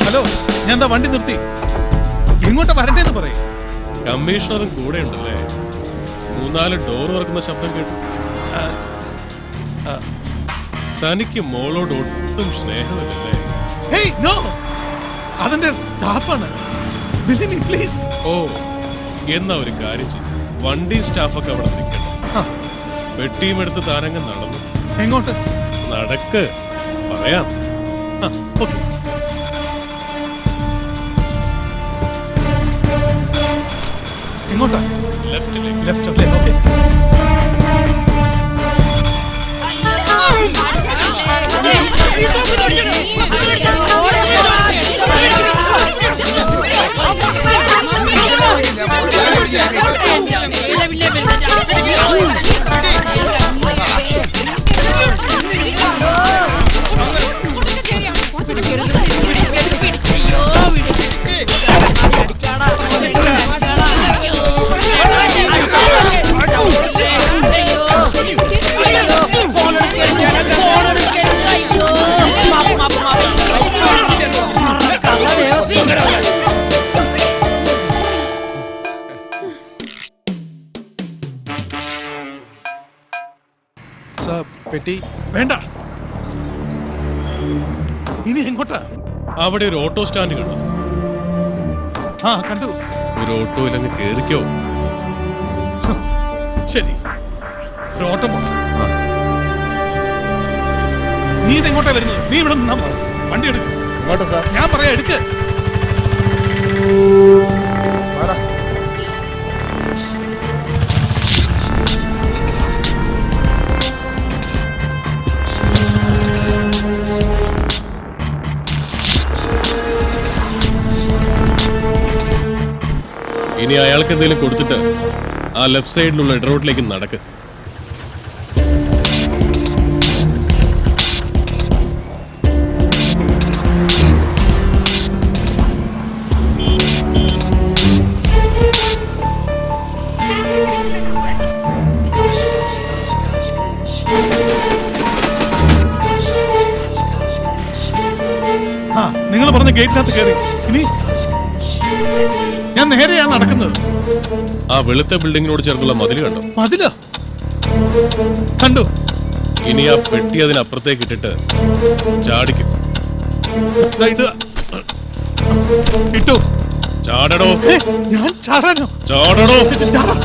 ഹലോ, ഞാൻ എന്താ വണ്ടി നിർത്തി. എങ്ങോട്ടാ വരണ്ടേന്ന് പറയും. കമ്മീഷണറും കൂടെ ഉണ്ടല്ലേ? 3-4 ഡോർ തുറക്കുന്ന ശബ്ദം കേട്ടു. തനിക്ക് മോളോട് ഒട്ടും സ്നേഹമില്ലല്ലേ? ഹേയ്, നോ, അതെന്റെ സ്റ്റാഫാണ്. പ്ലീസ്. ഓ, എന്നാ ഒരു കാര്യം ചെയ്യും. വണ്ടി സ്റ്റാഫൊക്കെ അവിടെ നിൽക്കണം. പെട്ടിയും എടുത്ത് താനങ്ങ് നടന്നു. എങ്ങോട്ട്? നടക്ക്, പറയാം. ഓക്കെ. എങ്ങോട്ടാ? ലെഫ്റ്റിലേക്ക്. ലെഫ്റ്റ് അല്ലേ? ഓക്കെ. പെട്ടി വേണ്ട. ഇനി എങ്ങോട്ടാ? അവിടെ ഒരു ഓട്ടോ സ്റ്റാൻഡ് കണ്ടു. ആ, കണ്ടു. ഒരു ഓട്ടോയിലങ്ങ് കേറിക്കോ. ശരി, ഒരു ഓട്ടം പോണം. നീ ഇതെങ്ങോട്ടാ വരുന്നത്? നീ ഇവിടെ നിന്നാ പോ. വണ്ടി എടുക്കും. ഇങ്ങോട്ടാ സാർ? ഞാൻ പറയാ, എടുക്ക്. ഇനി അയാൾക്ക് എന്തെങ്കിലും കൊടുത്തിട്ട് ആ ലെഫ്റ്റ് സൈഡിലുള്ള ഇടറോട്ടിലേക്ക് നടക്ക്. നിങ്ങൾ പറഞ്ഞ ഗേറ്റിനകത്ത് കയറി. ഇനി ഞാൻ നേരെയാ നടക്കുന്നത്. ആ വെളുത്ത ബിൽഡിങ്ങിനോട് ചേർന്നുള്ള മതിൽ കണ്ടോ? മതിലോ? കണ്ടു. ഇനി ആ പെട്ടി അതിനപ്പുറത്തേക്ക് ഇട്ടിട്ട് ചാടിക്കും. ഇട്ടു. ചാടടോ. ഞാൻ ചാടാനോ? ചാടടോ. ചാടാ.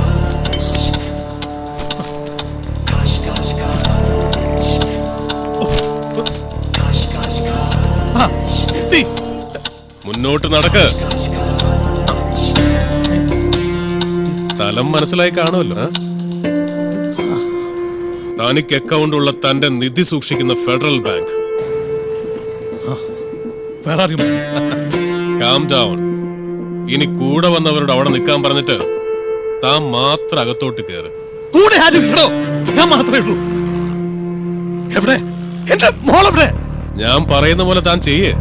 മുന്നോട്ട് നടക്ക്. സ്ഥലം മനസ്സിലായി കാണുമല്ലോ. തനിക്ക് അക്കൗണ്ട് ഉള്ള തന്റെ നിധി സൂക്ഷിക്കുന്ന ഫെഡറൽ ബാങ്ക്. Calm down. ഇനി കൂടെ വന്നവരോട് അവിടെ നിൽക്കാൻ പറഞ്ഞിട്ട് താൻ മാത്രം അകത്തോട്ട് കയറ്. കൂടെ ആരും ഇല്ലടോ, ഞാൻ മാത്രമേ ഉള്ളൂ. എവിടെ എന്റെ മോളെവിടെ? ഞാൻ പറയുന്ന പോലെ താൻ ചെയ്യേ.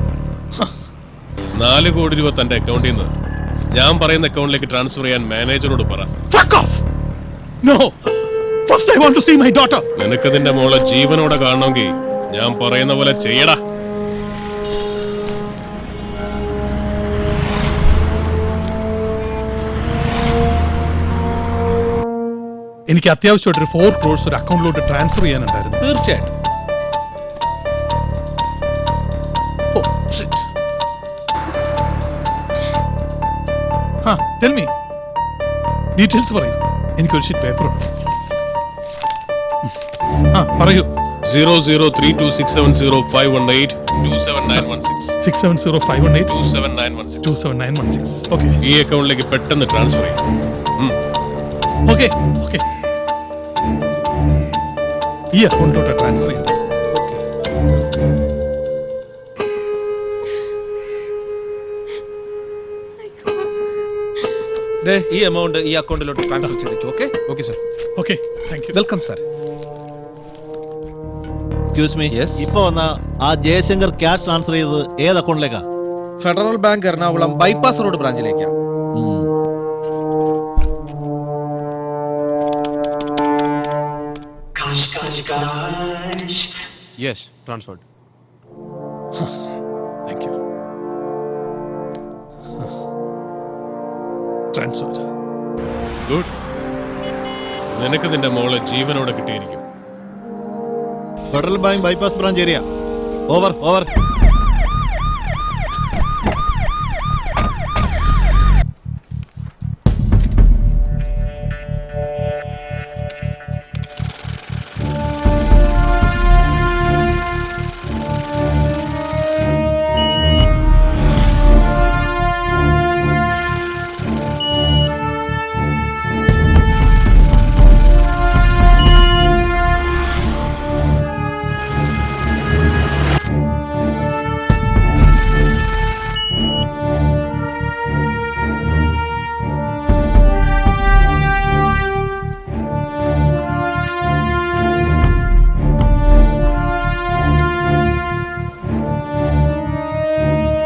4 കോടി രൂപ തന്റെ അക്കൗണ്ടിൽ നിന്ന് ഞാൻ പറയുന്ന അക്കൗണ്ടിലേക്ക് ട്രാൻസ്ഫർ ചെയ്യാൻ മാനേജറോട് പറ. Fuck off! No! First I want to see my daughter. നിനക്ക് നിന്റെ മോളെ ജീവനോടെ കാണണമെങ്കിൽ ഞാൻ പറയുന്ന പോലെ ചെയ്യടാ. എനിക്ക് അത്യാവശ്യമായിട്ട് ഒരു 4 crores ഒരു അക്കൗണ്ടിലോട്ട് ട്രാൻസ്ഫർ ചെയ്യാനുണ്ടായിരുന്നു. തീർച്ചയായിട്ടും. Tell me. ഡീറ്റെയിൽസ് പറയൂ. എനിക്കൊരു ഷീറ്റ് പേപ്പർ ഉണ്ട്. പറയൂ. 003267051827916 ഓക്കെ. ഈ അക്കൗണ്ടിലേക്ക് പെട്ടെന്ന് ട്രാൻസ്ഫർ ചെയ്യും. Okay okay. ഈ അക്കൗണ്ടിലോട്ട് ട്രാൻസ്ഫർ ചെയ്യും. ഈ എമൗണ്ട് ഈ അക്കൗണ്ടിലോട്ട് ട്രാൻസ്ഫർ ചെയ്തേക്കും. Okay okay sir. Okay thank you. Welcome sir. Excuse me, ഇപ്പൊ വന്ന ആ ജയശങ്കർ ക്യാഷ് ട്രാൻസ്ഫർ ചെയ്തത് ഏത് അക്കൗണ്ടിലേക്കാ? Federal bank Ernakulam bypass road ബ്രാഞ്ചിലേക്കാ. Yes, transferred. Thank you. Transfer. Good. നിനക്ക് നിന്റെ മോളെ ജീവനോടെ കിട്ടിയിരിക്കും. Federal bank bypass branch area. Over over.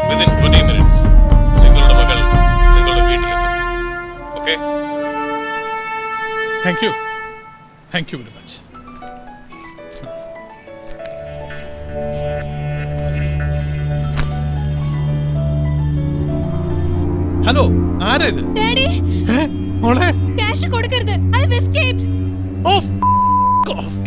Within 20 minutes നിങ്ങളുടെ മകൾ നിങ്ങളുടെ വീട്ടിലെത്തും. Okay? Thank you. Thank you very much. Hello, ആരാ ഇത്? ഡാഡി, മോളെ ക്യാഷ് കൊടുക്കരുത്. I have escaped. Off off.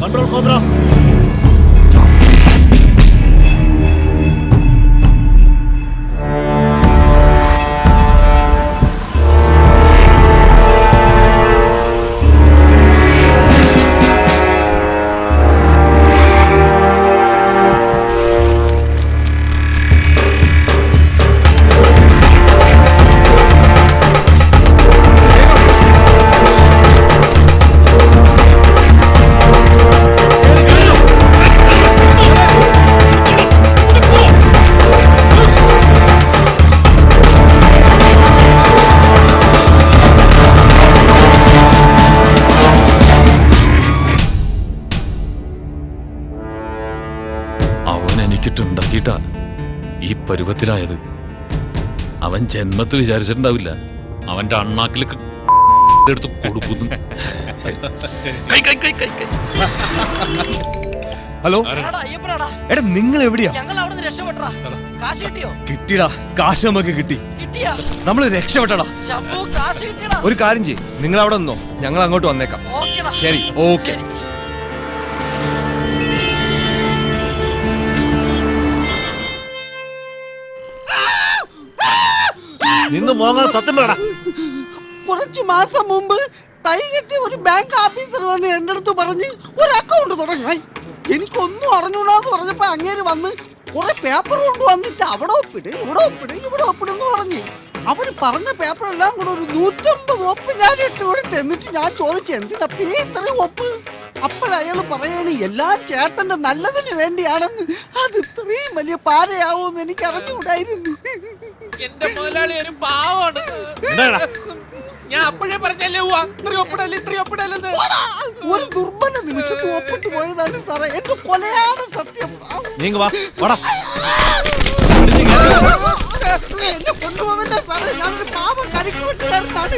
Control cobra. എനിക്കിട്ടുണ്ടാക്കിയിട്ടാ ഈ പരുവത്തിലായത്. അവൻ ജന്മത്തിൽ വിചാരിച്ചിട്ടുണ്ടാവില്ല അവന്റെ അണ്ണാക്കിൽ എടുത്ത് കൊടുക്കുന്നു. ഹലോ എടാ, നിങ്ങൾ എവിടെയാ? കിട്ടിയടാ, കാശ് നമുക്ക് കിട്ടി. നമ്മൾ രക്ഷപ്പെട്ടടാ. ഒരു കാര്യം ചെയ്യ്, നിങ്ങൾ അവിടെ നിന്നോ, ഞങ്ങൾ അങ്ങോട്ട് വന്നേക്കാം. ശരി, ഓക്കെ. നിന്ന് മോങ്ങാൻ സത്യം പറയടാ. കുറച്ചു മാസം മുമ്പ് തൈ കെട്ടി ഒരു ബാങ്ക് ഓഫീസർ വന്ന് എന്റെ അടുത്ത് പറഞ്ഞ് ഒരു അക്കൗണ്ട് തുടങ്ങാൻ. എനിക്കൊന്നും അറിഞ്ഞൂടാന്ന് പറഞ്ഞപ്പോ അങ്ങേര് വന്ന് കുറെ പേപ്പർ കൊണ്ട് വന്നിട്ട് അവിടെ ഒപ്പിട്, ഇവിടെ ഒപ്പിട്, ഇവിടെ ഒപ്പിടെന്ന് പറഞ്ഞ്. അവര് പറഞ്ഞ പേപ്പറെല്ലാം കൂടെ ഒരു 150 ഒപ്പ് ഞാൻ ഇട്ട് കൊടുത്ത്. എന്നിട്ട് ഞാൻ ചോദിച്ചു, എന്തിനപ്പ ഇത്രയും ഒപ്പ്? അപ്പോഴയാള് പറയാണ് എല്ലാം ചേട്ടന്റെ നല്ലതിന് വേണ്ടിയാണെന്ന്. അത് ഇത്രയും വലിയ പാരയാവുമെന്ന് എനിക്ക് അറിഞ്ഞുകൂടായിരുന്നു. എന്റെ മുതലാളി ഒരു പാവാണ്. ഞാൻ അപ്പോഴേ പറഞ്ഞല്ലേ ഇത്രയൊപ്പിടല്ലെന്ന്. ഒരു ദുർബല നിമിഷത്ത് ഒപ്പിട്ട് പോയതാണ് സാറേ. എന്റെ കൊലയാണ് സത്യം. എന്നെ കൊണ്ടുപോകല്ലേ സാറേ, ഞാനൊരു പാവം കരിക്ക് വെട്ടുകാരനാണ്.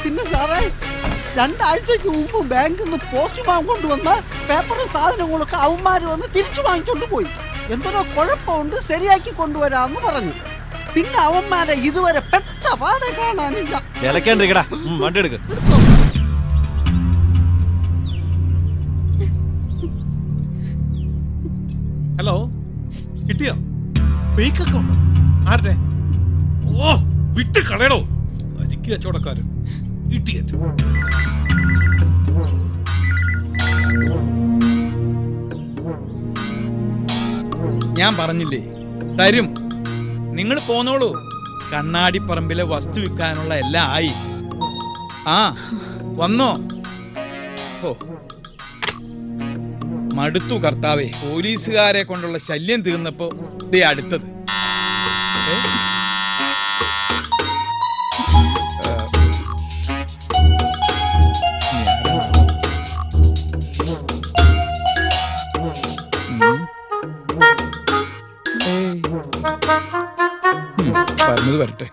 പിന്നെ സാറേ, 2 ആഴ്ചക്ക് മുമ്പ് ബാങ്കിൽ നിന്ന് പോസ്റ്റ്മാൻ കൊണ്ടുവന്ന പേപ്പറും സാധനങ്ങളൊക്കെ അവന്മാര് വന്ന് തിരിച്ചു വാങ്ങിച്ചോണ്ട് പോയി. എന്തൊരു കുഴപ്പമുണ്ട്, ശരിയാക്കി കൊണ്ടുവരാന്ന് പറഞ്ഞു. പിന്നെ അവന്മാരെ ഇതുവരെ പെട്ട പാടെ കാണാനില്ല. വണ്ടി എടുക്ക്. ഹലോ, കിട്ടിയോ? ഫേക്ക് അക്കൗണ്ടോ? ആരുടെ? ഓ, വിട്ട് കളയടോ, അരിക്ക് കച്ചവടക്കാരൻ. ഇഡിയറ്റ്. ഞാൻ പറഞ്ഞില്ലേ തരും, നിങ്ങൾ പോന്നോളൂ. കണ്ണാടിപ്പറമ്പിലെ വസ്തു വിൽക്കാനുള്ള എല്ലാം ആയി. ആ വന്നോ? ഓ മടുത്തു കർത്താവേ, പോലീസുകാരെ കൊണ്ടുള്ള ശല്യം തീർന്നപ്പോ ദേ അടുത്തത്. പറഞ്ഞത് വരട്ടെ.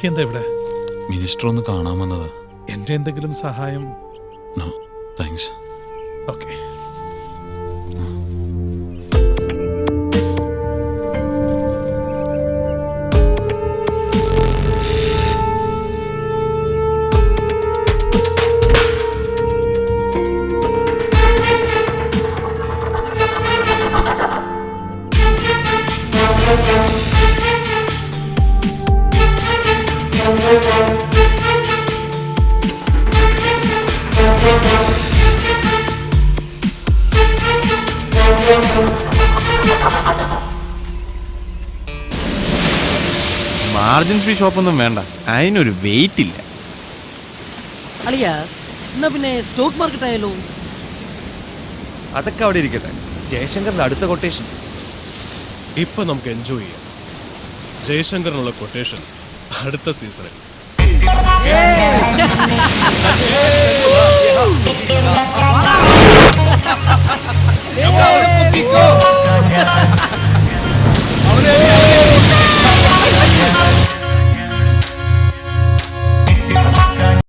എന്താ ഇവിടെ? മിനിസ്റ്റർ ഒന്ന് കാണാൻ വന്നതാ. എന്റെ എന്തെങ്കിലും സഹായം? No thanks. Okay. Margin free ഷോപ്പൊന്നും വേണ്ട, അതിനൊരു വെയിറ്റ് ഇല്ല. അളിയ എന്നാ പിന്നെ സ്റ്റോക്ക് മാർക്കറ്റ് ആയാലോ? അതൊക്കെ അവിടെ ഇരിക്കട്ടെ. ജയശങ്കറിന്റെ അടുത്ത കൊട്ടേഷൻ ഇപ്പൊ നമുക്ക് എൻജോയ് ചെയ്യാം. ജയശങ്കറിനുള്ള കൊട്ടേഷൻ അടുത്ത സീസണിൽ.